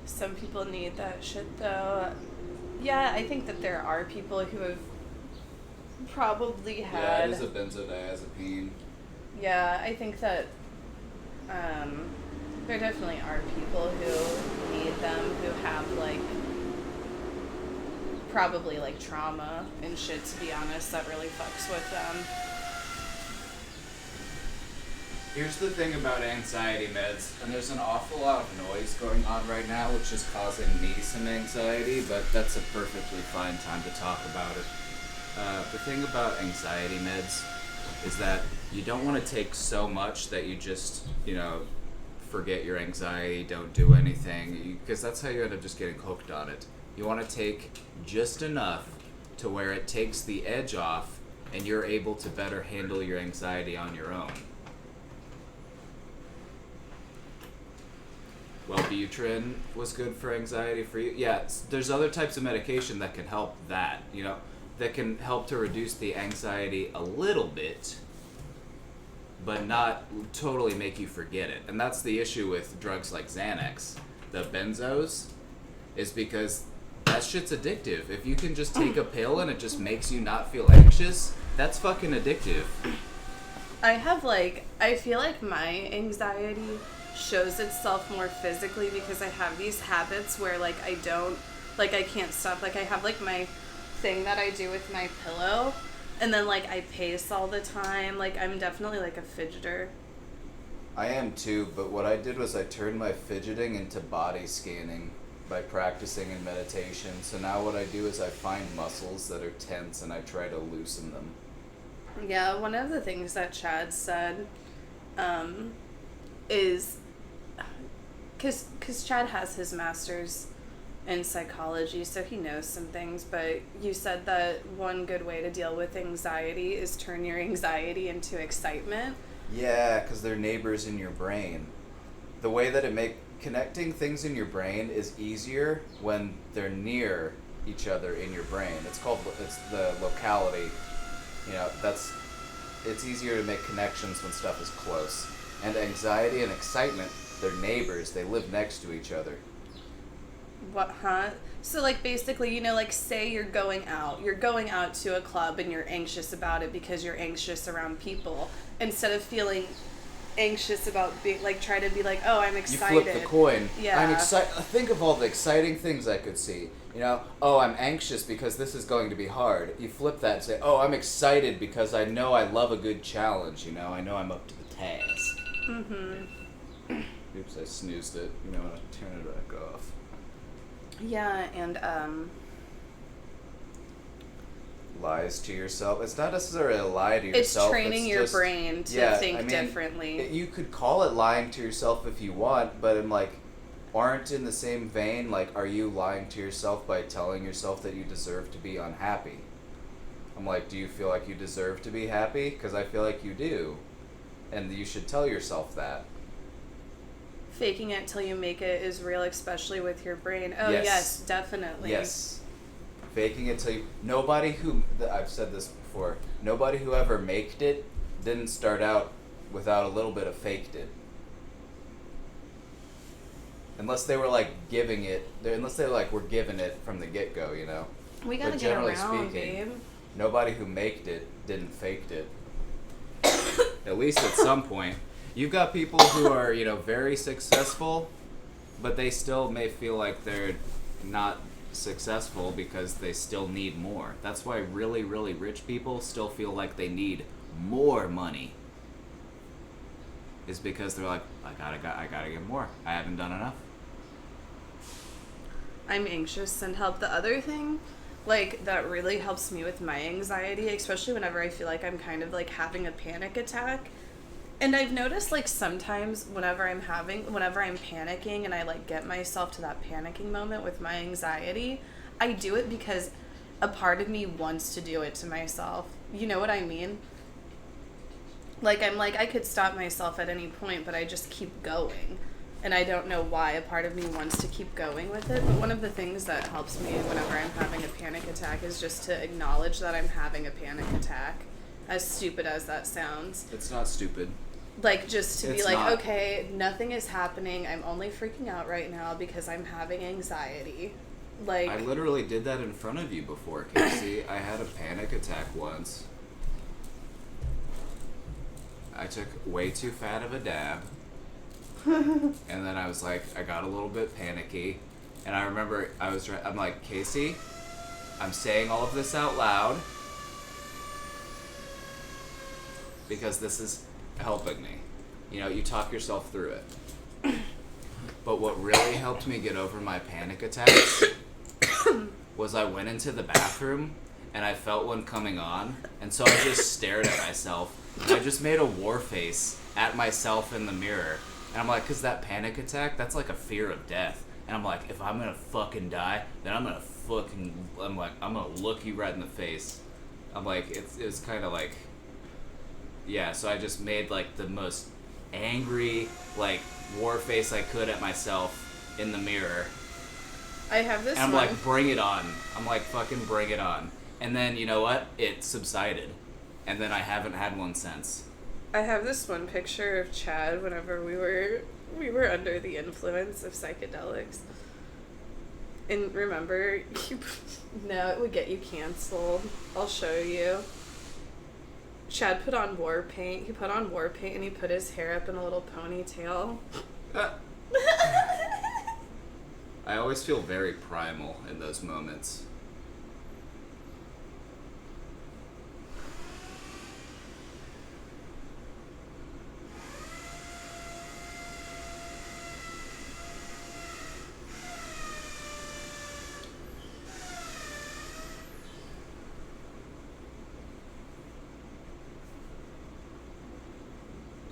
Some people need that shit though. Yeah, I think that there are people who have probably Yeah, had. it is a benzodiazepine. Yeah, I think that there definitely are people who need them, who have like probably like trauma and shit, to be honest, that really fucks with them. Here's the thing about anxiety meds, and there's an awful lot of noise going on right now, which is causing me some anxiety, but that's a perfectly fine time to talk about it. The thing about anxiety meds is that you don't want to take so much that you just, forget your anxiety, don't do anything, because that's how you end up just getting hooked on it. You want to take just enough to where it takes the edge off and you're able to better handle your anxiety on your own. Wellbutrin was good for anxiety for you. Yeah, there's other types of medication that can help that, that can help to reduce the anxiety a little bit, but not totally make you forget it. And that's the issue with drugs like Xanax, the benzos, is because that shit's addictive. If you can just take a pill and it just makes you not feel anxious, that's fucking addictive. I feel like my anxiety shows itself more physically because I have these habits where I can't stop. I have my thing that I do with my pillow, and then I pace all the time. I'm definitely a fidgeter. I am too, but what I did was I turned my fidgeting into body scanning by practicing in meditation. So now what I do is I find muscles that are tense and I try to loosen them. Yeah, one of the things that Chad said is, because Chad has his master's in psychology, so he knows some things, but you said that one good way to deal with anxiety is turn your anxiety into excitement. Yeah, because they're neighbors in your brain. The way that connecting things in your brain is easier when they're near each other in your brain. It's the locality. It's easier to make connections when stuff is close. And anxiety and excitement, they're neighbors. They live next to each other. What, huh? So basically, say you're going out to a club and you're anxious about it because you're anxious around people. Instead of feeling anxious about try to be oh, I'm excited. You flip the coin. Yeah. I'm excited. Think of all the exciting things I could see. Oh, I'm anxious because this is going to be hard. You flip that and say, oh, I'm excited because I know I love a good challenge. I know I'm up to the task. Mm-hmm. Oops, I snoozed it. You know, I turn it back off. Yeah, and lies to yourself. It's not necessarily a lie to yourself. It's training your brain to think differently. You could call it lying to yourself if you want, but I'm aren't in the same vein, are you lying to yourself by telling yourself that you deserve to be unhappy? I'm do you feel like you deserve to be happy? Because I feel like you do. And you should tell yourself that. Faking it till you make it is real, especially with your brain. Oh, Yes. yes, definitely. Yes. Faking it till you... Nobody who... I've said this before. Nobody who ever maked it didn't start out without a little bit of faked it. Unless they were, like, giving it... Unless they, like, were giving it from the get-go, you know? We gotta But get generally around, speaking, babe. nobody who maked it didn't faked it. At least at some point. You've got people who are, you know, very successful, but they still may feel like they're not successful because they still need more. That's why really, really rich people still feel like they need more money. Is because they're like, I gotta get more. I haven't done enough. I'm anxious and help. The other thing, like, that really helps me with my anxiety, especially whenever I feel like I'm kind of, like, having a panic attack. And I've noticed, like, sometimes whenever I'm panicking and I, like, get myself to that panicking moment with my anxiety, I do it because a part of me wants to do it to myself. You know what I mean? Like, I'm like, I could stop myself at any point, but I just keep going. And I don't know why a part of me wants to keep going with it. But one of the things that helps me whenever I'm having a panic attack is just to acknowledge that I'm having a panic attack. As stupid as that sounds. It's not stupid. Like, just to be It's like, not. okay, nothing is happening. I'm only freaking out right now because I'm having anxiety. Like, I literally did that in front of you before, Casey. I had a panic attack once. I took way too fat of a dab. And then I was like, I got a little bit panicky. And I remember I'm like, Casey, I'm saying all of this out loud because this is helping me. You know, you talk yourself through it. But what really helped me get over my panic attacks was I went into the bathroom and I felt one coming on, and so I just stared at myself. And I just made a war face at myself in the mirror. And I'm like, cause that panic attack, that's like a fear of death. And I'm like, if I'm gonna fucking die, then I'm gonna look you right in the face. I'm like, it was kind of like, yeah, so I just made like the most angry, like, war face I could at myself in the mirror. I have this And I'm one. like, bring it on. I'm like, fucking bring it on. And then, you know what? It subsided. And then I haven't had one since. I have this one picture of Chad whenever we were under the influence of psychedelics. And remember, no, it would get you canceled. I'll show you. Chad put on war paint. He put on war paint and he put his hair up in a little ponytail. I always feel very primal in those moments.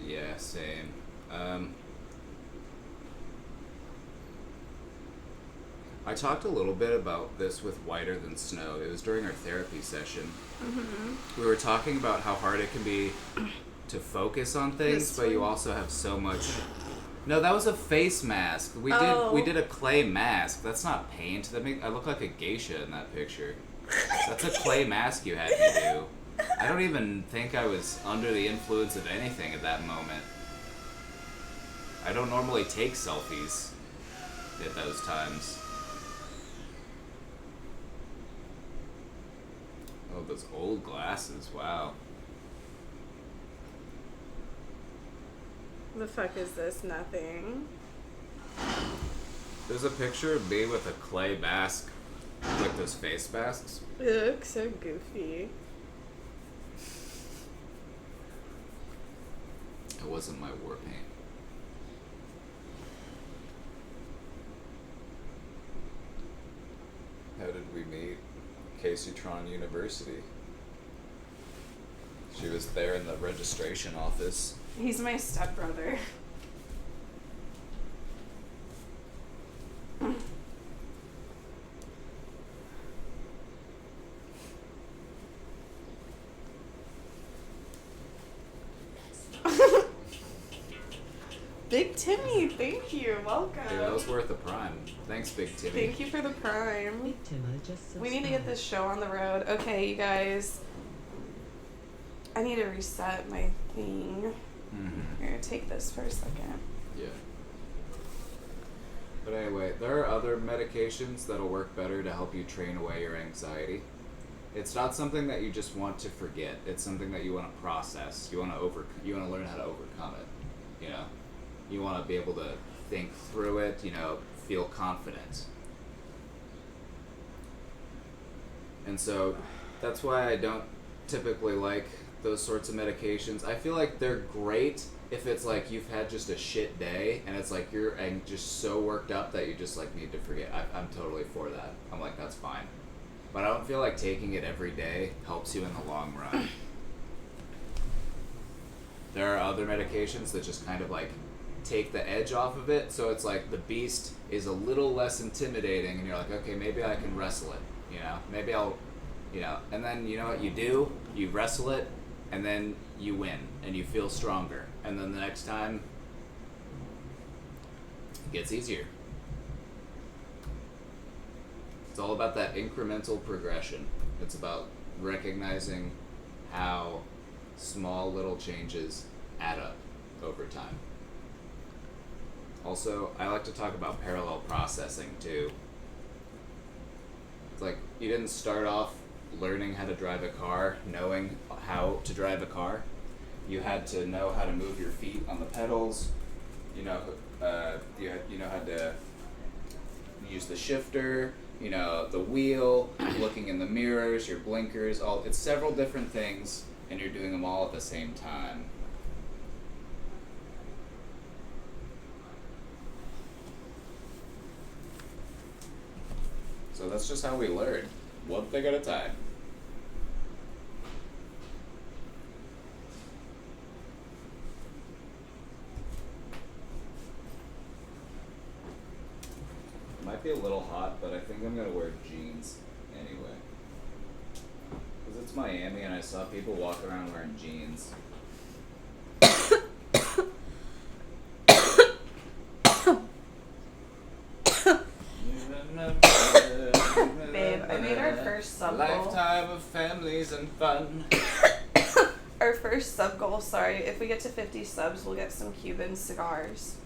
Yeah, same. I talked a little bit about this with Whiter Than Snow. It was during our therapy session. Mm-hmm. We were talking about how hard it can be to focus on things, but you also have so much... No, that was a face mask. We did a clay mask. That's not paint. I look like a geisha in that picture. That's a clay mask you had me do. I don't even think I was under the influence of anything at that moment. I don't normally take selfies at those times. Oh, those old glasses, wow. The fuck is this? Nothing. There's a picture of me with a clay mask, like those face masks. It looks so goofy. It wasn't my war paint. How did we meet? Kaceytron University. She was there in the registration office. He's my stepbrother. Big Timmy, thank you. Welcome. Dude, that was worth the prime. Thanks, Big Timmy. Thank you for the prime. Big Timma just We need to get this show on the road. Okay, you guys. I need to reset my thing. Mhm. I'm gonna take this for a second. Yeah. But anyway, there are other medications that'll work better to help you train away your anxiety. It's not something that you just want to forget. It's something that you want to process. You want to learn how to overcome it. You know, you want to be able to think through it. You know, feel confident. And so, that's why I don't typically like those sorts of medications. I feel like they're great if it's like you've had just a shit day and it's like you're just so worked up that you just like need to forget. I'm totally for that. I'm like, that's fine. But I don't feel like taking it every day helps you in the long run. There are other medications that just kind of like take the edge off of it, so it's like the beast is a little less intimidating and you're like, okay, maybe I can wrestle it, you know? Maybe I'll, you know, and then you know what you do? You wrestle it and then you win and you feel stronger. And then the next time it gets easier. It's all about that incremental progression. It's about recognizing how small little changes add up over time. Also, I like to talk about parallel processing too. It's like you didn't start off learning how to drive a car, knowing how to drive a car. You had to know how to move your feet on the pedals. You know, you know how to use the shifter. You know, the wheel, looking in the mirrors, your blinkers. It's several different things, and you're doing them all at the same time. So that's just how we learn, one thing at a time. It might be a little hot, but I think I'm gonna wear jeans anyway. Because it's Miami and I saw people walk around wearing jeans. Babe, I made our first sub goal. Lifetime of families and fun. Our first sub goal, sorry. If we get to 50 subs, we'll get some Cuban cigars.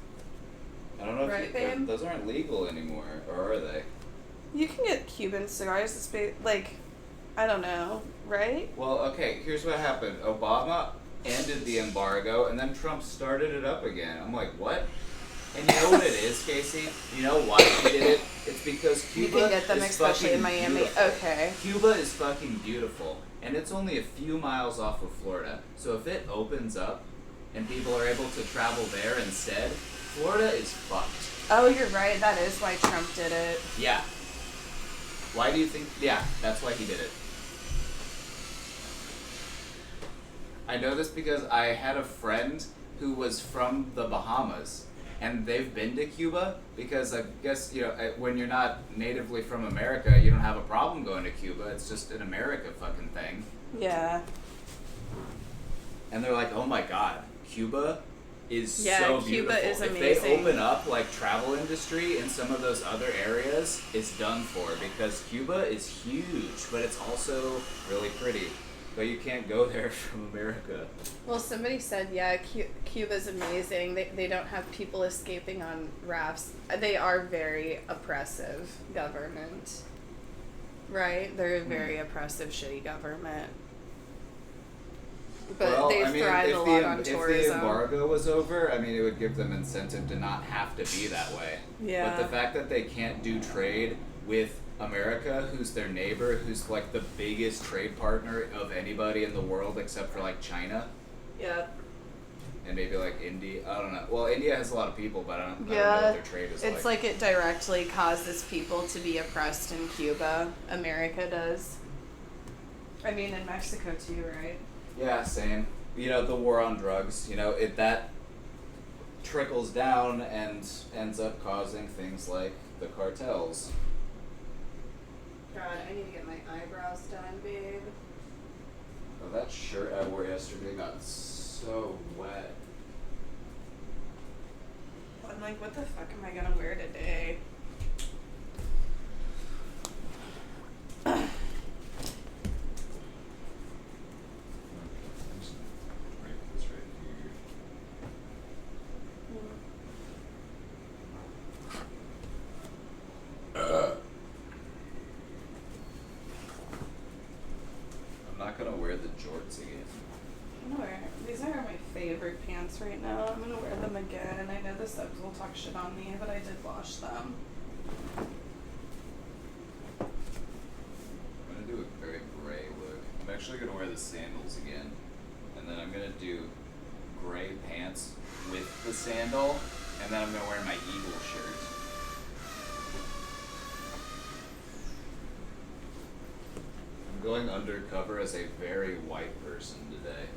I don't know Right, if babe? those aren't legal anymore, or are they? You can get Cuban cigars. It's like, I don't know, right? Well, okay, here's what happened. Obama ended the embargo, and then Trump started it up again. I'm like, what? And you know what it is, Casey? You know why he did it? It's because Cuba You can get them is especially fucking in Miami. beautiful. Okay. Cuba is fucking beautiful, and it's only a few miles off of Florida. So if it opens up, and people are able to travel there instead, Florida is fucked. Oh, you're right. That is why Trump did it. Yeah. Why do you think? Yeah, that's why he did it. I know this because I had a friend who was from the Bahamas, and they've been to Cuba because I guess, you know, when you're not natively from America, you don't have a problem going to Cuba. It's just an America fucking thing. Yeah. And they're like, oh my god, Cuba is Yeah, so Cuba beautiful. is If amazing. they open up like travel industry in some of those other areas, it's done for because Cuba is huge, but it's also really pretty. But you can't go there from America. Well, somebody said, yeah, Cuba's amazing. They don't have people escaping on rafts. They are very oppressive government. Right? They're a very oppressive, shitty government. But well, they I mean, thrive if a the, lot on if tourism. the embargo was over, I mean, it would give them incentive to not have to be that way. Yeah. But the fact that they can't do trade with America, who's their neighbor, who's like the biggest trade partner of anybody in the world except for like China Yeah. and maybe like India. I don't know. Well, India has a lot of people, but I don't know Yeah. what their trade is It's like it directly causes people to be oppressed in Cuba. America does. I mean, in Mexico too, right? Yeah, same. You know, the war on drugs, you know, that trickles down and ends up causing things like the cartels. God, I need to get my eyebrows done, babe. Oh, that shirt I wore yesterday got so wet. I'm like, what the fuck am I gonna wear today? I'm just gonna break this right here. I'm not gonna wear the jorts again. I'm gonna wear, these are my favorite pants right now. I'm gonna wear them again, and I know the subs will talk shit on me, but I did wash them. I'm gonna do a very gray look. I'm actually gonna wear the sandals again, and then I'm gonna do gray pants with the sandal, and then I'm gonna wear my eagle shirt. I'm going undercover as a very white person today.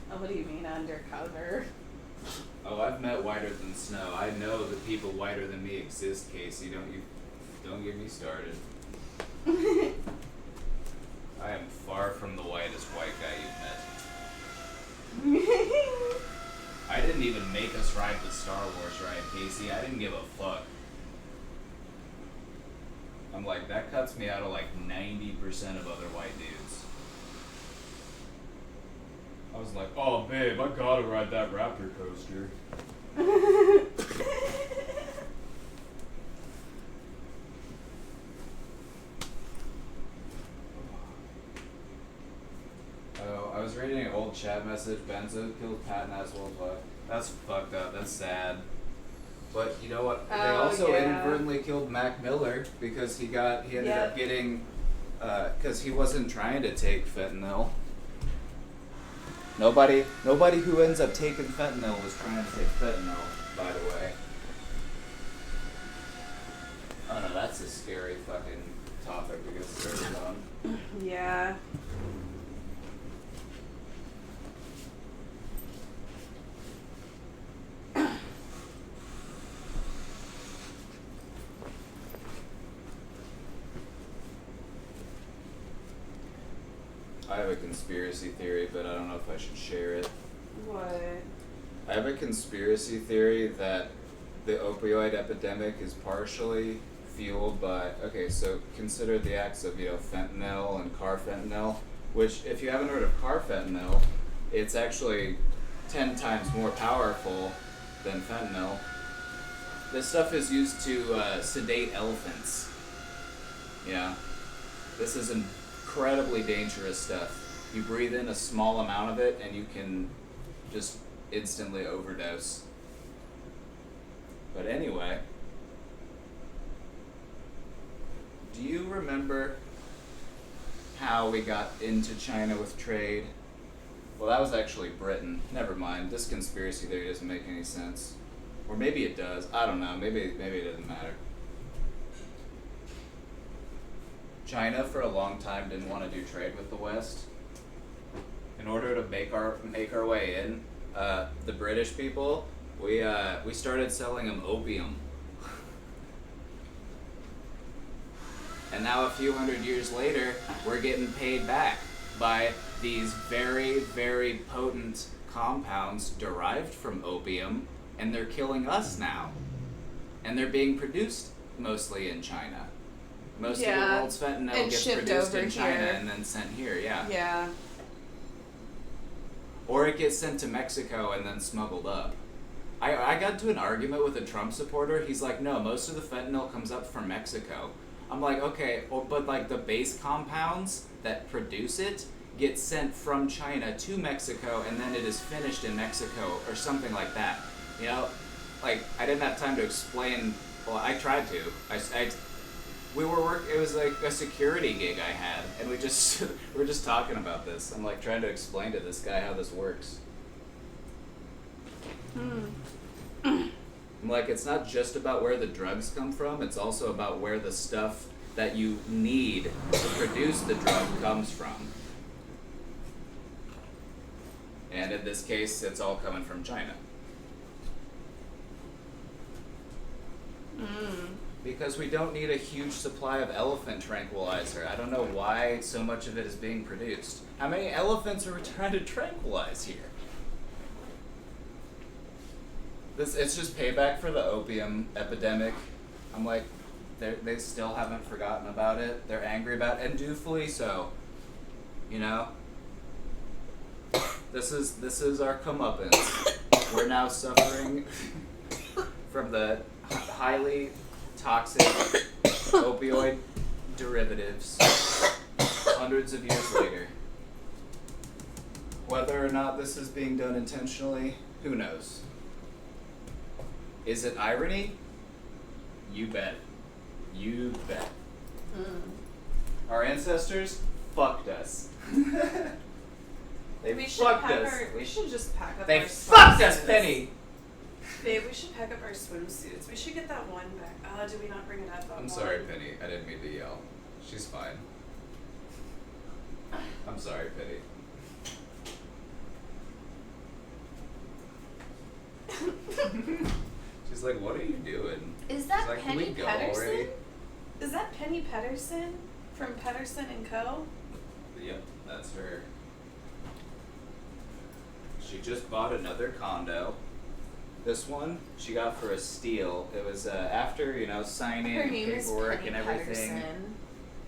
Oh, what do you mean undercover? Oh, I've met whiter than snow. I know that people whiter than me exist, Casey. Don't get me started. I am far from the whitest white guy you've met. I didn't even make us ride the Star Wars ride, Casey. I didn't give a fuck. I'm like, that cuts me out of like 90% of other white dudes. I was like, oh babe, I gotta ride that Raptor coaster. Oh, I was reading an old chat message. Benzo killed Patton Oswald's wife. That's fucked up. That's sad. But you know what? They Oh, also yeah. inadvertently killed Mac Miller because he ended up getting, because he wasn't trying to take fentanyl. Nobody who ends up taking fentanyl was trying to take fentanyl, by the way. Oh no, that's a scary fucking topic to get started on. Yeah. I have a conspiracy theory, but I don't know if I should share it. What? I have a conspiracy theory that the opioid epidemic is partially fueled by, okay, so consider the acts of, fentanyl and carfentanil, which, if you haven't heard of carfentanil, it's actually 10 times more powerful than fentanyl. This stuff is used to sedate elephants. Yeah. This is incredibly dangerous stuff. You breathe in a small amount of it and you can just instantly overdose. But anyway, do you remember how we got into China with trade? Well, that was actually Britain. Never mind. This conspiracy theory doesn't make any sense. Or maybe it does. I don't know. Maybe it doesn't matter. China for a long time didn't want to do trade with the West. In order to make our way in, the British people, we started selling them opium. And now a few hundred years later, we're getting paid back by these very, very potent compounds derived from opium, and they're killing us now. And they're being produced mostly in China. Most of the world's fentanyl gets shipped produced over in China here. and then sent here, yeah. Yeah. Or it gets sent to Mexico and then smuggled up. I got into an argument with a Trump supporter. He's like, no, most of the fentanyl comes up from Mexico. I'm like, okay, but like the base compounds that produce it get sent from China to Mexico and then it is finished in Mexico or something like that. You know, like I didn't have time to explain. Well, I tried to. It was like a security gig I had, and we were just talking about this. I'm like trying to explain to this guy how this works. I'm like, it's not just about where the drugs come from, it's also about where the stuff that you need to produce the drug comes from. And in this case, it's all coming from China. Because we don't need a huge supply of elephant tranquilizer. I don't know why so much of it is being produced. How many elephants are we trying to tranquilize here? It's just payback for the opium epidemic. I'm like, they still haven't forgotten about it. They're angry about it, and dutifully so. You know? This is our comeuppance. We're now suffering from the highly toxic opioid derivatives hundreds of years later. Whether or not this is being done intentionally, who knows? Is it irony? You bet. You bet. Our ancestors fucked us. They We should fucked pack us. we should just pack up They our fucked us, swimsuits. Penny! Babe, we should pack up our swimsuits. We should get that one back. Did we not bring it up? I'm sorry, Penny. I didn't mean to yell. She's fine. I'm sorry, Penny. She's like, what are you doing? Is that She's like, can Penny we go Pedersen? already? Is that Penny Pedersen from Pedersen and Co? Yep, that's her. She just bought another condo. This one she got for a steal. It was after, signing Her name is paperwork Penny and everything. Pedersen,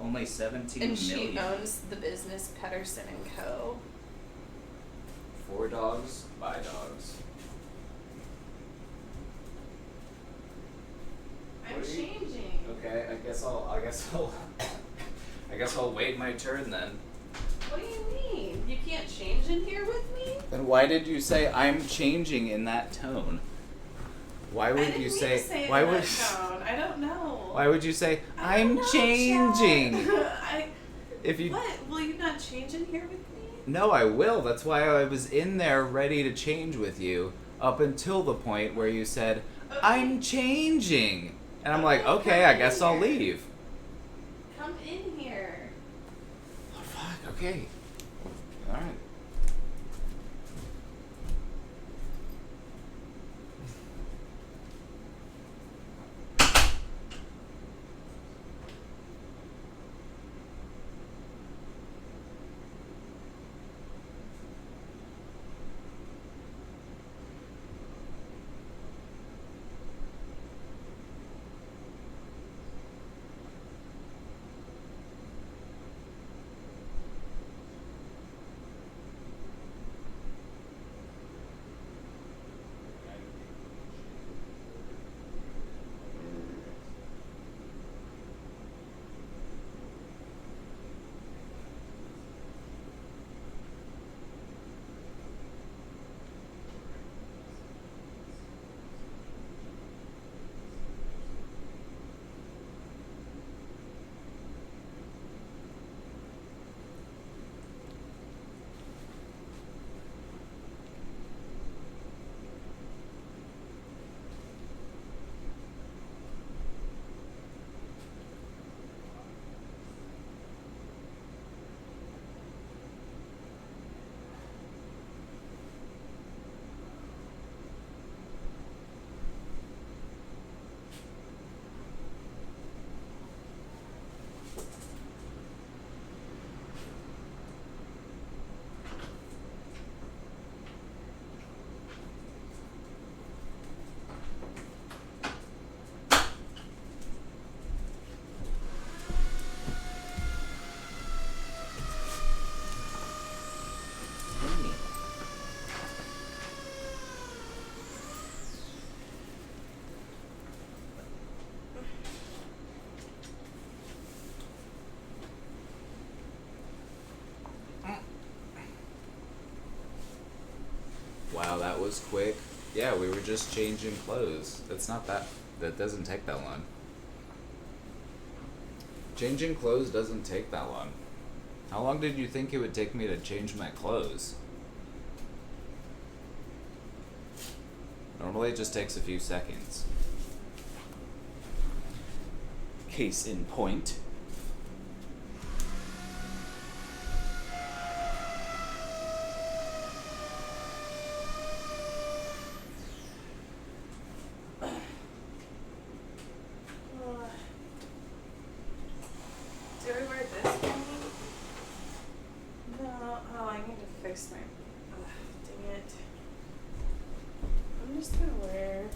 Only 17 and she million. owns the business Pedersen and Co. 4 dogs, buy dogs. I'm What are you- changing. Okay, I guess I'll wait my turn then. What do you mean? You can't change in here with me? Then why did you say I'm changing in that tone? Why I would didn't you mean say to say it why in would that tone. I don't know. why would you say I don't I'm know, changing? Chad. If you What? Will you not change in here with me? No, I will. That's why I was in there ready to change with you up until the point where you said, Okay. I'm changing. And I'm like, Okay, okay, come I in guess I'll here. leave. Come in here. Oh, fuck, okay. Alright. Wow, that was quick. Yeah, we were just changing clothes. That doesn't take that long. Changing clothes doesn't take that long. How long did you think it would take me to change my clothes? Normally it just takes a few seconds. Case in point. Do I wear this one? No. Oh, I need to fix my. Dang it. I'm just gonna wear.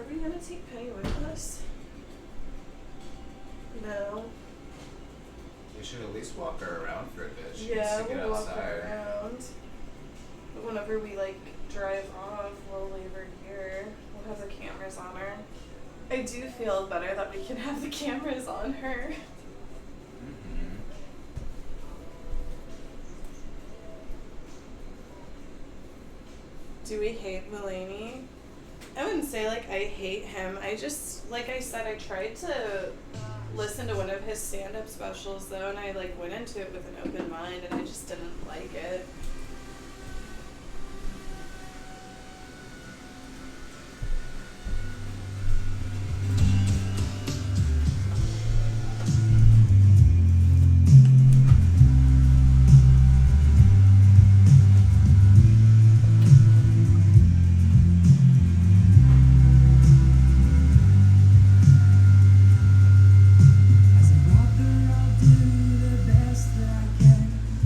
we gonna take Penny with us? No. We should at least walk her around for a bit. She Yeah, needs to get we'll walk outside. her around. But whenever we like drive off, we'll leave her here. We'll have the cameras on her. I do feel better that we can have the cameras on her. Mm-hmm. Do we hate Mulaney? I wouldn't say like I hate him. I just, like I said, I tried to listen to one of his stand-up specials though, and I like went into it with an open mind, and I just didn't like it. As a rocker, I'll do the best that I can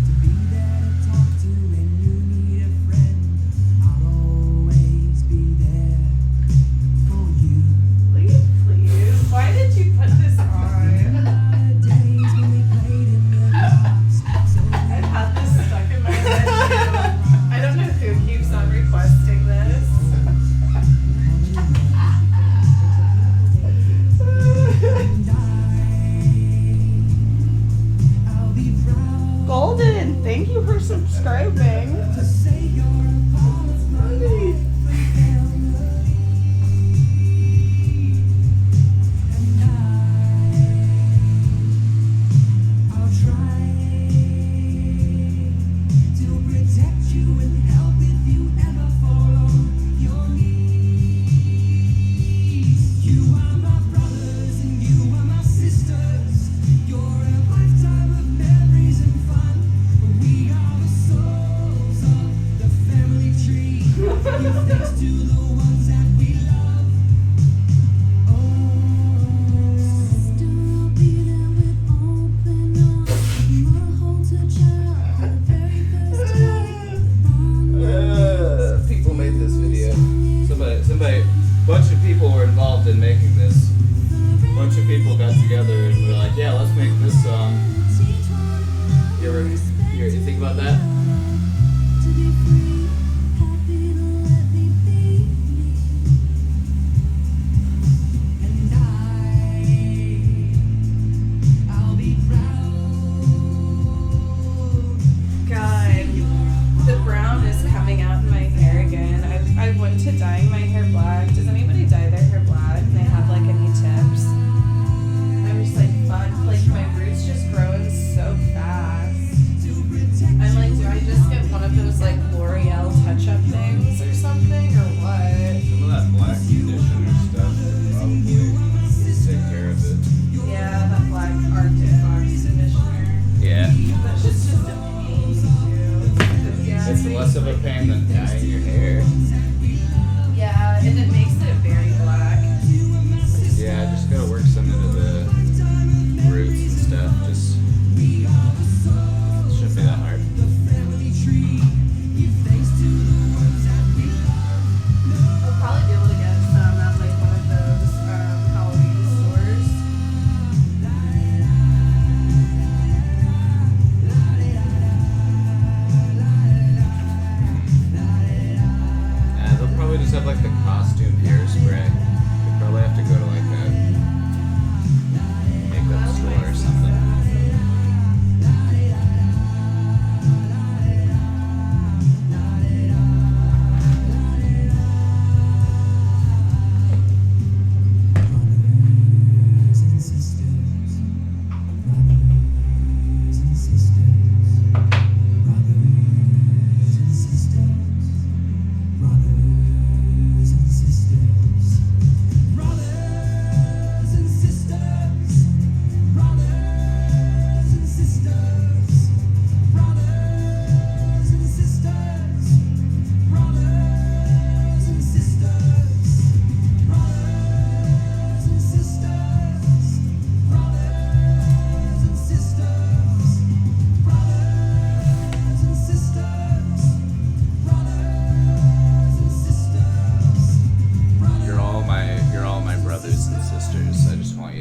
to be there to talk to when you need a friend. I'll always be there for you. Please. Why did you put this on? Days when we played in the parks, so I've had this stuck in my head too. I don't know who keeps on requesting this. I'll be proud Golden, thank you for subscribing. to say you're a part of my life and family. And I'll try to protect you and help if you ever fall on your knees. You are my brothers and you are my sisters. You're a lifetime of memories and fun. We are the souls of the family tree. Give thanks to the ones that we love. Oh, Still be there with open arms. My whole to child for the very first time. People made this video. Somebody, bunch of people were involved in making this. Bunch of people got together and were like, yeah, let's make this song. You think about that? To be free, happy to let me be me. and I'll be proud. God, the brown is coming out in my hair again. I went to dyeing my hair black. Does anybody dye their hair black? And they have like any tips? I'm just like, fuck, like my roots just growing so fast. I'm like, do I just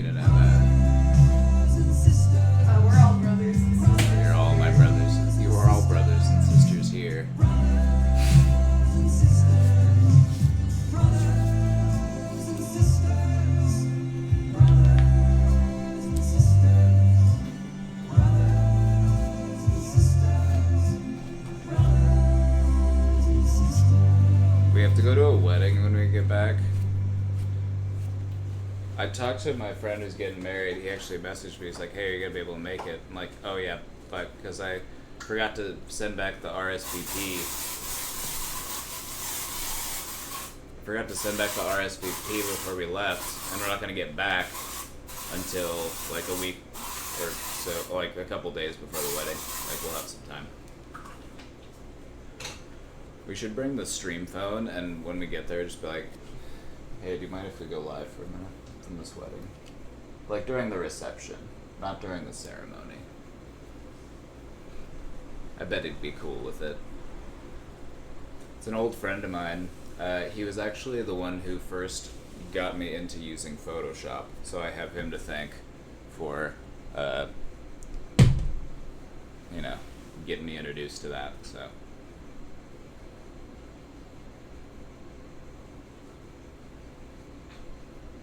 you to know that. We're all brothers and sisters. You're all my brothers. You are all brothers and sisters here. We have to go to a wedding when we get back. I talked to my friend who's getting married. He actually messaged me. He's like, "Hey, are you gonna be able to make it?" I'm like, "Oh yeah, but because I forgot to send back the RSVP. Forgot to send back the RSVP before we left, and we're not gonna get back until like a week or so, like a couple days before the wedding. Like we'll have some time." We should bring the stream phone, and when we get there, just be like, "Hey, do you mind if we go live for a minute from this wedding?" Like during the reception, not during the ceremony. I bet he'd be cool with it. It's an old friend of mine. He was actually the one who first got me into using Photoshop, so I have him to thank for, getting me introduced to that, so.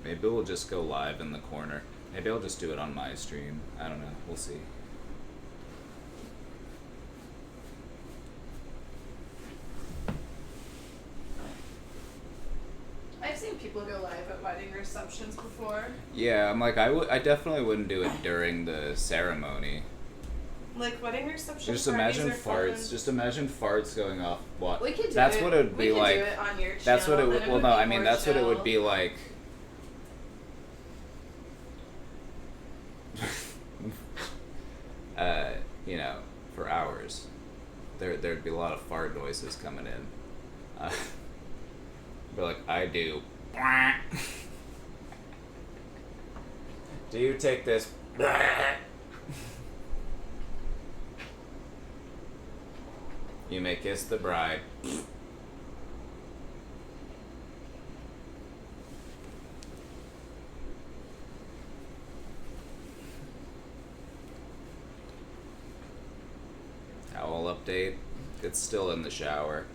Maybe we'll just go live in the corner. Maybe I'll just do it on my stream. I don't know. We'll see. I've seen people go live at wedding receptions before. Yeah, I'm like, I definitely wouldn't do it during the ceremony. Like wedding reception. Just imagine parties are farts. fun. Just imagine farts going off. What? We could do That's it. what it would be we could like. do it on your channel. That's what it would. then Well, would no, be I mean more that's what it would chill. be like. For hours. There'd be a lot of fart noises coming in. But like I do. Do you take this? You may kiss the bride. Towel update. It's still in the shower.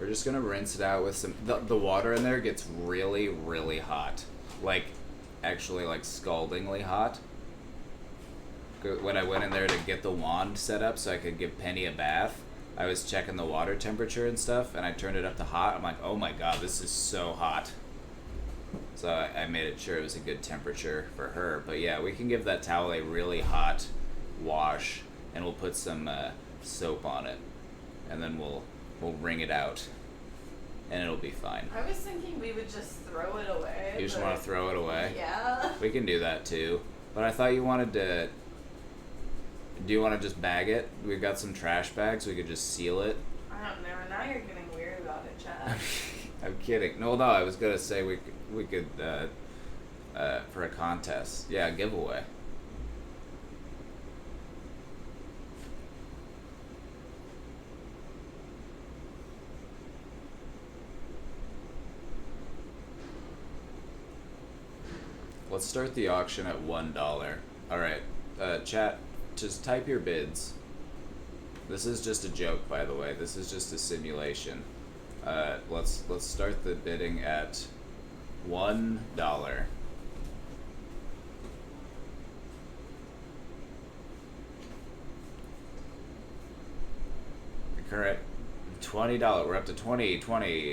We're just gonna rinse it out with some. The water in there gets really, really hot. Like, actually, like scaldingly hot. When I went in there to get the wand set up so I could give Penny a bath, I was checking the water temperature and stuff, and I turned it up to hot. I'm like, oh my god, this is so hot. So I made it sure it was a good temperature for her. But yeah, we can give that towel a really hot wash, and we'll put some soap on it, and then we'll wring it out, and it'll be fine. I was thinking we would just throw it away. You just but- want to throw it away? Yeah. We can do that too. But I thought you wanted to... Do you want to just bag it? We've got some trash bags. We could just seal it. I don't know. Now you're getting weird about it, Chad. I'm kidding. No, I was gonna say we could for a contest. Yeah, a giveaway. Let's start the auction at $1. All right, chat. Just type your bids. This is just a joke, by the way. This is just a simulation. Let's start the bidding at $1. The current $20. We're up to 20.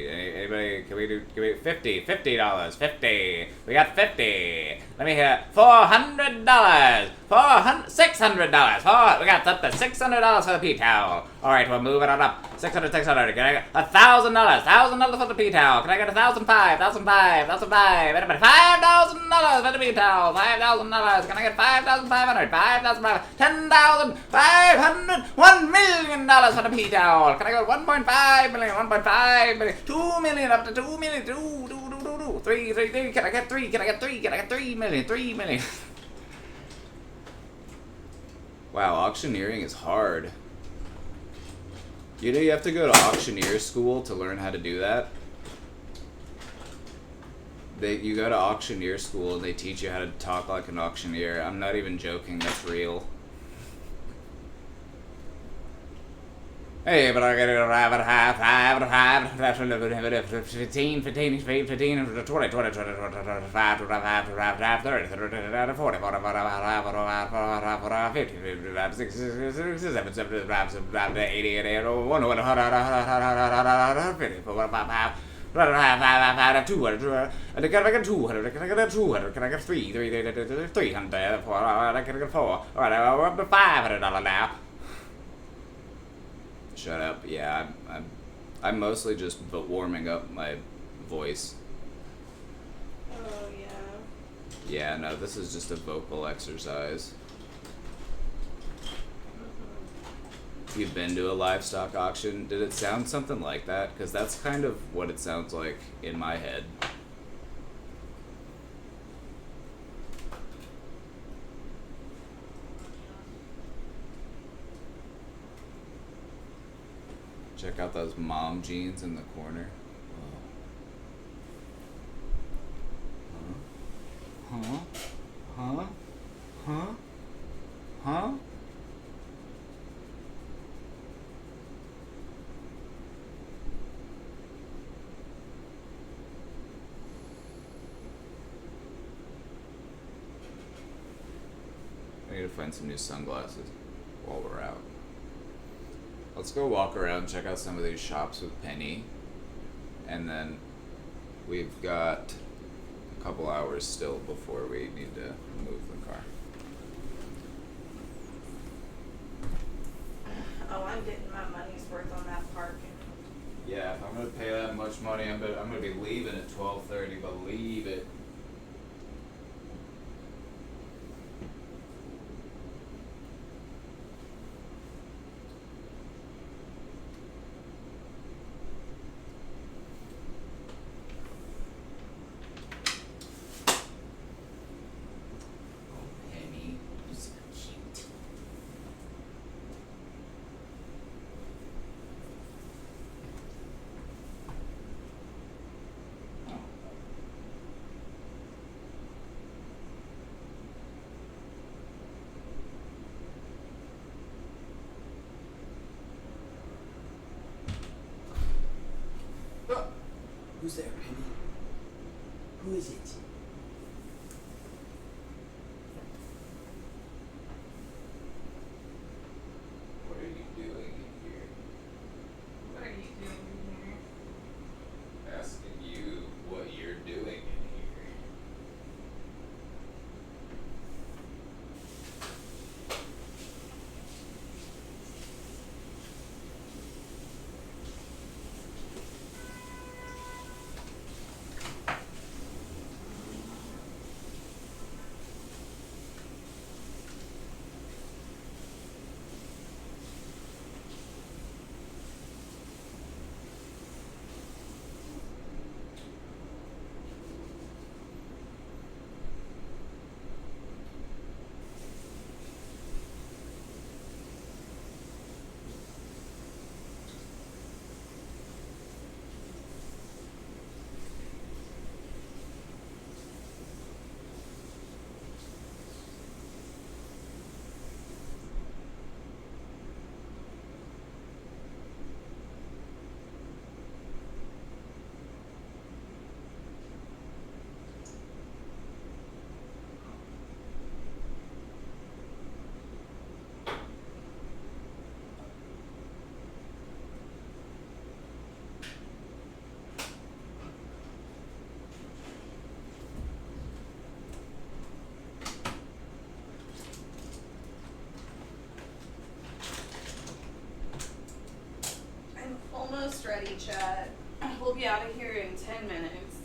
Anybody? Can we do? Give me $50. $50. 50. We got 50. Let me hear $400. $600. We got up to $600 for the pee towel. All right, we're moving on up. 600. Can I get $1,000? $1,000 for the pee towel. Can I get 1,005? 1,005. Anybody? $5,000 for the pee towel. $5,000. Can I get 5,500? 5,500. 10,500. $1 million for the pee towel. Can I get 1.5 million? 1.5 million. 2 million. Up to 2 million. 3. Can I get 3? Can I get 3? Can I get 3 million? 3 million. Wow, auctioneering is hard. You know you have to go to auctioneer school to learn how to do that? You go to auctioneer school and they teach you how to talk like an auctioneer. I'm not even joking. That's real. Hey, but I got to have 15, 20, 25, 30, 40, $500 now. Shut up. Yeah, I'm mostly just warming up my voice. Oh, yeah. Yeah, no, this is just a vocal exercise. You've been to a livestock auction? Did it sound something like that? Because that's kind of what it sounds like in my head. Check out those mom jeans in the corner. Huh? Huh? Huh? Huh? I need to find some new sunglasses while we're out. Let's go walk around, check out some of these shops with Penny, and then we've got a couple hours still before we need to move the car. Oh, I'm getting my money's worth on that parking. Yeah, if I'm gonna pay that much money, I'm gonna be leaving at 12:30. Believe it. Penny, you're so cute. Who's there, Penny? Who is it? What are you doing in here? What are you doing here? Asking you what you're doing in here. I'm almost ready, Chad. We'll be out of here in 10 minutes.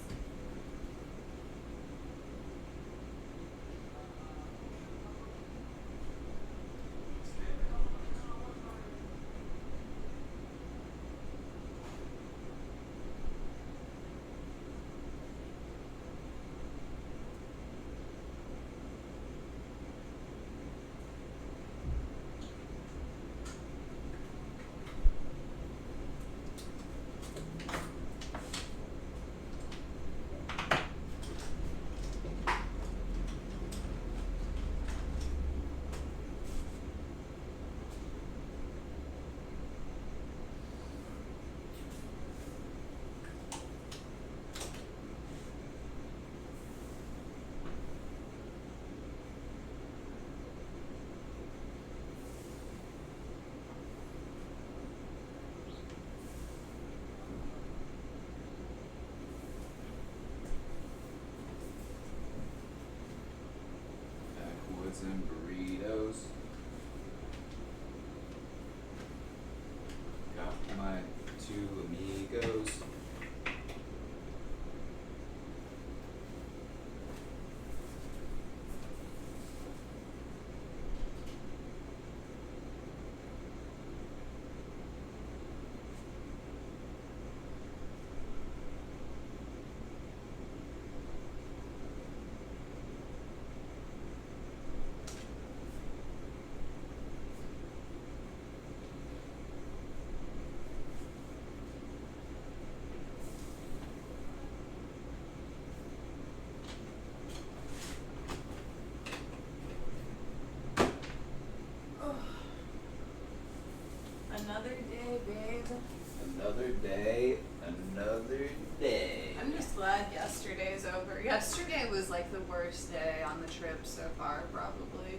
Another day, another day. I'm just glad yesterday's over. Yesterday was like the worst day on the trip so far, probably.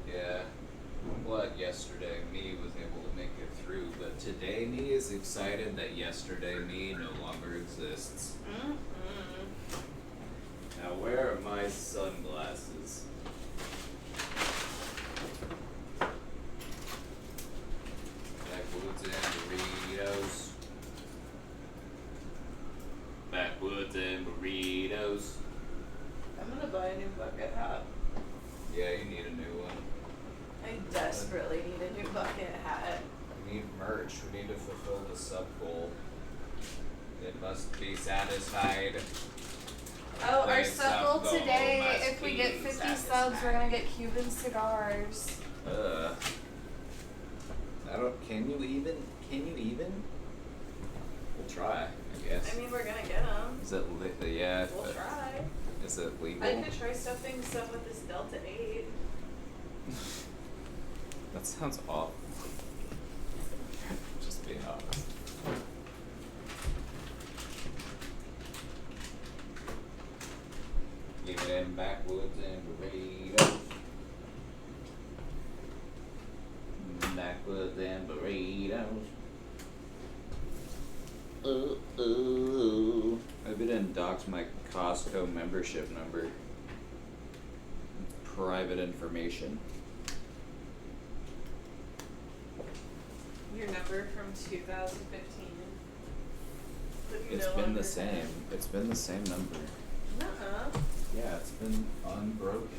Yeah. I'm glad yesterday me was able to make it through, but today me is excited that yesterday me no longer exists. Now where are my sunglasses? Backwoods and burritos. Backwoods and burritos. I'm gonna buy a new bucket hat. Yeah, you need a new one. I desperately need a new bucket hat. We need merch. We need to fulfill the sub goal. It must be satisfied. Oh, our Like sub goal sub goal today, must if we be get 50 subs, satisfied. we're gonna get Cuban cigars. I don't. Can you even? We'll try, I guess. I mean, we're gonna get them. Is it yeah? We'll but try. Is it legal? I could try stuffing some with this Delta 8. That sounds awful. Just being honest. Give me them backwoods and burritos. Backwoods and burritos. Maybe it didn't dox my Costco membership number. Private information. Your number from 2015. That you It's no been longer the same. have. It's been the same number. Nuh-uh. Yeah, it's been unbroken.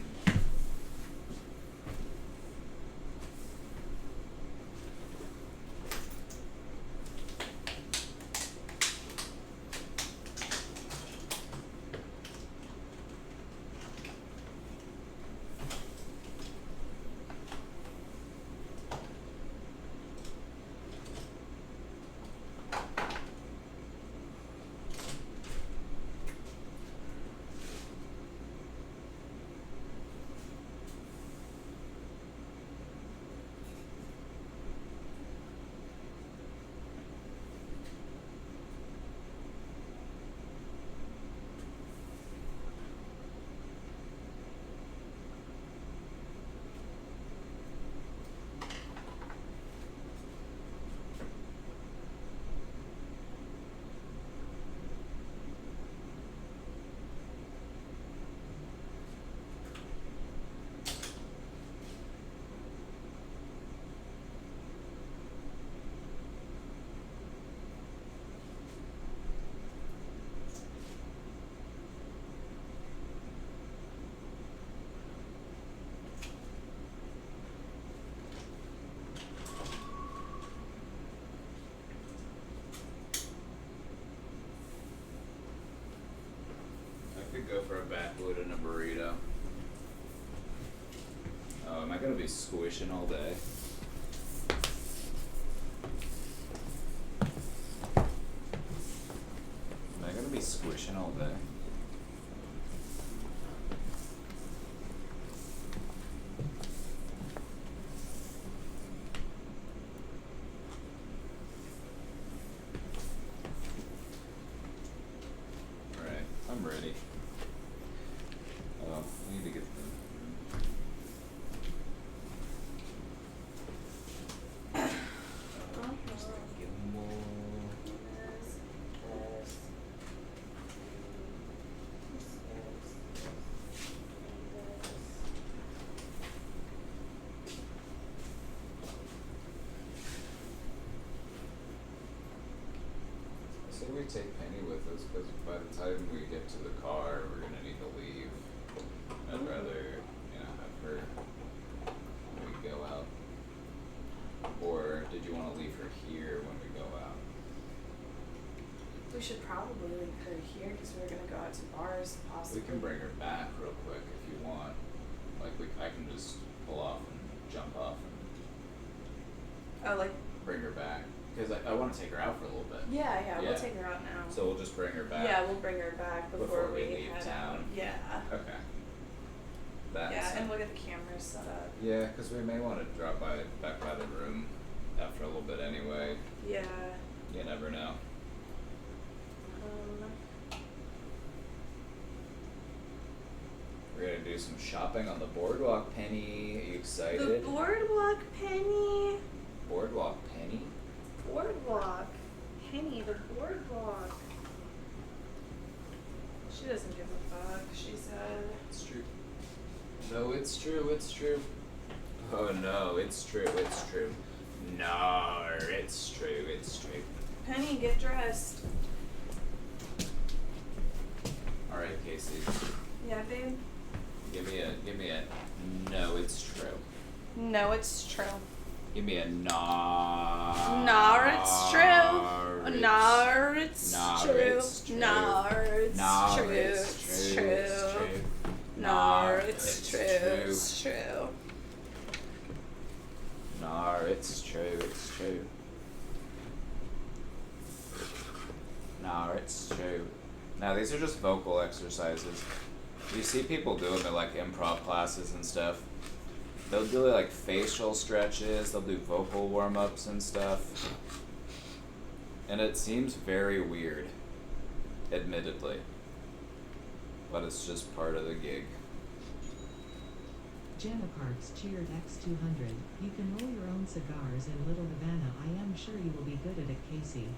I could go for a backwood and a burrito. Oh, am I gonna be squishing all day? Am I gonna be squishing all day? Alright, I'm ready. Oh, I need to get the. Just give 'em more. I say we take Penny with us because by the time we get to the car, we're gonna need to leave. I'd rather, have her when we go out. Or did you want to leave her here when we go out? We should probably leave her here because we're gonna go out to bars, possibly. We can bring her back real quick if you want. Like I can just pull off and jump off and Oh, like, bring her back. Because I want to take her out for a little bit. yeah, Yeah. we'll take her out now. So we'll just bring her back. Yeah, we'll bring her back before we we leave head town. out. Yeah. Okay. That's Yeah, and we'll get the cameras set up. yeah, because we may want to drop back by the room after a little bit anyway. Yeah. You never know. We're gonna do some shopping on the boardwalk, Penny. Are you The excited? boardwalk penny. Boardwalk, Penny? Boardwalk. Penny, the boardwalk. She doesn't give a fuck, she said. It's true. No, it's true, it's true. Oh no, it's true, it's true. No, it's true, it's true. Penny, get dressed. Alright, Casey. Yeah, babe? Give me a no, it's true. No, it's true. Give me a no. No, it's true. No, it's true. No, it's true. It's true. No, it's true. It's true. No, it's true, it's true. No, it's true. Now these are just vocal exercises. You see people do them at like improv classes and stuff. They'll do like facial stretches, they'll do vocal warm-ups and stuff. And it seems very weird, admittedly. But it's just part of the gig. Jana Parks cheered X200. You can roll your own cigars in Little Havana. I am sure you will be good at it, Casey.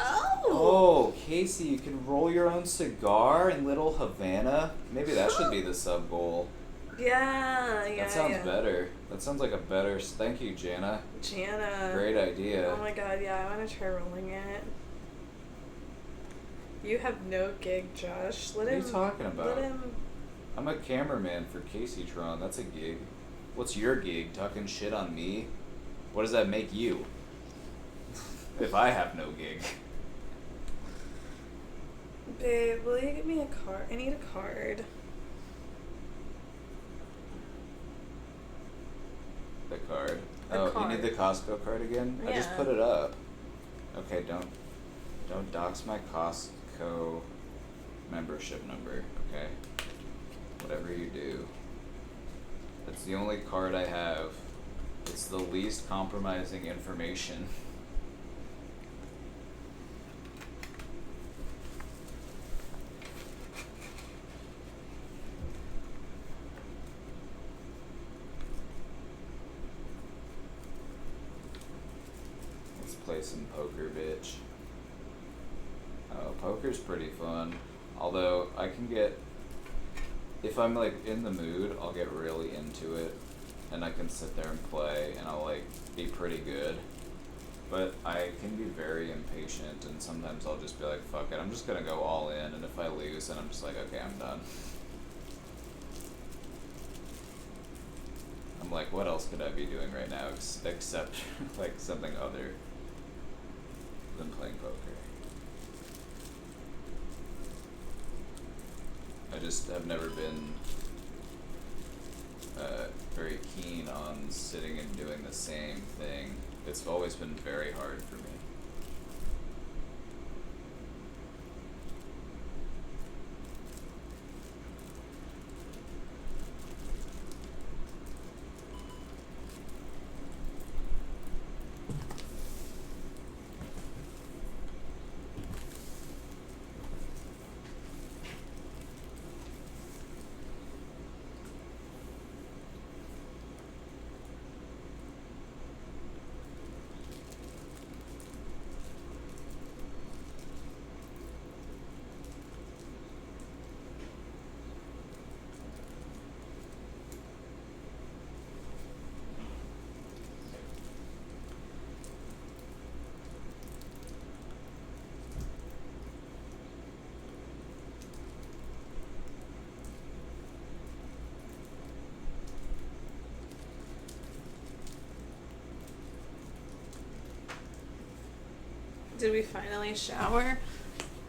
Oh, Casey, you can roll your own cigar in Little Havana? Maybe that should be the sub goal. Yeah, yeah. That sounds yeah. better. That sounds like a better. Thank you, Jana. Jana. Great idea. Oh my god, yeah, I want to try rolling it. You have no gig, Josh. What are you talking about? Let him. I'm a cameraman for Kaceytron. That's a gig. What's your gig? Talking shit on me? What does that make you? If I have no gig. Babe, will you get me a card? I need a card. The card. The You need the card. Costco card again? I just Yeah. put it up. Okay, don't dox my Costco membership number, okay? Whatever you do. It's the only card I have. It's the least compromising information. Let's play some poker, bitch. Oh, poker's pretty fun. Although I can get, if I'm like in the mood, I'll get really into it, and I can sit there and play, and I'll like be pretty good. But I can be very impatient, and sometimes I'll just be like, fuck it, I'm just gonna go all in, and if I lose, then I'm just like, okay, I'm done. I'm like, what else could I be doing right now except like something other than playing poker? I just have never been very keen on sitting and doing the same thing. It's always been very hard for me. Did we finally shower?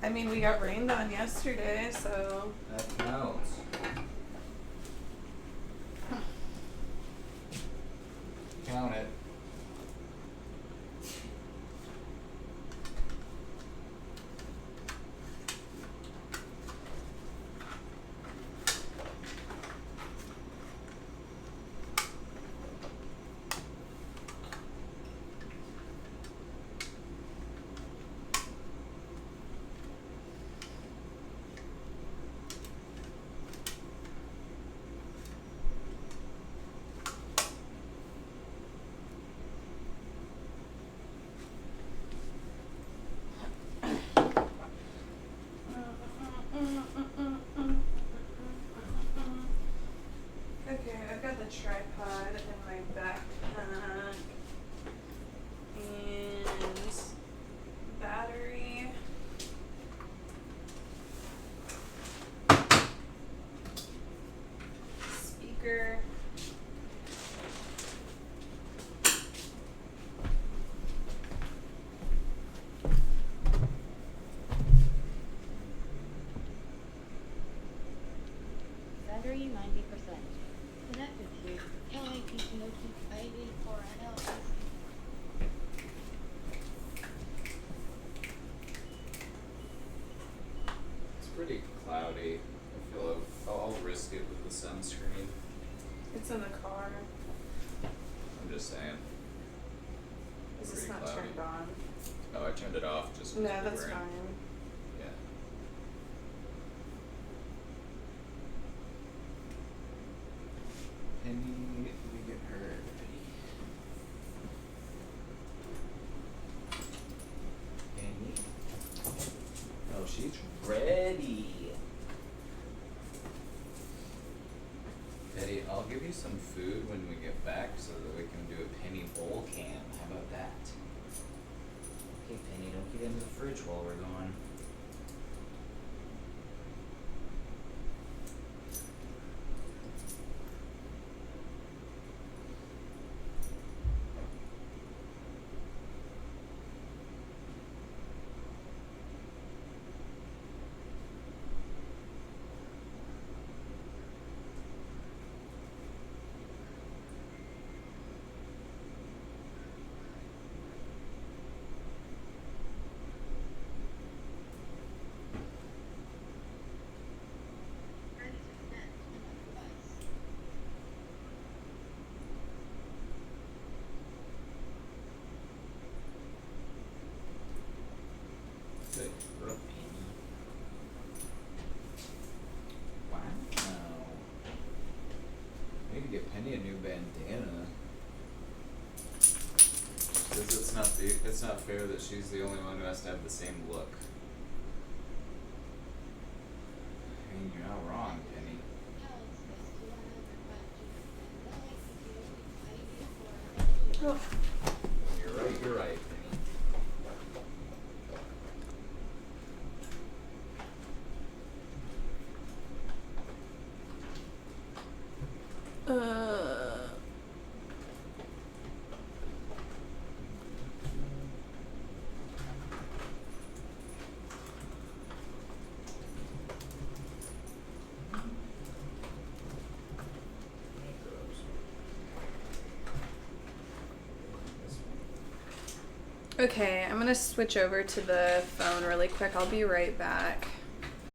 I mean, we got rained on yesterday, so. That counts. Count it. battery 90%. Connected to Kaceytron. It's pretty cloudy. I feel like I'll risk it with the sunscreen. It's in the car. I'm just saying. Is this Pretty not cloudy. turned on? Oh, I turned it off just. No, because that's we're in- fine. Yeah. Penny, let me get her ready. Penny. Oh, she's ready. Betty, I'll give you some food when we get back so that we can do a Penny bowl cam. How about that? Okay, Penny, don't get into the fridge while we're gone. Ready to connect to another device. Good girl, Penny. Wow. I need to get Penny a new bandana. Because it's not fair that she's the only one who has to have the same look. I mean, you're not wrong, Penny. Oh. You're right, Penny. Okay, I'm gonna switch over to the phone really quick. I'll be right back.